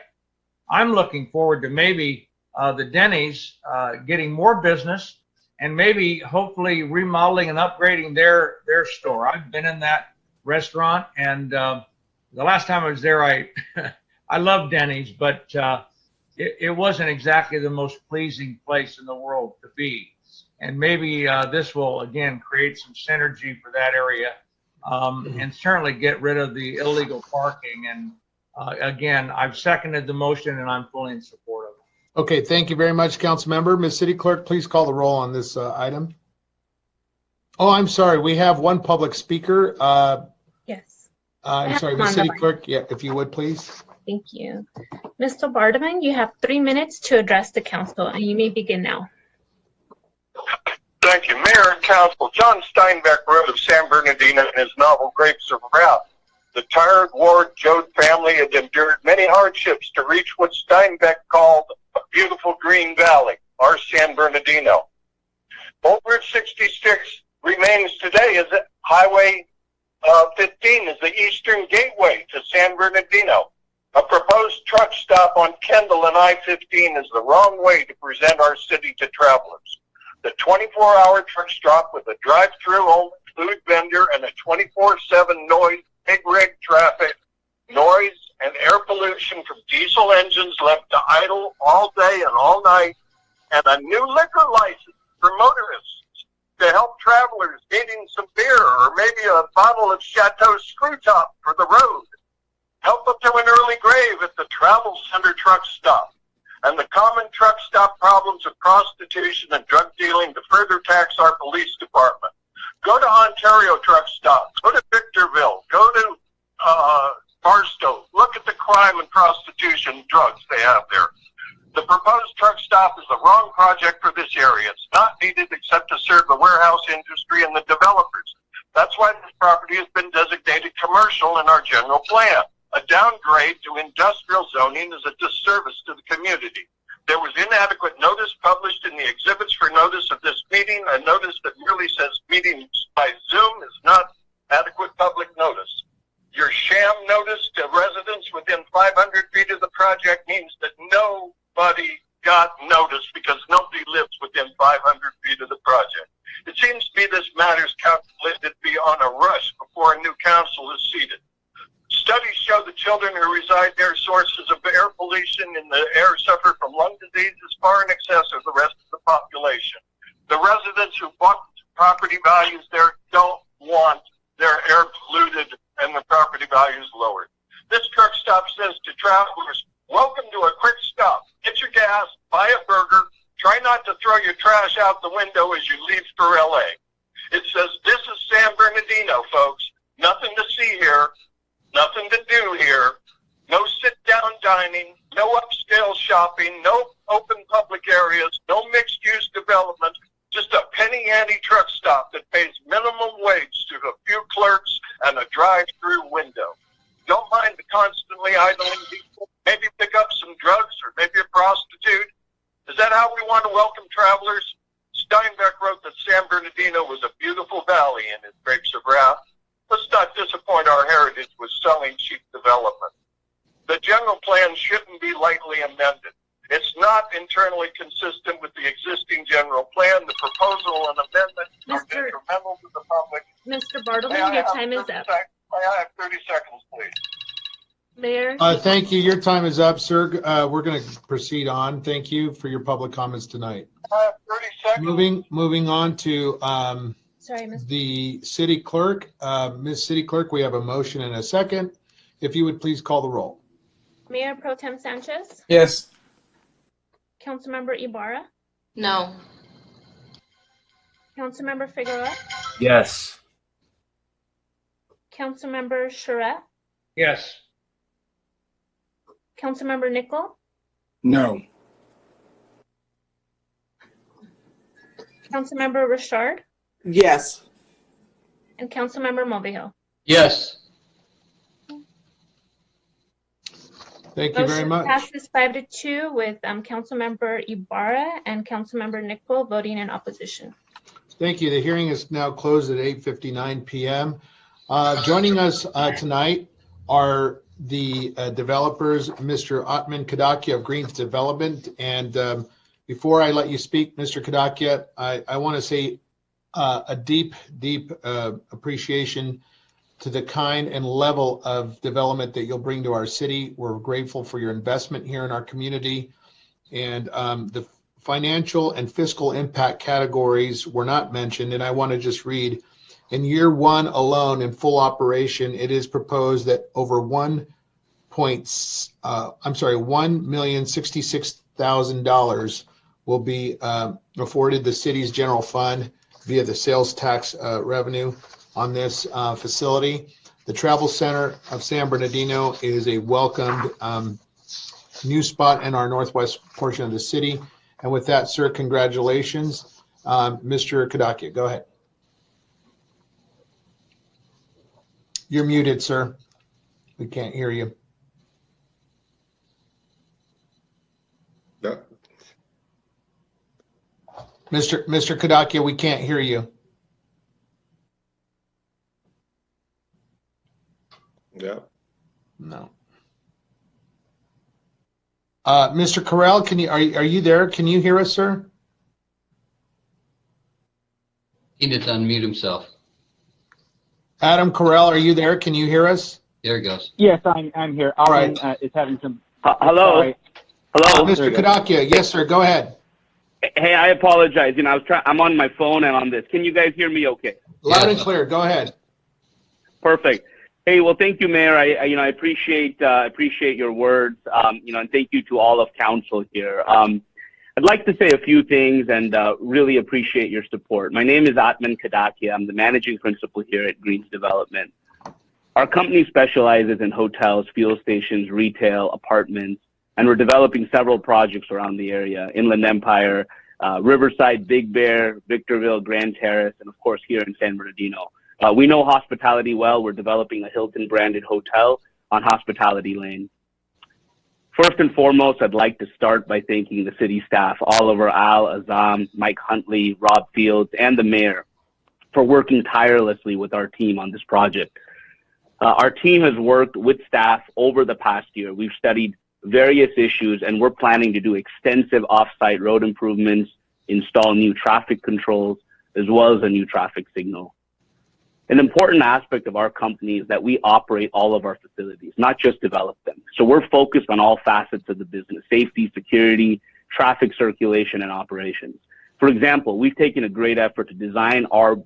I'm looking forward to maybe the Denny's getting more business and maybe hopefully remodeling and upgrading their store. I've been in that restaurant, and the last time I was there, I love Denny's, but it wasn't exactly the most pleasing place in the world to be. And maybe this will, again, create some synergy for that area. And certainly get rid of the illegal parking. And again, I've seconded the motion, and I'm fully in support of it.
Okay, thank you very much, Council Member. Ms. City Clerk, please call the roll on this item. Oh, I'm sorry. We have one public speaker.
Yes.
I'm sorry, Ms. City Clerk. Yeah, if you would, please.
Thank you. Mr. Bardaman, you have 3 minutes to address the council, and you may begin now.
Thank you, Mayor and Council. John Steinbeck wrote of San Bernardino in his novel Grapes of Wrath. The tired, war-jowed family had endured many hardships to reach what Steinbeck called a beautiful green valley, our San Bernardino. Old Bridge 66 remains today as Highway 15 is the eastern gateway to San Bernardino. A proposed truck stop on Kendall and I-15 is the wrong way to present our city to travelers. The 24-hour truck stop with a drive-through only food vendor and a 24/7 noise, big rig traffic, noise, and air pollution from diesel engines left to idle all day and all night, and a new liquor license for motorists to help travelers needing some beer or maybe a bottle of Chateau Screwtop for the road. Help them to an early grave at the Travel Center truck stop. And the common truck stop problems of prostitution and drug dealing to further tax our police department. Go to Ontario truck stop. Go to Victorville. Go to Barstow. Look at the crime and prostitution drugs they have there. The proposed truck stop is the wrong project for this area. It's not needed except to serve the warehouse industry and the developers. That's why this property has been designated commercial in our general plan. A downgrade to industrial zoning is a disservice to the community. There was inadequate notice published in the exhibits for notice of this meeting. A notice that merely says meetings by Zoom is not adequate public notice. Your sham notice to residents within 500 feet of the project means that nobody got notice because nobody lives within 500 feet of the project. It seems to me this matter is calculated to be on a rush before a new council is seated. Studies show the children who reside near sources of air pollution in the air suffer from lung diseases far in excess of the rest of the population. The residents who bought property values there don't want their air polluted and the property values lowered. This truck stop says to travelers, Welcome to a quick stop. Get your gas, buy a burger. Try not to throw your trash out the window as you leave for LA. It says, this is San Bernardino, folks. Nothing to see here. Nothing to do here. No sit-down dining. No upscale shopping. No open public areas. No mixed-use development. Just a penny-ante truck stop that pays minimum wage to a few clerks and a drive-through window. Don't mind the constantly idling people. Maybe pick up some drugs or maybe a prostitute. Is that how we want to welcome travelers? Steinbeck wrote that San Bernardino was a beautiful valley in his Grapes of Wrath. Let's not disappoint our heritage with selling cheap development. The general plan shouldn't be lightly amended. It's not internally consistent with the existing general plan. The proposal and amendment are detrimental to the public.
Mr. Bartleman, your time is up.
May I have 30 seconds, please?
Mayor?
Thank you. Your time is up, sir. We're going to proceed on. Thank you for your public comments tonight.
30 seconds.
Moving on to
Sorry, Mr.
the city clerk. Ms. City Clerk, we have a motion and a second. If you would please call the roll.
Mayor Pro Tem Sanchez?
Yes.
Councilmember Ibarra?
No.
Councilmember Figueroa?
Yes.
Councilmember Charette?
Yes.
Councilmember Nickel?
No.
Councilmember Richard?
Yes.
And Councilmember Movijo?
Yes.
Thank you very much.
Motion passes 5-2 with Councilmember Ibarra and Councilmember Nickel voting in opposition.
Thank you. The hearing is now closed at 8:59 p.m. Joining us tonight are the developers, Mr. Atman Kadakia of Greens Development. And before I let you speak, Mr. Kadakia, I want to say a deep appreciation to the kind and level of development that you'll bring to our city. We're grateful for your investment here in our community. And the financial and fiscal impact categories were not mentioned. And I want to just read, in year one alone in full operation, it is proposed that over $1,066,000 will be afforded the city's general fund via the sales tax revenue on this facility. The Travel Center of San Bernardino is a welcomed new spot in our northwest portion of the city. And with that, sir, congratulations. Mr. Kadakia, go ahead. You're muted, sir. We can't hear you.
No.
Mr. Kadakia, we can't hear you.
Yeah.
No. Mr. Corral, are you there? Can you hear us, sir?
He needs to unmute himself.
Adam Corral, are you there? Can you hear us?
There he goes.
Yes, I'm here.
All right.
Is having some.
Hello.
Sorry.
Hello.
Mr. Kadakia, yes, sir. Go ahead.
Hey, I apologize. I'm on my phone and on this. Can you guys hear me okay?
Loud and clear. Go ahead.
Perfect. Hey, well, thank you, Mayor. I appreciate your words. And thank you to all of council here. I'd like to say a few things and really appreciate your support. My name is Atman Kadakia. I'm the managing principal here at Greens Development. Our company specializes in hotels, fuel stations, retail, apartments, and we're developing several projects around the area: Inland Empire, Riverside, Big Bear, Victorville, Grand Terrace, and of course here in San Bernardino. We know hospitality well. We're developing a Hilton branded hotel on Hospitality Lane. First and foremost, I'd like to start by thanking the city staff, Oliver, Al, Azam, Mike Huntley, Rob Fields, and the mayor for working tirelessly with our team on this project. Our team has worked with staff over the past year. We've studied various issues, and we're planning to do extensive off-site road improvements, install new traffic controls, as well as a new traffic signal. An important aspect of our company is that we operate all of our facilities, not just develop them. So we're focused on all facets of the business: safety, security, traffic circulation, and operations. For example, we've taken a great effort to design our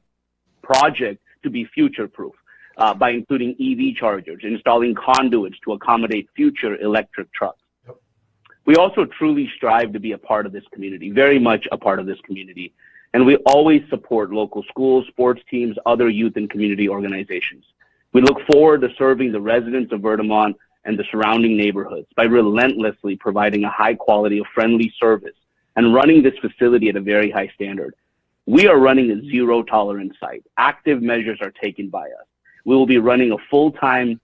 project to be future-proof by including EV chargers, installing conduits to accommodate future electric trucks. We also truly strive to be a part of this community, very much a part of this community. And we always support local schools, sports teams, other youth and community organizations. We look forward to serving the residents of Vertimont and the surrounding neighborhoods by relentlessly providing a high quality of friendly service and running this facility at a very high standard. We are running a zero tolerance site. Active measures are taken by us. We will be running a full-time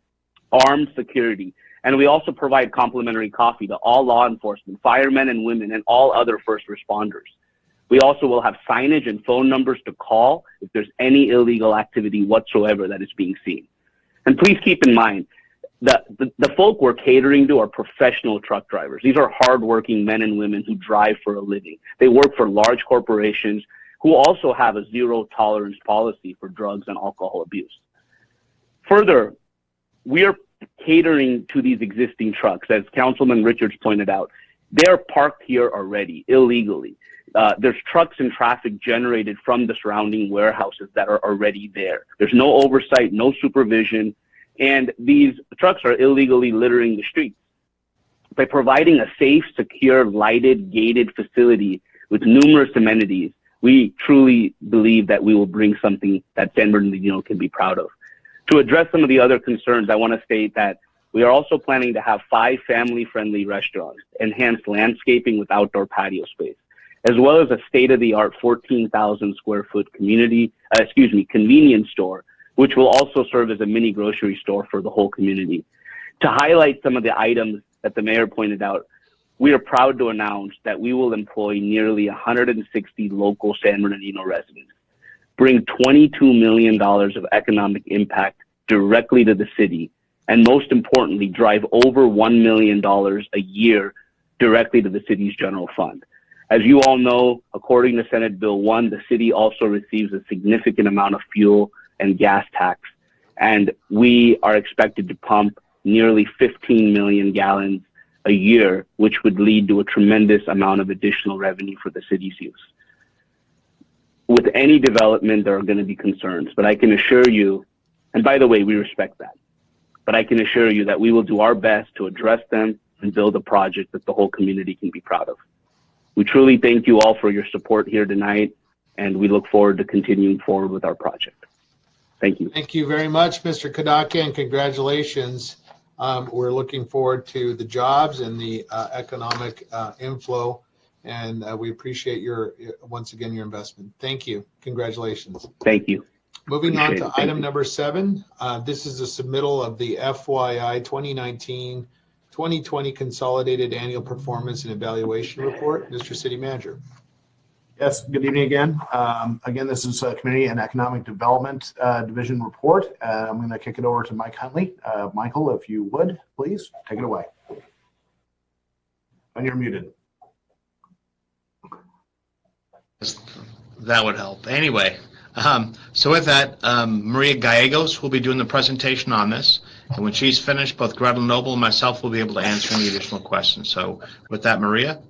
armed security, and we also provide complimentary coffee to all law enforcement, firemen and women, and all other first responders. We also will have signage and phone numbers to call if there's any illegal activity whatsoever that is being seen. And please keep in mind, the folk we're catering to are professional truck drivers. These are hardworking men and women who drive for a living. They work for large corporations who also have a zero tolerance policy for drugs and alcohol abuse. Further, we are catering to these existing trucks. As Councilman Richards pointed out, they're parked here already illegally. There's trucks and traffic generated from the surrounding warehouses that are already there. There's no oversight, no supervision, and these trucks are illegally littering the streets. By providing a safe, secure, lighted, gated facility with numerous amenities, we truly believe that we will bring something that San Bernardino can be proud of. To address some of the other concerns, I want to state that we are also planning to have 5 family-friendly restaurants, enhanced landscaping with outdoor patio space, as well as a state-of-the-art 14,000 square foot convenience store, which will also serve as a mini grocery store for the whole community. To highlight some of the items that the mayor pointed out, we are proud to announce that we will employ nearly 160 local San Bernardino residents, bring $22 million of economic impact directly to the city, and most importantly, drive over $1 million a year directly to the city's general fund. As you all know, according to Senate Bill 1, the city also receives a significant amount of fuel and gas tax, and we are expected to pump nearly 15 million gallons a year, which would lead to a tremendous amount of additional revenue for the city's use. With any development, there are going to be concerns, but I can assure you, and by the way, we respect that, but I can assure you that we will do our best to address them and build a project that the whole community can be proud of. We truly thank you all for your support here tonight, and we look forward to continuing forward with our project. Thank you.
Thank you very much, Mr. Kadaka, and congratulations. We're looking forward to the jobs and the economic inflow, and we appreciate once again, your investment. Thank you. Congratulations.
Thank you.
Moving on to item number 7. This is a submittal of the FYI 2019-2020 Consolidated Annual Performance and Evaluation Report. Mr. City Manager.
Yes, good evening again. Again, this is a Community and Economic Development Division report. I'm going to kick it over to Mike Huntley. Michael, if you would, please take it away. And you're muted.
That would help. Anyway, so with that, Maria Gallegos will be doing the presentation on this. And when she's finished, both Gretel Noble and myself will be able to answer any additional questions. So with that, Maria.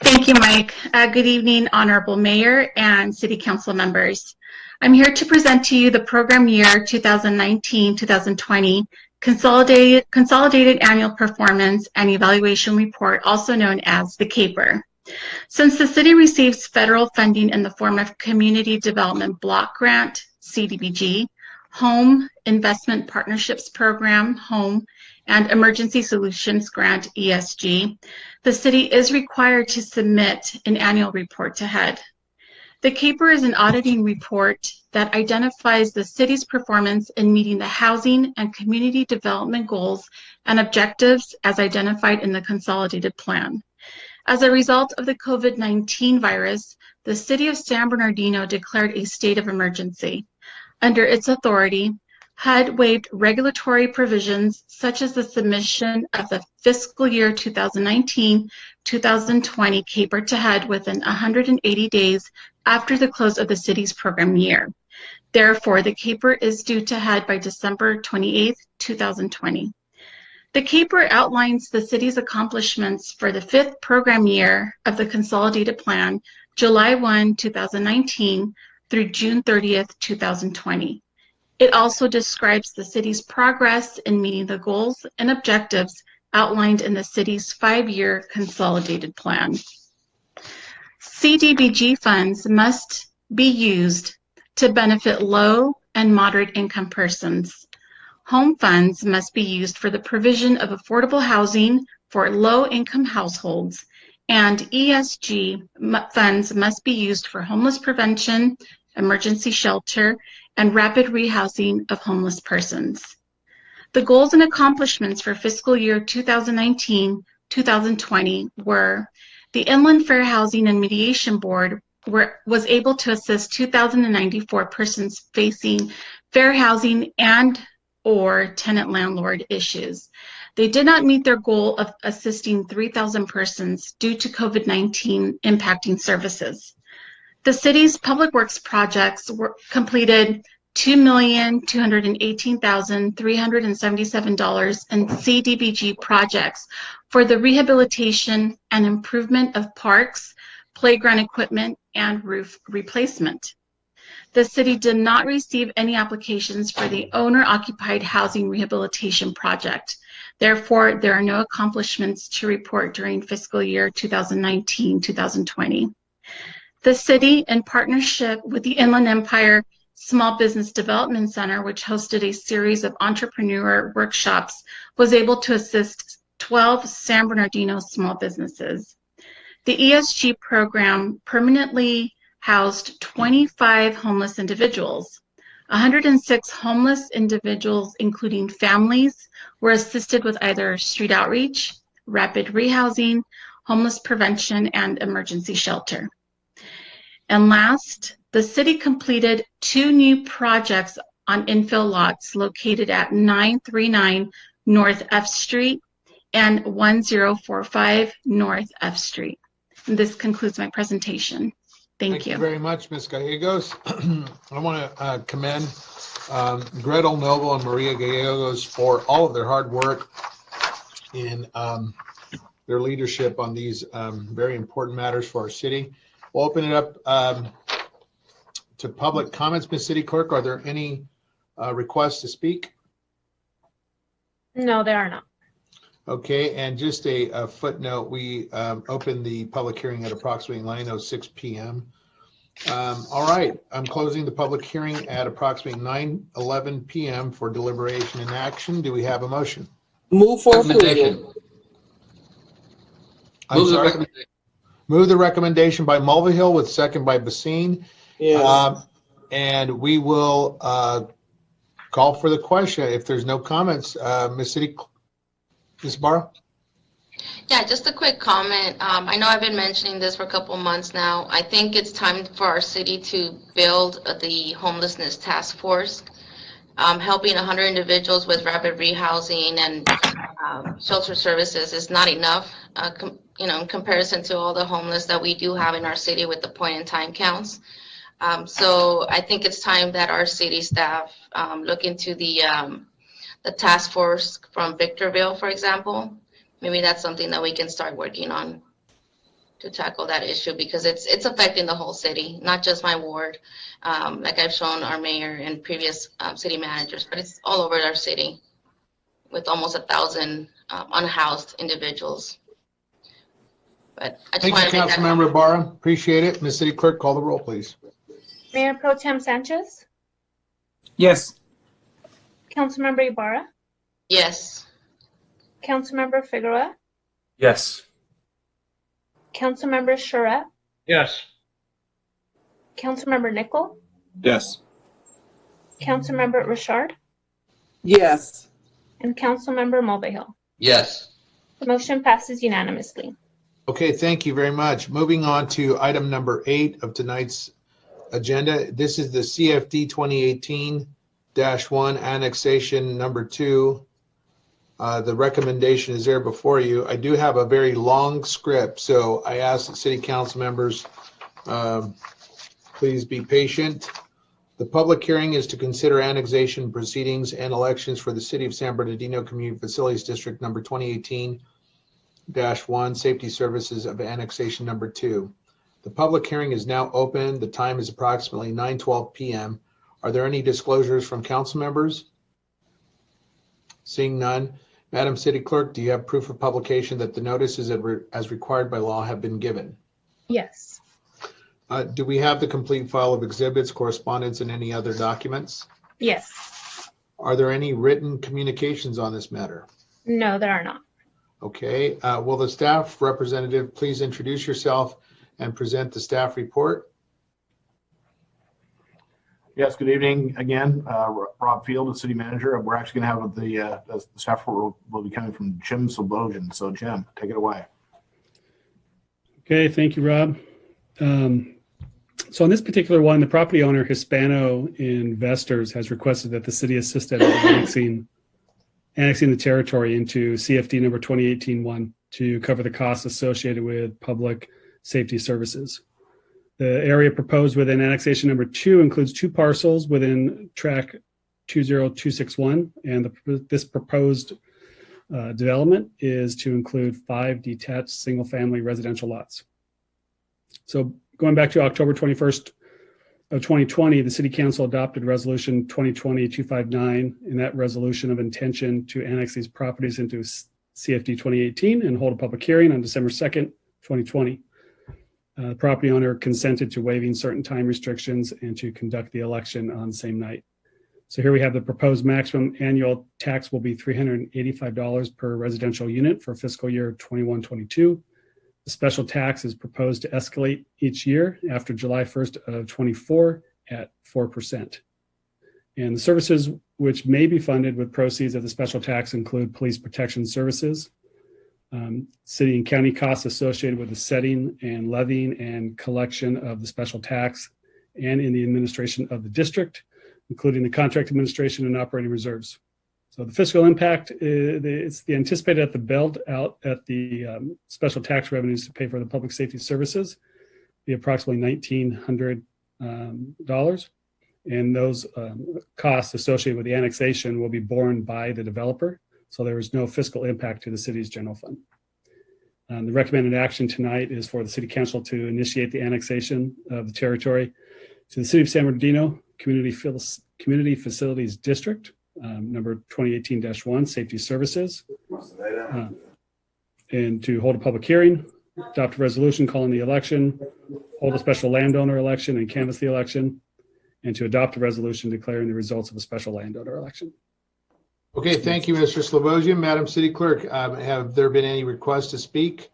Thank you, Mike. Good evening, Honorable Mayor and City Council members. I'm here to present to you the program year 2019-2020 Consolidated Annual Performance and Evaluation Report, also known as the CAPER. Since the city receives federal funding in the form of Community Development Block Grant, CDBG, Home Investment Partnerships Program, HOME, and Emergency Solutions Grant, ESG, the city is required to submit an annual report to HUD. The CAPER is an auditing report that identifies the city's performance in meeting the housing and community development goals and objectives as identified in the consolidated plan. As a result of the COVID-19 virus, the city of San Bernardino declared a state of emergency. Under its authority, HUD waived regulatory provisions such as the submission of the fiscal year 2019-2020 CAPER to HUD within 180 days after the close of the city's program year. Therefore, the CAPER is due to HUD by December 28, 2020. The CAPER outlines the city's accomplishments for the 5th program year of the Consolidated Plan, July 1, 2019 through June 30, 2020. It also describes the city's progress in meeting the goals and objectives outlined in the city's 5-year consolidated plan. CDBG funds must be used to benefit low and moderate income persons. Home funds must be used for the provision of affordable housing for low-income households, and ESG funds must be used for homeless prevention, emergency shelter, and rapid rehousing of homeless persons. The goals and accomplishments for fiscal year 2019-2020 were: the Inland Fair Housing and Mediation Board was able to assist 2,094 persons facing fair housing and or tenant landlord issues. They did not meet their goal of assisting 3,000 persons due to COVID-19 impacting services. The city's public works projects were completed $2,218,377 in CDBG projects for the rehabilitation and improvement of parks, playground equipment, and roof replacement. The city did not receive any applications for the owner-occupied housing rehabilitation project. Therefore, there are no accomplishments to report during fiscal year 2019-2020. The city, in partnership with the Inland Empire Small Business Development Center, which hosted a series of entrepreneur workshops, was able to assist 12 San Bernardino small businesses. The ESG program permanently housed 25 homeless individuals. 106 homeless individuals, including families, were assisted with either street outreach, rapid rehousing, homeless prevention, and emergency shelter. And last, the city completed 2 new projects on infill lots located at 939 North F Street and 1045 North F Street. And this concludes my presentation. Thank you.
Thank you very much, Ms. Gallegos. I want to commend Gretel Noble and Maria Gallegos for all of their hard work in their leadership on these very important matters for our city. We'll open it up to public comments. Ms. City Clerk, are there any requests to speak?
No, there are not.
Okay, and just a footnote, we opened the public hearing at approximately 9:06 p.m. All right, I'm closing the public hearing at approximately 9:11 p.m. for deliberation and action. Do we have a motion?
Move for
Recommendation.
approval.
I'm sorry. Move the recommendation by Mulvihill with second by Basine.
Yes.
And we will call for the question. If there's no comments, Ms. Barra?
Yeah, just a quick comment. I know I've been mentioning this for a couple months now. I think it's time for our city to build the homelessness task force. Helping 100 individuals with rapid rehousing and shelter services is not enough, in comparison to all the homeless that we do have in our city with the point-in-time counts. So I think it's time that our city staff look into the task force from Victorville, for example. Maybe that's something that we can start working on to tackle that issue, because it's affecting the whole city, not just my ward, like I've shown our mayor and previous city managers, but it's all over our city with almost 1,000 unhoused individuals. But I just
Thank you,
want to make that
Councilmember Barra. Appreciate it. Ms. City Clerk, call the roll, please.
Mayor Pro Tem Sanchez,
Yes.
Councilmember Ibarra,
Yes.
Councilmember Figueroa,
Yes.
Councilmember Charette,
Yes.
Councilmember Nickel,
Yes.
Councilmember Richard,
Yes.
and Councilmember Mulvihill.
Yes.
The motion passes unanimously.
Okay, thank you very much. Moving on to item number 8 of tonight's agenda. This is the CFD 2018-1 annexation number 2. The recommendation is there before you. I do have a very long script, so I ask that city council members please be patient. The public hearing is to consider annexation proceedings and elections for the City of San Bernardino Community Facilities District number 2018-1 Safety Services of annexation number 2. The public hearing is now open. The time is approximately 9:12 p.m. Are there any disclosures from council members? Seeing none, Madam City Clerk, do you have proof of publication that the notices as required by law have been given?
Yes.
Do we have the complete file of exhibits, correspondence, and any other documents?
Yes.
Are there any written communications on this matter?
No, there are not.
Okay. Will the staff representative please introduce yourself and present the staff report?
Yes, good evening again. Rob Field, the city manager. We're actually going to have the staff report will be coming from Jim Slobozian. So Jim, take it away.
Okay, thank you, Rob. So on this particular one, the property owner, Hispano Investors, has requested that the city assist at annexing the territory into CFD number 2018-1 to cover the costs associated with public safety services. The area proposed within annexation number 2 includes 2 parcels within track 20261, and this proposed development is to include 5 detached single-family residential lots. So going back to October 21st of 2020, the City Council adopted Resolution 2020-259, and that resolution of intention to annex these properties into CFD 2018 and hold a public hearing on December 2nd, 2020. The property owner consented to waiving certain time restrictions and to conduct the election on the same night. So here we have the proposed maximum annual tax will be $385 per residential unit for fiscal year 21-22. The special tax is proposed to escalate each year after July 1st of 24 at 4%. And the services which may be funded with proceeds of the special tax include police protection services, city and county costs associated with the setting and levying and collection of the special tax, and in the administration of the district, including the contract administration and operating reserves. So the fiscal impact, it's the anticipated at the build out at the special tax revenues to pay for the public safety services, be approximately $1,900. And those costs associated with the annexation will be borne by the developer. So there is no fiscal impact to the city's general fund. The recommended action tonight is for the City Council to initiate the annexation of the territory to the City of San Bernardino Community Facilities District, number 2018-1, Safety Services, and to hold a public hearing, adopt a resolution calling the election, hold a special landowner election and canvass the election, and to adopt a resolution declaring the results of a special landowner election.
Okay, thank you, Mr. Slobozian. Madam City Clerk, have there been any requests to speak?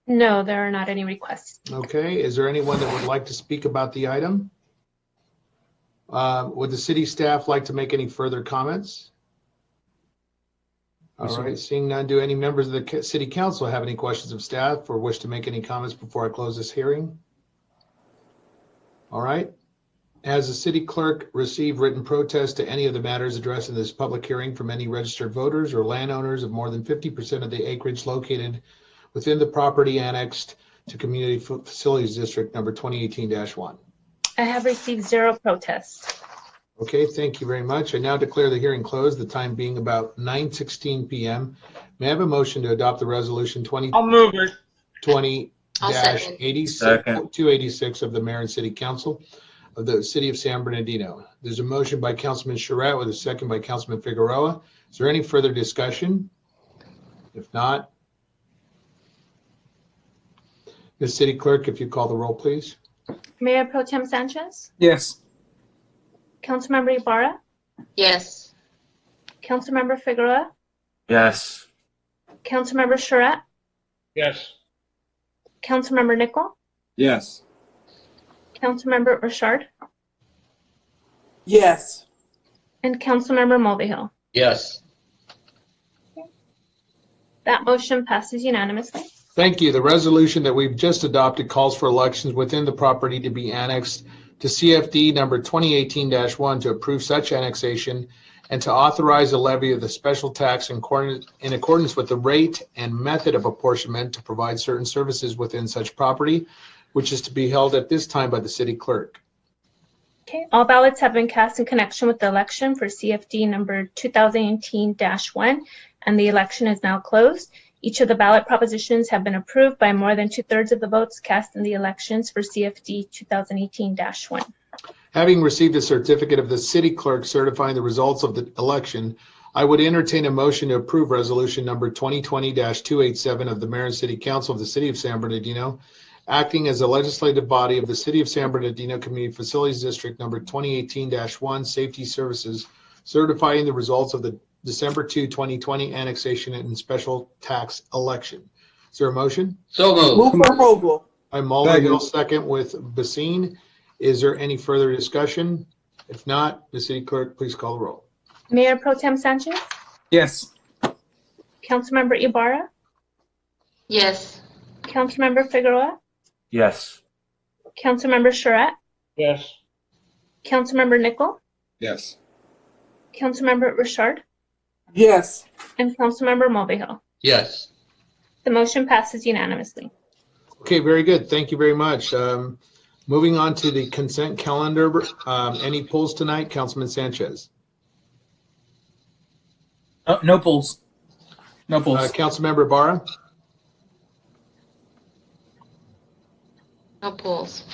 No, there are not any requests.
Okay, is there anyone that would like to speak about the item? Would the city staff like to make any further comments? All right, seeing none, do any members of the City Council have any questions of staff or wish to make any comments before I close this hearing? All right. Has the city clerk received written protest to any of the matters addressed in this public hearing from any registered voters or landowners of more than 50% of the acreage located within the property annexed to Community Facilities District number 2018-1?
I have received 0 protests.
Okay, thank you very much. I now declare the hearing closed, the time being about 9:16 p.m. May I have a motion to adopt the resolution 20?
I'll move it.
20-286 of the Mayor and City Council of the City of San Bernardino. There's a motion by Councilman Charette with a second by Councilman Figueroa. Is there any further discussion? If not, Ms. City Clerk, if you call the roll, please.
Mayor Pro Tem Sanchez?
Yes.
Councilmember Ibarra?
Yes.
Councilmember Figueroa?
Yes.
Councilmember Charette?
Yes.
Councilmember Nickel?
Yes.
Councilmember Richard?
Yes.
And Councilmember Mulvihill?
Yes.
That motion passes unanimously.
Thank you. The resolution that we've just adopted calls for elections within the property to be annexed to CFD number 2018-1 to approve such annexation and to authorize the levy of the special tax in accordance with the rate and method of apportionment to provide certain services within such property, which is to be held at this time by the city clerk.
Okay, all ballots have been cast in connection with the election for CFD number 2018-1, and the election is now closed. Each of the ballot propositions have been approved by more than 2/3 of the votes cast in the elections for CFD 2018-1.
Having received a certificate of the city clerk certifying the results of the election, I would entertain a motion to approve resolution number 2020-287 of the Mayor and City Council of the City of San Bernardino, acting as a legislative body of the City of San Bernardino Community Facilities District number 2018-1 Safety Services, certifying the results of the December 2, 2020 annexation and special tax election. Is there a motion?
So moved.
Move for approval.
I'm Mulvihill, second with Basine. Is there any further discussion? If not, the city clerk, please call the roll.
Mayor Pro Tem Sanchez,
Yes.
Councilmember Ibarra,
Yes.
Councilmember Figueroa,
Yes.
Councilmember Charette,
Yes.
Councilmember Nickel,
Yes.
Councilmember Richard,
Yes.
and Councilmember Mulvihill.
Yes.
The motion passes unanimously.
Okay, very good. Thank you very much. Moving on to the consent calendar. Any polls tonight? Councilman Sanchez.
Oh, no polls. No polls.
Councilmember Barra.
No polls.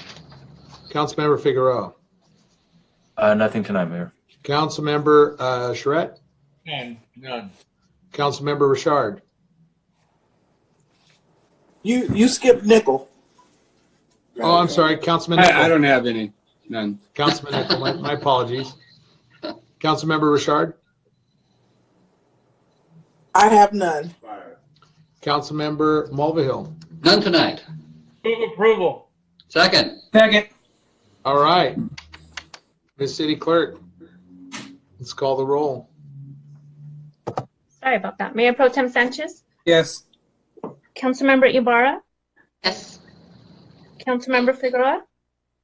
Councilmember Figueroa.
Nothing tonight, Mayor.
Councilmember Charette.
None.
Councilmember Richard.
You skipped Nickel.
Oh, I'm sorry, Councilman Nickel.
I don't have any. None.
Councilman Nickel, my apologies. Councilmember Richard.
I have none.
Councilmember Mulvihill.
None tonight.
Move approval.
Second.
Second.
All right. Ms. City Clerk, let's call the roll.
Sorry about that. Mayor Pro Tem Sanchez,
Yes.
Councilmember Ibarra,
Yes.
Councilmember Figueroa,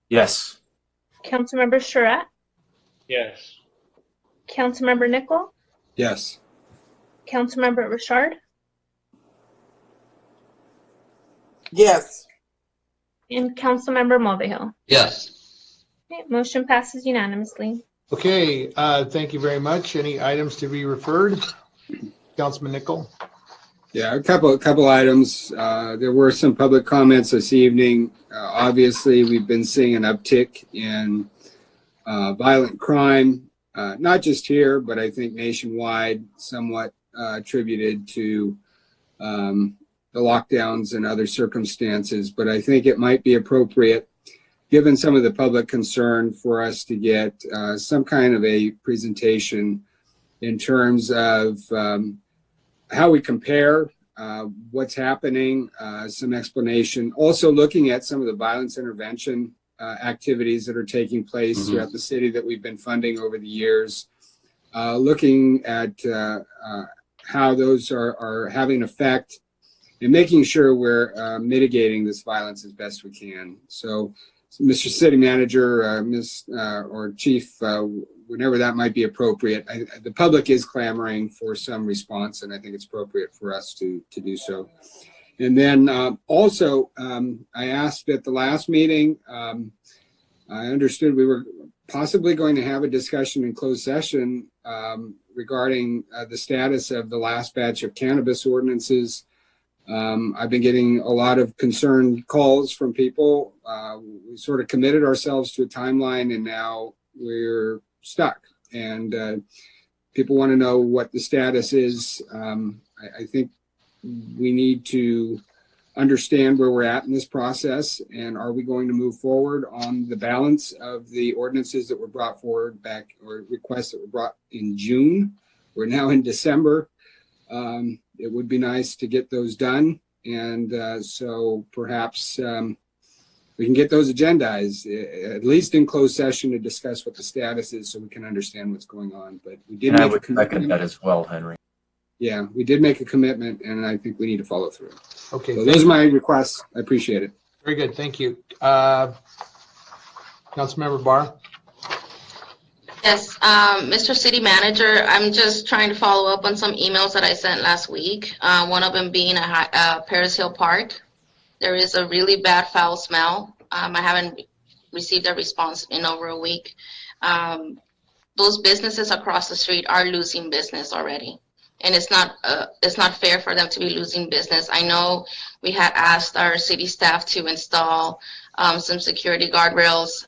Yes.
Councilmember Charette,
Yes.
Councilmember Nickel,
Yes.
Councilmember Richard,
Yes.
and Councilmember Mulvihill.
Yes.
Okay, motion passes unanimously.
Okay, thank you very much. Any items to be referred? Councilman Nickel.
Yeah, a couple items. There were some public comments this evening. Obviously, we've been seeing an uptick in violent crime, not just here, but I think nationwide, somewhat attributed to the lockdowns and other circumstances. But I think it might be appropriate, given some of the public concern, for us to get some kind of a presentation in terms of how we compare, what's happening, some explanation. Also looking at some of the violence intervention activities that are taking place throughout the city that we've been funding over the years. Looking at how those are having effect and making sure we're mitigating this violence as best we can. So Mr. City Manager, or Chief, whenever that might be appropriate. The public is clamoring for some response, and I think it's appropriate for us to do so. And then also, I asked at the last meeting, I understood we were possibly going to have a discussion in closed session regarding the status of the last batch of cannabis ordinances. I've been getting a lot of concerned calls from people. We sort of committed ourselves to a timeline, and now we're stuck. And people want to know what the status is. I think we need to understand where we're at in this process, and are we going to move forward on the balance of the ordinances that were brought forward back, or requests that were brought in June. We're now in December. It would be nice to get those done, and so perhaps we can get those agendized, at least in closed session, to discuss what the status is, so we can understand what's going on. But we did make a commitment.
That as well, Henry.
Yeah, we did make a commitment, and I think we need to follow through.
Okay.
So those are my requests. I appreciate it.
Very good. Thank you. Councilmember Barr.
Yes, Mr. City Manager, I'm just trying to follow up on some emails that I sent last week. One of them being Paris Hill Park. There is a really bad foul smell. I haven't received a response in over a week. Those businesses across the street are losing business already, and it's not fair for them to be losing business. I know we had asked our city staff to install some security guardrails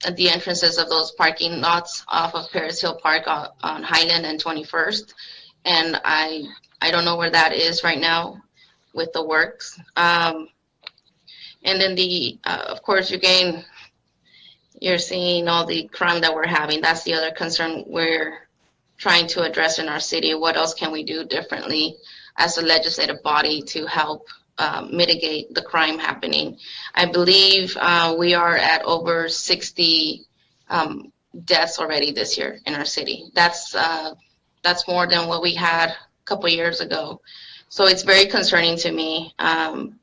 at the entrances of those parking lots off of Paris Hill Park on Highland and 21st. And I don't know where that is right now with the works. And then of course, you're seeing all the crime that we're having. That's the other concern we're trying to address in our city. What else can we do differently as a legislative body to help mitigate the crime happening? I believe we are at over 60 deaths already this year in our city. That's more than what we had a couple years ago. So it's very concerning to me. And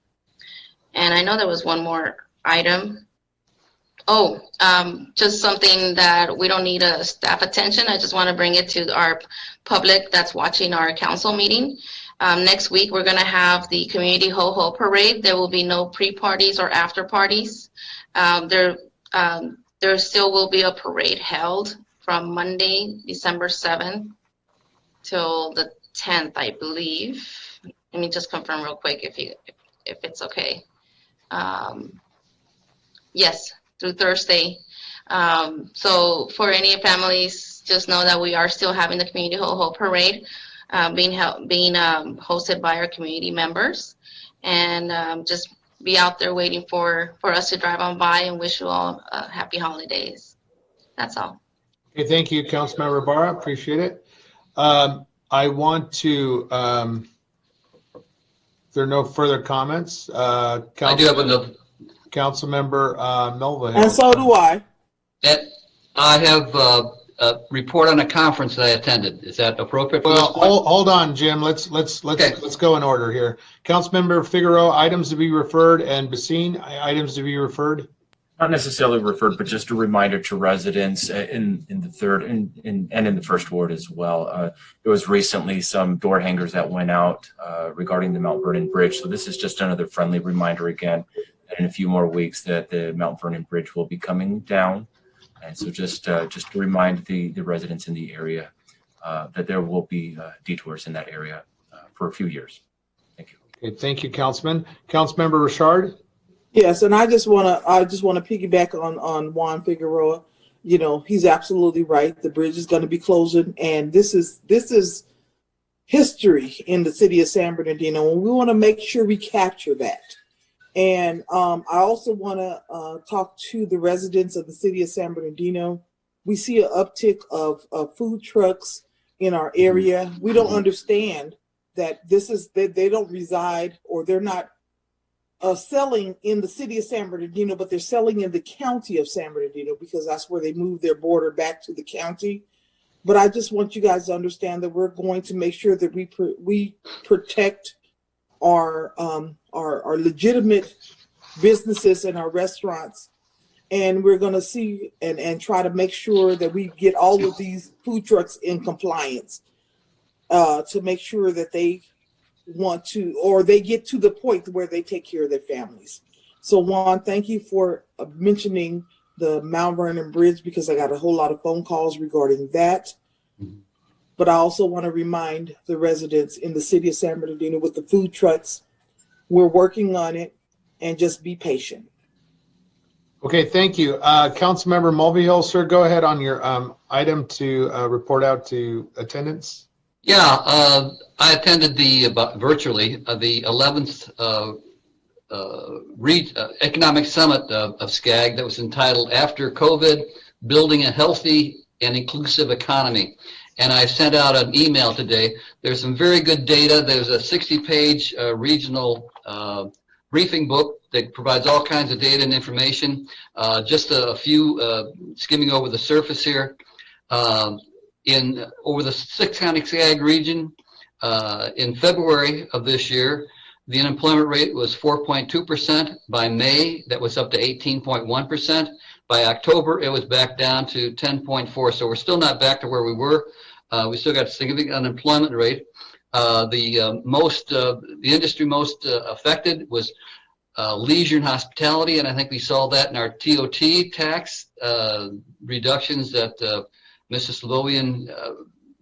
I know there was one more item. Just something that we don't need a staff attention. I just want to bring it to our public that's watching our council meeting. Next week, we're going to have the Community Ho-Ho Parade. There will be no pre-parties or after-parties. There still will be a parade held from Monday, December 7th till the 10th, I believe. Let me just confirm real quick if it's okay. Yes, through Thursday. So for any families, just know that we are still having the Community Ho-Ho Parade being hosted by our community members. And just be out there waiting for us to drive on by and wish you all happy holidays. That's all.
Okay, thank you, Councilmember Ibarra. Appreciate it. I want to, if there are no further comments,
I do have another.
Councilmember Melville.
And so do I.
I have a report on a conference that I attended. Is that appropriate for
Well,
this point?
hold on, Jim. Let's go in order here. Councilmember Figueroa, items to be referred, and Basine, items to be referred.
Not necessarily referred, but just a reminder to residents in the third and in the first ward as well. There was recently some door hangers that went out regarding the Mount Vernon Bridge. So this is just another friendly reminder again that in a few more weeks that the Mount Vernon Bridge will be coming down. And so just to remind the residents in the area that there will be detours in that area for a few years. Thank you.
Okay, thank you, Councilman. Councilmember Richard.
Yes, and I just want to piggyback on Juan Figueroa. You know, he's absolutely right. The bridge is going to be closing, and this is history in the city of San Bernardino, and we want to make sure we capture that. And I also want to talk to the residents of the city of San Bernardino. We see an uptick of food trucks in our area. We don't understand that they don't reside, or they're not selling in the city of San Bernardino, but they're selling in the county of San Bernardino because that's where they moved their border back to the county. But I just want you guys to understand that we're going to make sure that we protect our legitimate businesses and our restaurants, and we're going to see and try to make sure that we get all of these food trucks in compliance to make sure that they want to, or they get to the point where they take care of their families. So Juan, thank you for mentioning the Mount Vernon Bridge, because I got a whole lot of phone calls regarding that. But I also want to remind the residents in the city of San Bernardino with the food trucks, we're working on it, and just be patient.
Okay, thank you. Councilmember Mulvihill, sir, go ahead on your item to report out to attendance.
Yeah, I attended virtually the 11th Economic Summit of SCAG that was entitled After COVID, Building a Healthy and Inclusive Economy. And I sent out an email today. There's some very good data. There's a 60-page regional briefing book that provides all kinds of data and information. Just a few skimming over the surface here. Over the 6-county SCAG region, in February of this year, the unemployment rate was 4.2%. By May, that was up to 18.1%. By October, it was back down to 10.4%. So we're still not back to where we were. We still got a significant unemployment rate. The industry most affected was leisure and hospitality, and I think we saw that in our TOT tax reductions that Mrs. Slovian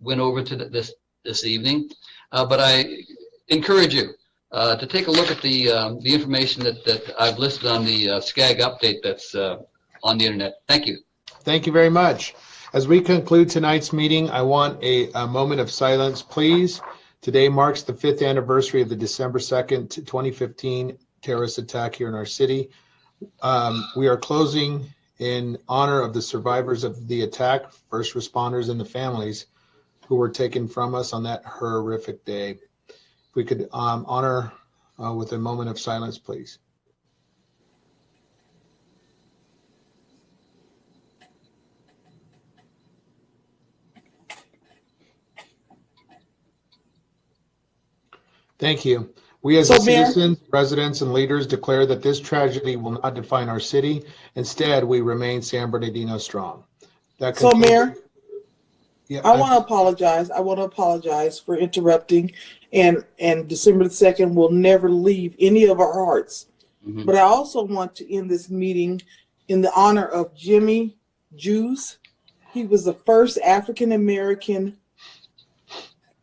went over to this evening. But I encourage you to take a look at the information that I've listed on the SCAG update that's on the internet. Thank you.
Thank you very much. As we conclude tonight's meeting, I want a moment of silence, please. Today marks the 5th anniversary of the December 2nd, 2015 terrorist attack here in our city. We are closing in honor of the survivors of the attack, first responders, and the families who were taken from us on that horrific day. If we could honor with a moment of silence, please. Thank you. We as citizens, residents, and leaders declare that this tragedy will not define our city. Instead, we remain San Bernardino strong.
So, Mayor, I want to apologize. I want to apologize for interrupting. And December the 2nd will never leave any of our hearts. Mm-hmm. But I also want to end this meeting in the honor of Jimmy Jews. He was the first African-American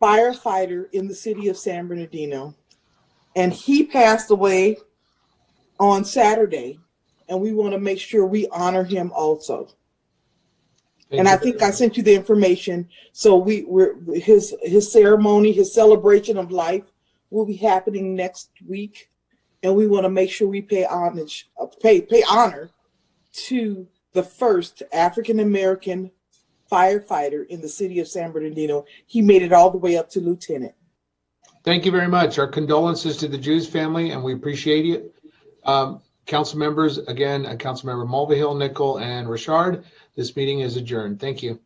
firefighter in the city of San Bernardino. And he passed away on Saturday. And we want to make sure we honor him also. And I think I sent you the information. So his ceremony, his celebration of life will be happening next week. And we want to make sure we pay homage, pay honor to the first African-American firefighter in the city of San Bernardino. He made it all the way up to lieutenant.
Thank you very much. Our condolences to the Jews family, and we appreciate it. Council members, again, Councilmember Mulvihill, Nickel, and Richard, this meeting is adjourned. Thank you.